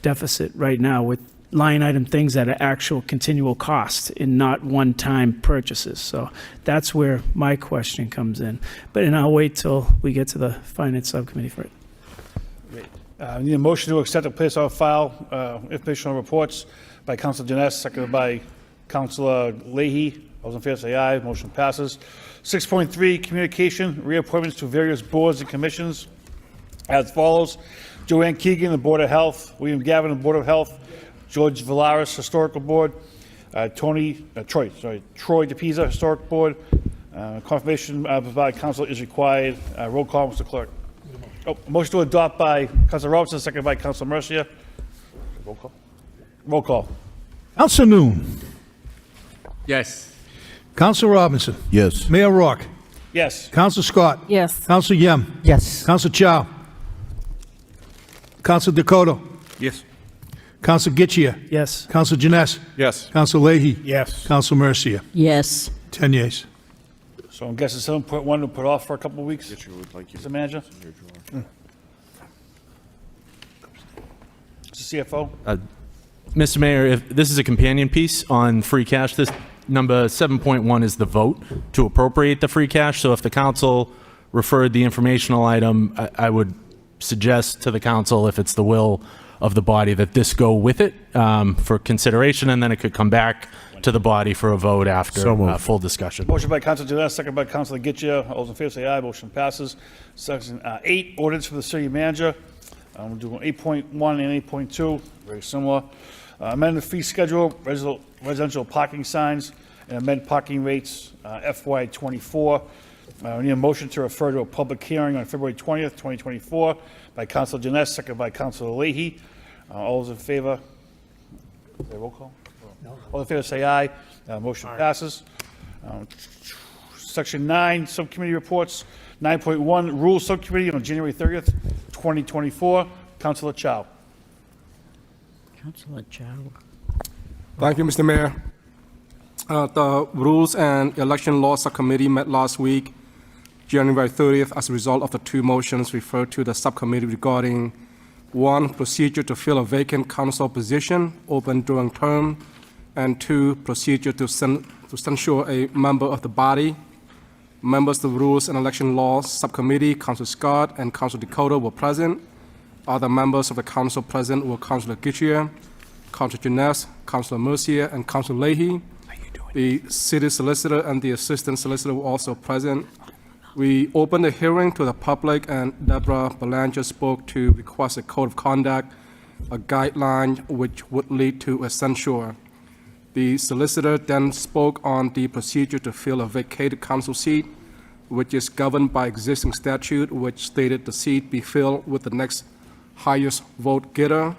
I: deficit right now with line item things that are actual continual cost and not one-time purchases. So that's where my question comes in. And I'll wait till we get to the finance subcommittee for it.
B: We need a motion to accept and place on file informational reports by Councilor Janess, seconded by Councilor Leahy. All those in favor say aye. Motion passes. 6.3, communication, reappointments to various boards and commissions as follows. Joanne Keegan, the Board of Health. William Gavin, the Board of Health. George Villaris, Historical Board. Troy DePisa, Historic Board. Confirmation by Council is required. Roll call, Mr. Clerk. Motion to adopt by Councilor Robertson, seconded by Councilor Mercia. Roll call. Roll call.
C: Councilor Noon.
J: Yes.
C: Councilor Robinson.
G: Yes.
C: Mayor Rourke.
B: Yes.
C: Councilor Scott.
M: Yes.
C: Councilor Yem.
H: Yes.
C: Councilor Chow. Councilor Dakota.
U: Yes.
C: Counsel Getchia.
I: Yes.
C: Counsel Janice.
P: Yes.
C: Counsel Leahy.
F: Yes.
C: Counsel Mercia.
E: Yes.
C: 10 yeas.
B: So I'm guessing 7.1 will put off for a couple of weeks? Mr. Manager? Mr. CFO?
A: Mr. Mayor, if this is a companion piece on free cash, this number 7.1 is the vote to appropriate the free cash. So if the council referred the informational item, I would suggest to the council, if it's the will of the body, that this go with it for consideration, and then it could come back to the body for a vote after full discussion.
B: Motion by Counsel Janice, second by Counsel Getchia. All those in favor say aye. Motion passes. Section 8, ordinance for the city manager. We'll do 8.1 and 8.2, very similar. Amend the fee schedule, residential parking signs, and amend parking rates FY '24. We need a motion to refer to a public hearing on February 20th, 2024 by Counsel Janice, second by Counsel Leahy. All those in favor? Is there a roll call? No. All in favor say aye. Motion passes. Section 9, subcommittee reports. 9.1, Rules Subcommittee on January 30th, 2024. Councilor Chow.
E: Councilor Chow.
K: Thank you, Mr. Mayor. The Rules and Election Law Subcommittee met last week, January 30th, as a result of the two motions referred to the subcommittee regarding 1, procedure to fill a vacant council position open during term, and 2, procedure to censure a member of the body. Members of the Rules and Election Laws Subcommittee, Councilor Scott and Councilor Dakota, were present. Other members of the council present were Councilor Getchia, Councilor Janice, Councilor Mercia, and Councilor Leahy. The city solicitor and the assistant solicitor were also present. We opened the hearing to the public, and Deborah Belanger spoke to request a code of conduct, a guideline which would lead to a censure. The solicitor then spoke on the procedure to fill a vacated council seat, which is governed by existing statute, which stated the seat be filled with the next highest vote getter,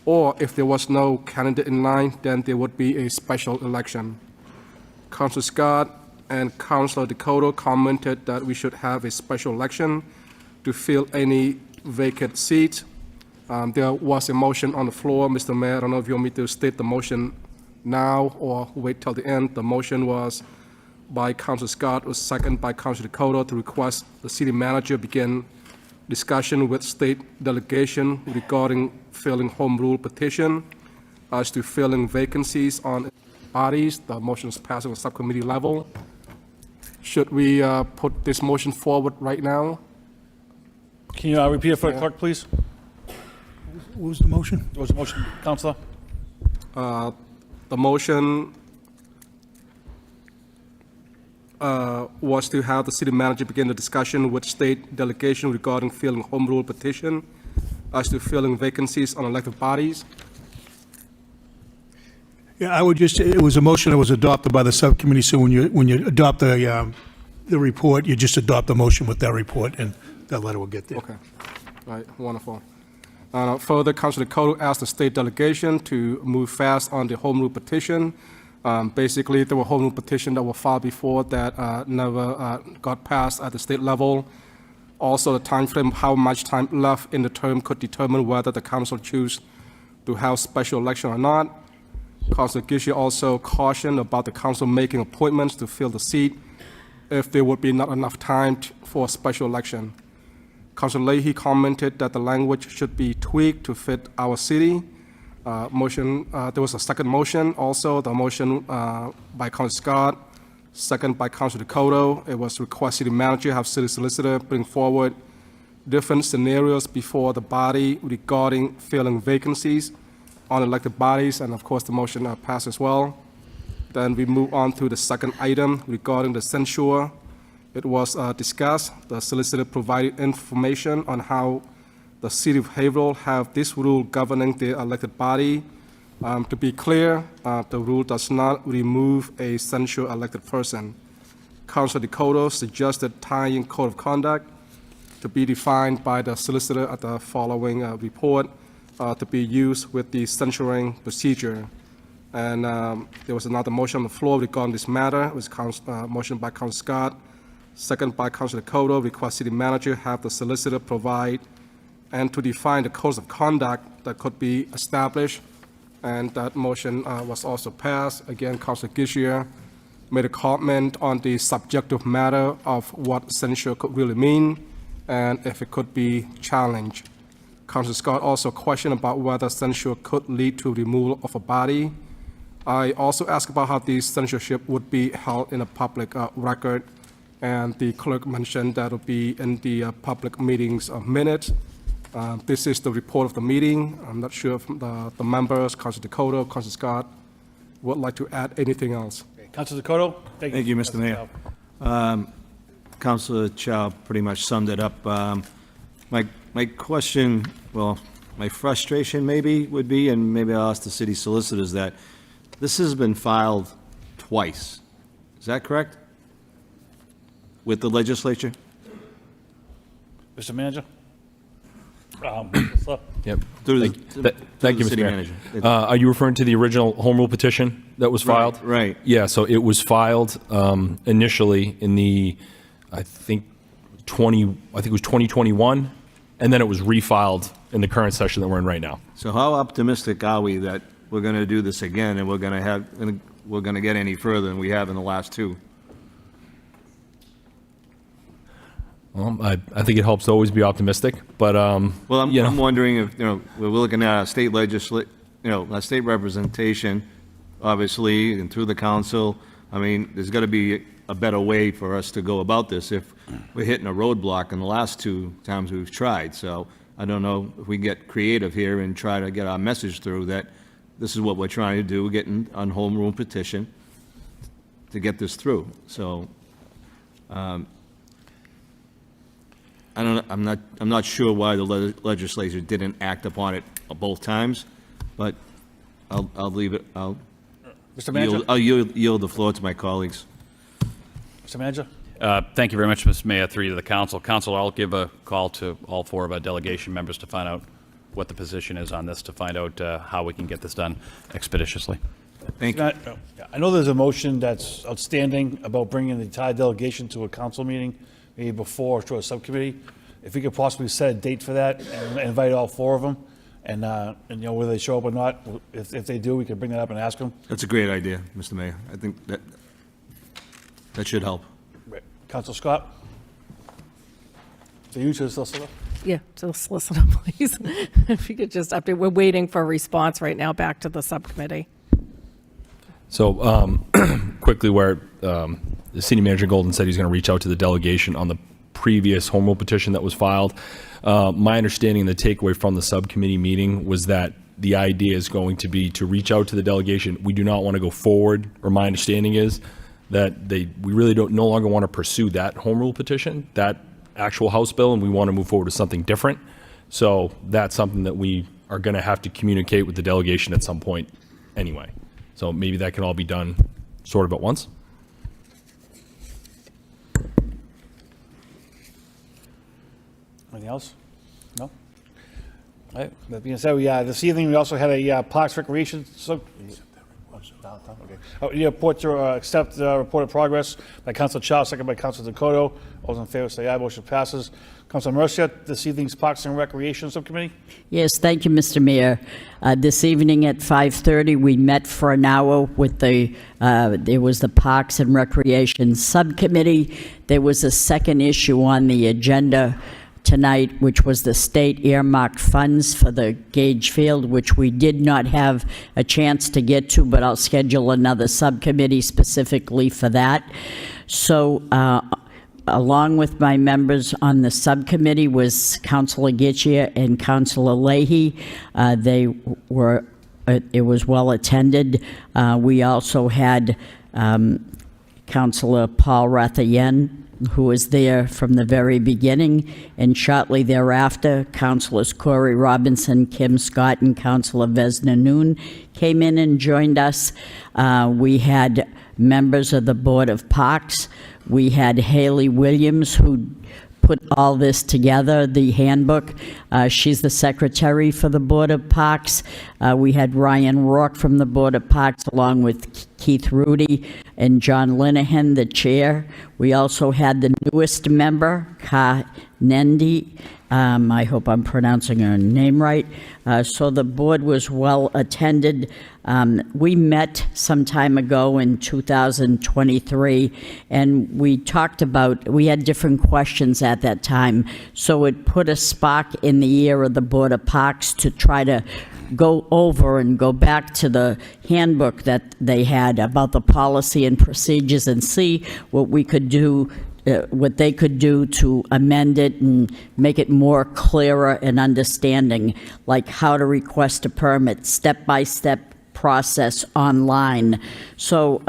K: or if there was no candidate in line, then there would be a special election. Councilor Scott and Councilor Dakota commented that we should have a special election to fill any vacant seat. There was a motion on the floor. Mr. Mayor, I don't know if you want me to state the motion now or wait till the end. The motion was by Councilor Scott, was seconded by Councilor Dakota, to request the city manager begin discussion with state delegation regarding filling home rule petition as to filling vacancies on bodies. The motion is passed on the subcommittee level. Should we put this motion forward right now?
B: Can you repeat it for the clerk, please?
C: What was the motion?
B: What was the motion, Councilor?
K: The motion was to have the city manager begin the discussion with state delegation regarding filling home rule petition as to filling vacancies on elected bodies.
C: Yeah, I would just, it was a motion that was adopted by the subcommittee, so when you adopt the report, you just adopt the motion with that report, and that letter will get there.
K: Okay. All right, wonderful. Further, Councilor Dakota asked the state delegation to move fast on the home rule petition. Basically, there were home rule petitions that were filed before that never got passed at the state level. Also, the time frame, how much time left in the term could determine whether the council choose to have special election or not. Councilor Getchia also cautioned about the council making appointments to fill the seat if there would be not enough time for a special election. Councilor Leahy commented that the language should be tweaked to fit our city. There was a second motion also, the motion by Councilor Scott, second by Councilor Dakota. It was request city manager have city solicitor bring forward different scenarios before the body regarding filling vacancies on elected bodies, and of course the motion passed as well. Then we move on to the second item regarding the censure. It was discussed. The solicitor provided information on how the city of Haverhill have this rule governing the elected body. To be clear, the rule does not remove a censure elected person. Councilor Dakota suggested tying code of conduct to be defined by the solicitor at the following report to be used with the censuring procedure. And there was another motion on the floor regarding this matter. It was motion by Councilor Scott, second by Councilor Dakota, request city manager have the solicitor provide and to define the codes of conduct that could be established and that motion was also passed. Again, Councilor Gishier made a comment on the subjective matter of what censure could really mean and if it could be challenged. Councilor Scott also questioned about whether censure could lead to removal of a body. I also asked about how the censorship would be held in a public record, and the clerk mentioned that it would be in the public meetings minute. This is the report of the meeting. I'm not sure if the members, Councilor Dakota, Councilor Scott, would like to add anything else.
B: Councilor Dakota?
L: Thank you, Mr. Mayor. Councilor Chow pretty much summed it up. My question, well, my frustration maybe would be, and maybe I'll ask the city solicitors, that this has been filed twice. Is that correct? With the legislature?
B: Mr. Manager?
R: Yep.
L: Through
R: Thank you,
L: the city
R: Mr. Mayor.
L: manager.
R: Are you referring to the original home rule petition that was filed?
L: Right.
R: Yeah, so it was filed initially in the, I think it was 2021, and then it was refiled in the current session that we're in right now.
L: So how optimistic are we that we're going to do this again and we're going to get any further than we have in the last two?
R: Well, I think it helps to always be optimistic, but
L: Well, I'm wondering if, we're looking at a state a state representation, obviously, and through the council. I mean, there's got to be a better way for us to go about this if we're hitting a roadblock in the last two times we've tried. So I don't know if we get creative here and try to get our message through that this is what we're trying to do. We're getting on home rule petition to get this through. So I'm not sure why the legislature didn't act upon it both times, but I'll leave it.
B: Mr. Manager?
L: I'll yield the floor to my colleagues.
B: Mr. Manager?
D: Thank you very much, Mr. Mayor, through you to the council. Council, I'll give a call to all four of our delegation members to find out what the position is on this, to find out how we can get this done expeditiously.
L: Thank you.
B: I know there's a motion that's outstanding about bringing the entire delegation to a council meeting, maybe before to a subcommittee. If we could possibly set a date for that and invite all four of them, and whether they show up or not, if they do, we could bring that up and ask them.
L: That's a great idea, Mr. Mayor. I think that should help.
B: Councilor Scott? To you, to the solicitor?
M: Yeah, to the solicitor, please. If you could just update, we're waiting for a response right now back to the subcommittee.
R: So quickly, where the city manager Golden said he's going to reach out to the delegation on the previous home rule petition that was filed. My understanding, the takeaway from the subcommittee meeting was that the idea is going to be to reach out to the delegation. We do not want to go forward, or my understanding is that we really no longer want to pursue that home rule petition, that actual House bill, and we want to move forward with something different. So that's something that we are going to have to communicate with the delegation at some point anyway. So maybe that can all be done sort of at once.
B: Anything else? No? All right, that being said, this evening, we also had a Parks Recreation report to accept report of progress by Councilor Chow, second by Councilor Dakota. All those in favor say aye. Motion passes. Councilor Mercia, this evening's Parks and Recreation Subcommittee.
E: Yes, thank you, Mr. Mayor. This evening at 5:30, we met for an hour with there was the Parks and Recreation Subcommittee. There was a second issue on the agenda tonight, which was the state earmarked funds for the Gage Field, which we did not have a chance to get to, but I'll schedule another subcommittee specifically for that. So, along with my members on the subcommittee was Councilor Gitchia and Councilor Leahy. It was well attended. We also had Councilor Paul Rathayen, who was there from the very beginning, and shortly thereafter, Councilors Corey Robinson, Kim Scott, and Councilor Vesna Noon came in and joined us. We had members of the Board of Parks. We had Haley Williams, who put all this together, the handbook. She's the secretary for the Board of Parks. We had Ryan Rourke from the Board of Parks, along with Keith Rudy and John Linehan, the chair. We also had the newest member, Ka Nendi. I hope I'm pronouncing her name right. So the board was well attended. We met some time ago in 2023, and we talked about, we had different questions at that time. So it put a spark in the ear of the Board of Parks to try to go over and go back to the handbook that they had about the policy and procedures and see what we could do, what they could do to amend it and make it more clearer and understanding, like how to request a permit, step-by-step process online. So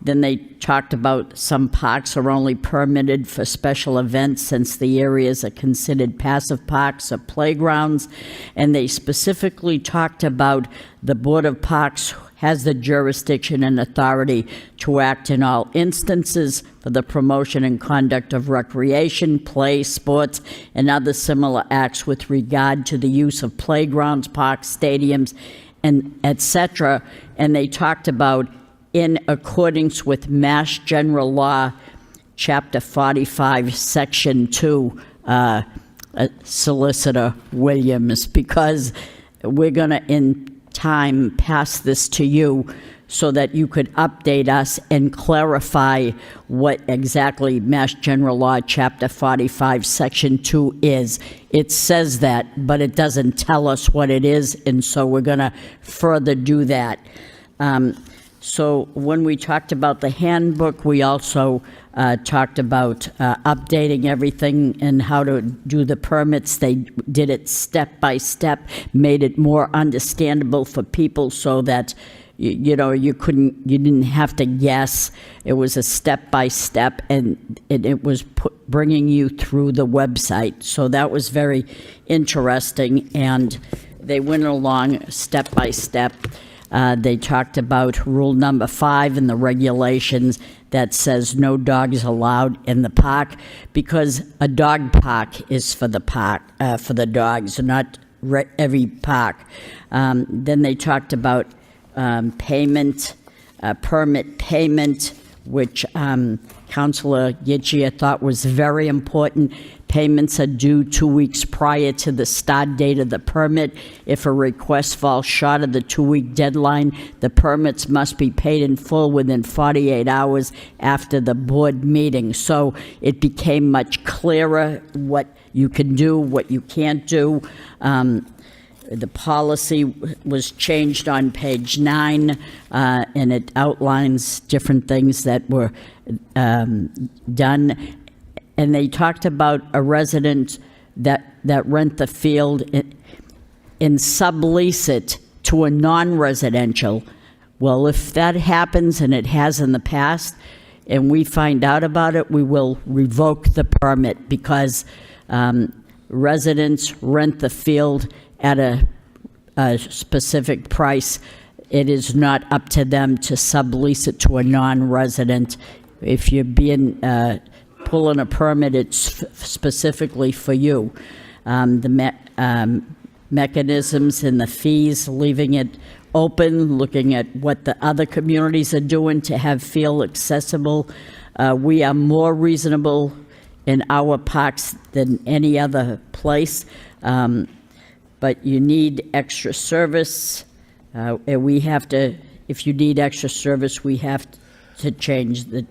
E: then they talked about some parks are only permitted for special events since the areas are considered passive parks or playgrounds. And they specifically talked about the Board of Parks has the jurisdiction and authority to act in all instances for the promotion and conduct of recreation, play, sports, and other similar acts with regard to the use of playgrounds, parks, stadiums, and etc. And they talked about in accordance with Mass General Law, Chapter 45, Section 2, Solicitor Williams, because we're going to, in time, pass this to you so that you could update us and clarify what exactly Mass General Law, Chapter 45, Section 2 is. It says that, but it doesn't tell us what it is, and so we're going to further do that. So when we talked about the handbook, we also talked about updating everything and how to do the permits. They did it step by step, made it more understandable for people so that you didn't have to guess. It was a step by step, and it was bringing you through the website. So that was very interesting, and they went along step by step. They talked about rule number 5 in the regulations that says no dogs allowed in the park, because a dog park is for the park, for the dogs, not every park. Then they talked about payment, permit payment, which Councilor Gitchia thought was very important. Payments are due 2 weeks prior to the start date of the permit. If a request falls short of the 2-week deadline, the permits must be paid in full within 48 hours after the board meeting. So it became much clearer what you can do, what you can't do. The policy was changed on page 9, and it outlines different things that were done. And they talked about a resident that rent the field and sublease it to a non-residential. Well, if that happens, and it has in the past, and we find out about it, we will revoke the permit, because residents rent the field at a specific price. It is not up to them to sublease it to a non-resident. If you're being pulling a permit, it's specifically for you. The mechanisms and the fees, leaving it open, looking at what the other communities are doing to have field accessible. We are more reasonable in our parks than any other place. But you need extra service, and we have to, if you need extra service, we have to change the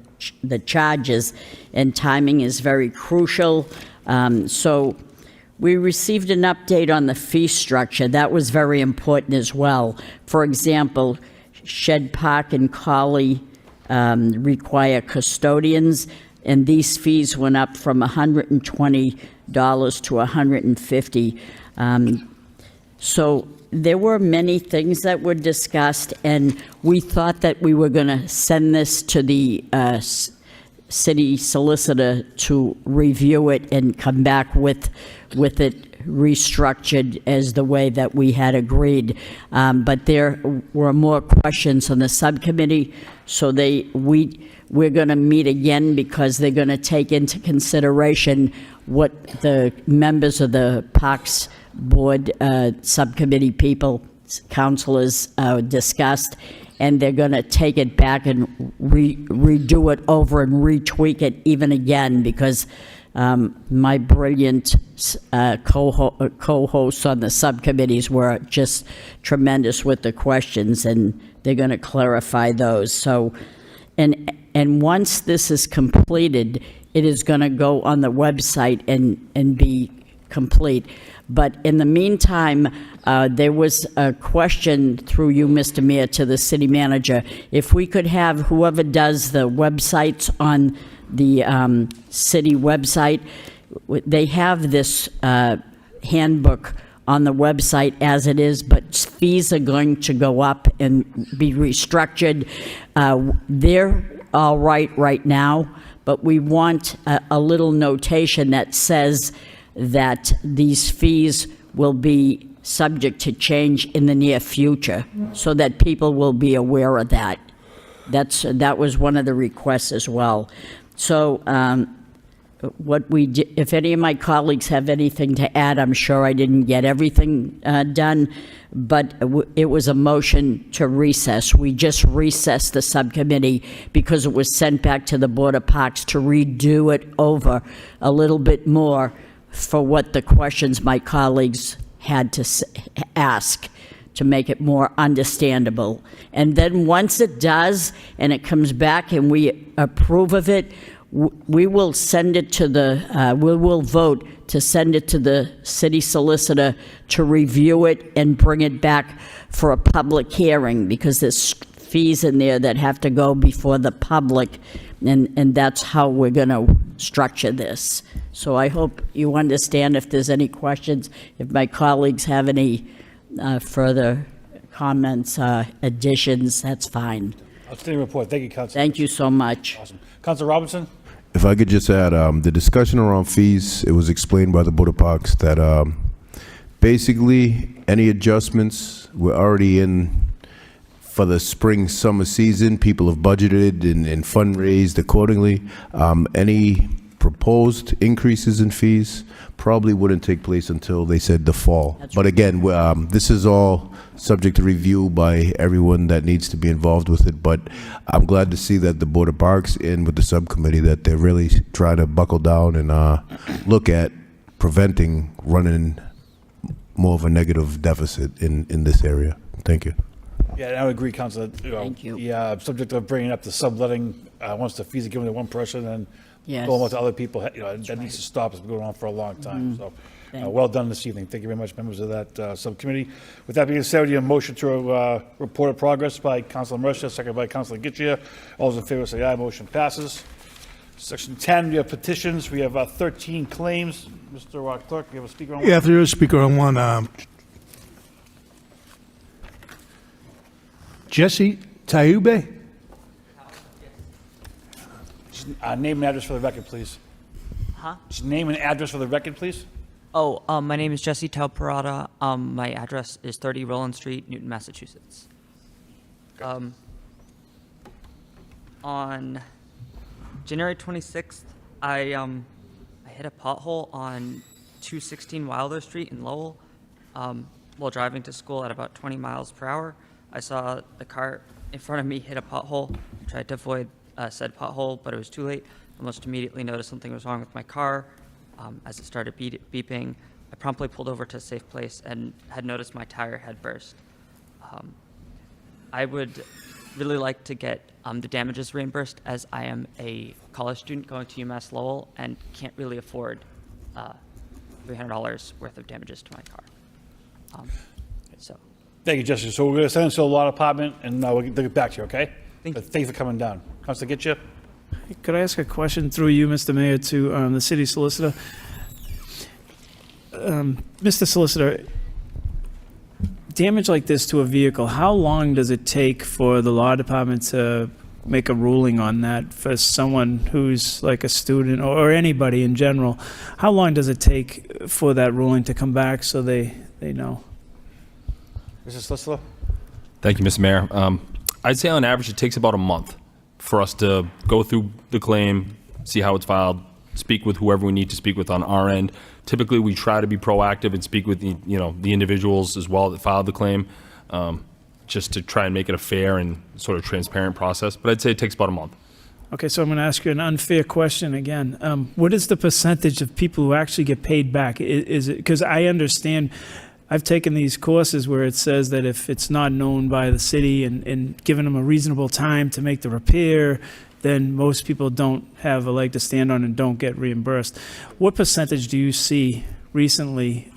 E: charges, and timing is very crucial. So we received an update on the fee structure. That was very important as well. For example, Shed Park and Collie require custodians, and these fees went up from $120 to $150. So there were many things that were discussed, and we thought that we were going to send this to the city solicitor to review it and come back with it restructured as the way that we had agreed. But there were more questions on the subcommittee, so we're going to meet again, because they're going to take into consideration what the members of the Parks Board subcommittee people, councilors discussed, and they're going to take it back and redo it over and retweak it even again, because my brilliant co-hosts on the subcommittees were just tremendous with the questions, and they're going to clarify those. So, and once this is completed, it is going to go on the website and be complete. But in the meantime, there was a question through you, Mr. Mayor, to the city manager. If we could have whoever does the websites on the city website, they have this handbook on the website as it is, but fees are going to go up and be restructured. They're all right now, but we want a little notation that says that these fees will be subject to change in the near future, so that people will be aware of that. That was one of the requests as well. So if any of my colleagues have anything to add, I'm sure I didn't get everything done, but it was a motion to recess. We just recessed the subcommittee because it was sent back to the Board of Parks to redo it over a little bit more for what the questions my colleagues had to ask, to make it more understandable. And then once it does, and it comes back and we approve of it, we will send it to we will vote to send it to the city solicitor to review it and bring it back for a public hearing, because there's fees in there that have to go before the public, and that's how we're going to structure this. So I hope you understand. If there's any questions, if my colleagues have any further comments, additions, that's fine.
B: Outstanding report. Thank you, Councilor.
E: Thank you so much.
B: Awesome. Councilor Robinson?
G: If I could just add, the discussion around fees, it was explained by the Board of Parks that basically any adjustments were already in for the spring, summer season. People have budgeted and fundraised accordingly. Any proposed increases in fees probably wouldn't take place until, they said, the fall. But again, this is all subject to review by everyone that needs to be involved with it. But I'm glad to see that the Board of Parks and with the subcommittee that they're really trying to buckle down and look at preventing running more of a negative deficit in this area. Thank you.
B: Yeah, I would agree, Councilor.
E: Thank you.
B: The subject of bringing up the subletting, once the fees are given to one person and
E: Yes.
B: going out to other people, that needs to stop. It's been going on for a long time. So, well done this evening. Thank you very much, members of that subcommittee. With that being said, a motion to report of progress by Councilor Mercer, seconded by Councilor Gitchia. All those in favor say aye. Motion passes. Section 10, we have petitions. We have 13 claims. Mr. Clerk, we have a speaker on one.
C: Yeah, if there is a speaker on one. Jesse Tayube?
B: Name and address for the record, please.
N: Huh?
B: Just name and address for the record, please.
N: Oh, my name is Jesse Talparada. My address is 30 Roland Street, Newton, Massachusetts. On January 26th, I hit a pothole on 216 Wilder Street in Lowell while driving to school at about 20 miles per hour. I saw the car in front of me hit a pothole. I tried to avoid said pothole, but it was too late. Almost immediately noticed something was wrong with my car. As it started beeping, I promptly pulled over to a safe place and had noticed my tire had burst. I would really like to get the damages reimbursed, as I am a college student going to UMass Lowell and can't really afford $300 worth of damages to my car. So.
B: Thank you, Jesse. So we're going to send this to the law department, and we'll get back to you, okay? Thank you for coming down. Councilor Gitchia?
I: Could I ask a question through you, Mr. Mayor, to the city solicitor? Mr. Solicitor, damage like this to a vehicle, how long does it take for the law department to make a ruling on that for someone who's like a student or anybody in general? How long does it take for that ruling to come back so they know?
B: Mr. Solicitor?
V: Thank you, Mr. Mayor. I'd say on average it takes about a month for us to go through the claim, see how it's filed, speak with whoever we need to speak with on our end. Typically, we try to be proactive and speak with the individuals as well that filed the claim. just to try and make it a fair and sort of transparent process. But I'd say it takes about a month.
I: Okay, so I'm going to ask you an unfair question again. What is the percentage of people who actually get paid back? Is it, because I understand, I've taken these courses where it says that if it's not known by the city and given them a reasonable time to make the repair, then most people don't have a leg to stand on and don't get reimbursed. What percentage do you see recently,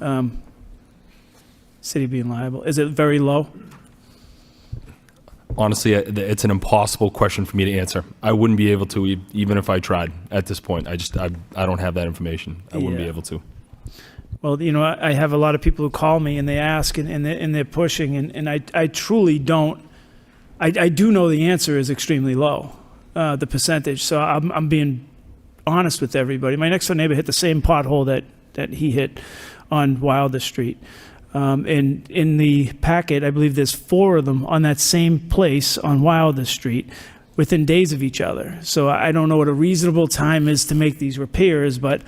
I: city being liable? Is it very low?
V: Honestly, it's an impossible question for me to answer. I wouldn't be able to, even if I tried at this point. I don't have that information. I wouldn't be
I: Yeah.
V: able to.
I: Well, you know, I have a lot of people who call me and they ask and they're pushing, and I truly don't. I do know the answer is extremely low, the percentage. So I'm being honest with everybody. My next door neighbor hit the same pothole that he hit on Wilder Street. And in the packet, I believe there's 4 of them on that same place on Wilder Street within days of each other. So I don't know what a reasonable time is to make these repairs, but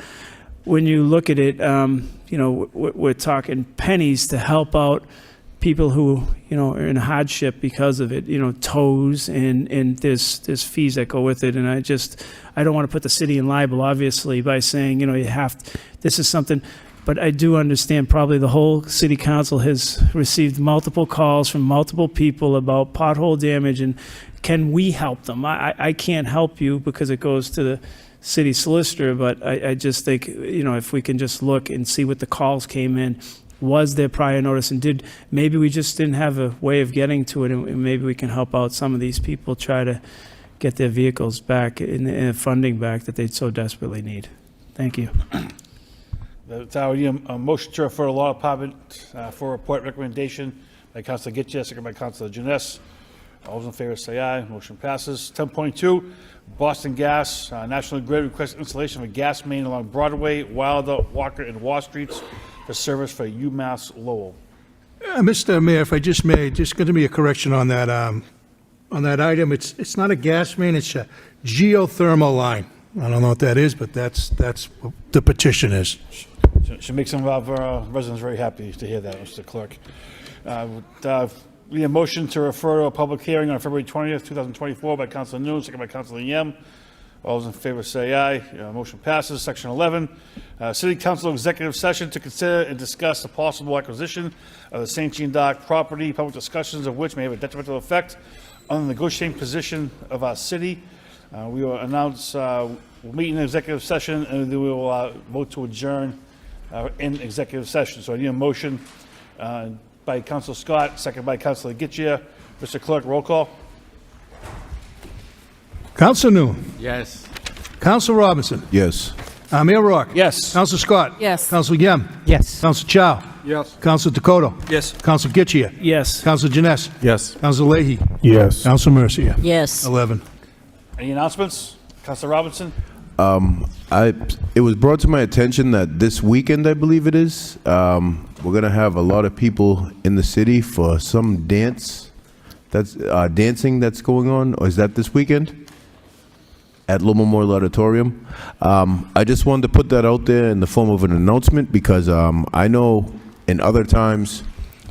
I: when you look at it, you know, we're talking pennies to help out people who, you know, are in hardship because of it, you know, tows and there's fees that go with it. And I don't want to put the city in liable, obviously, by saying, you know, this is something. But I do understand probably the whole city council has received multiple calls from multiple people about pothole damage and can we help them? I can't help you because it goes to the city solicitor, but I just think, you know, if we can just look and see what the calls came in, was there prior notice, and maybe we just didn't have a way of getting to it, and maybe we can help out some of these people try to get their vehicles back and funding back that they so desperately need. Thank you.
B: That's our motion to refer to Law Department for report recommendation by Councilor Getchia, second by Councilor Janess. All those in favor say aye. Motion passes. 10.2, Boston Gas, National Grid requests installation of a gas main along Broadway, Wilder, Walker, and Wall Streets for service for UMass Lowell.
C: Mr. Mayor, if I just may, just going to be a correction on that item. It's not a gas main, it's a geothermal line. I don't know what that is, but that's what the petition is.
B: Should make some of our residents very happy to hear that, Mr. Clerk. We have a motion to refer to a public hearing on February 20th, 2024 by Councilor Noon, second by Councilor Yem. All those in favor say aye. Motion passes. Section 11, City Council Executive Session to consider and discuss the possible acquisition of the St. Jean Dock property, public discussions of which may have a detrimental effect on the negotiating position of our city. We will announce, we'll meet in executive session, and then we will vote to adjourn in executive session. So I need a motion by Councilor Scott, second by Councilor Getchia. Mr. Clerk, roll call.
C: Councilor Noon.
J: Yes.
C: Councilor Robinson.
G: Yes.
C: Mayor Rourke.
B: Yes.
C: Councilor Scott.
M: Yes.
C: Councilor Yem.
H: Yes.
C: Councilor Chow.
K: Yes.
C: Councilor Dakota.
K: Yes.
C: Councilor Getchia.
I: Yes.
C: Councilor Janess.
P: Yes.
C: Councilor Leahy.
P: Yes.
C: Councilor Mercia.
E: Yes.
C: 11.
B: Any announcements? Councilor Robinson?
G: It was brought to my attention that this weekend, I believe it is, we're gonna have a lot of people in the city for some dancing that's going on. Or is that this weekend at Lowell Memorial Auditorium? I just wanted to put that out there in the form of an announcement because I know in other times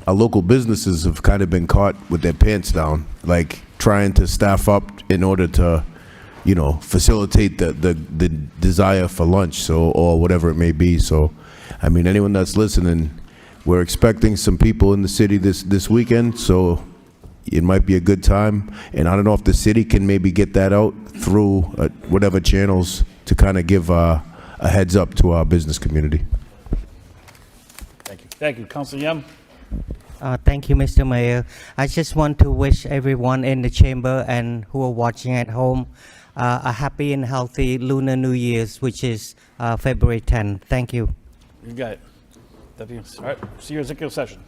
G: our local businesses have kind of been caught with their pants down, like trying to staff up in order to, you know, facilitate the desire for lunch, so, or whatever it may be. So, I mean, anyone that's listening, we're expecting some people in the city this weekend, so it might be a good time. And I don't know if the city can maybe get that out through whatever channels to kind of give a heads up to our business community.
B: Thank you. Thank you. Councilor Yem?
H: Thank you, Mr. Mayor. I just want to wish everyone in the chamber and who are watching at home a happy and healthy Lunar New Year's, which is February 10th. Thank you.
B: You got it. All right. See you in executive session.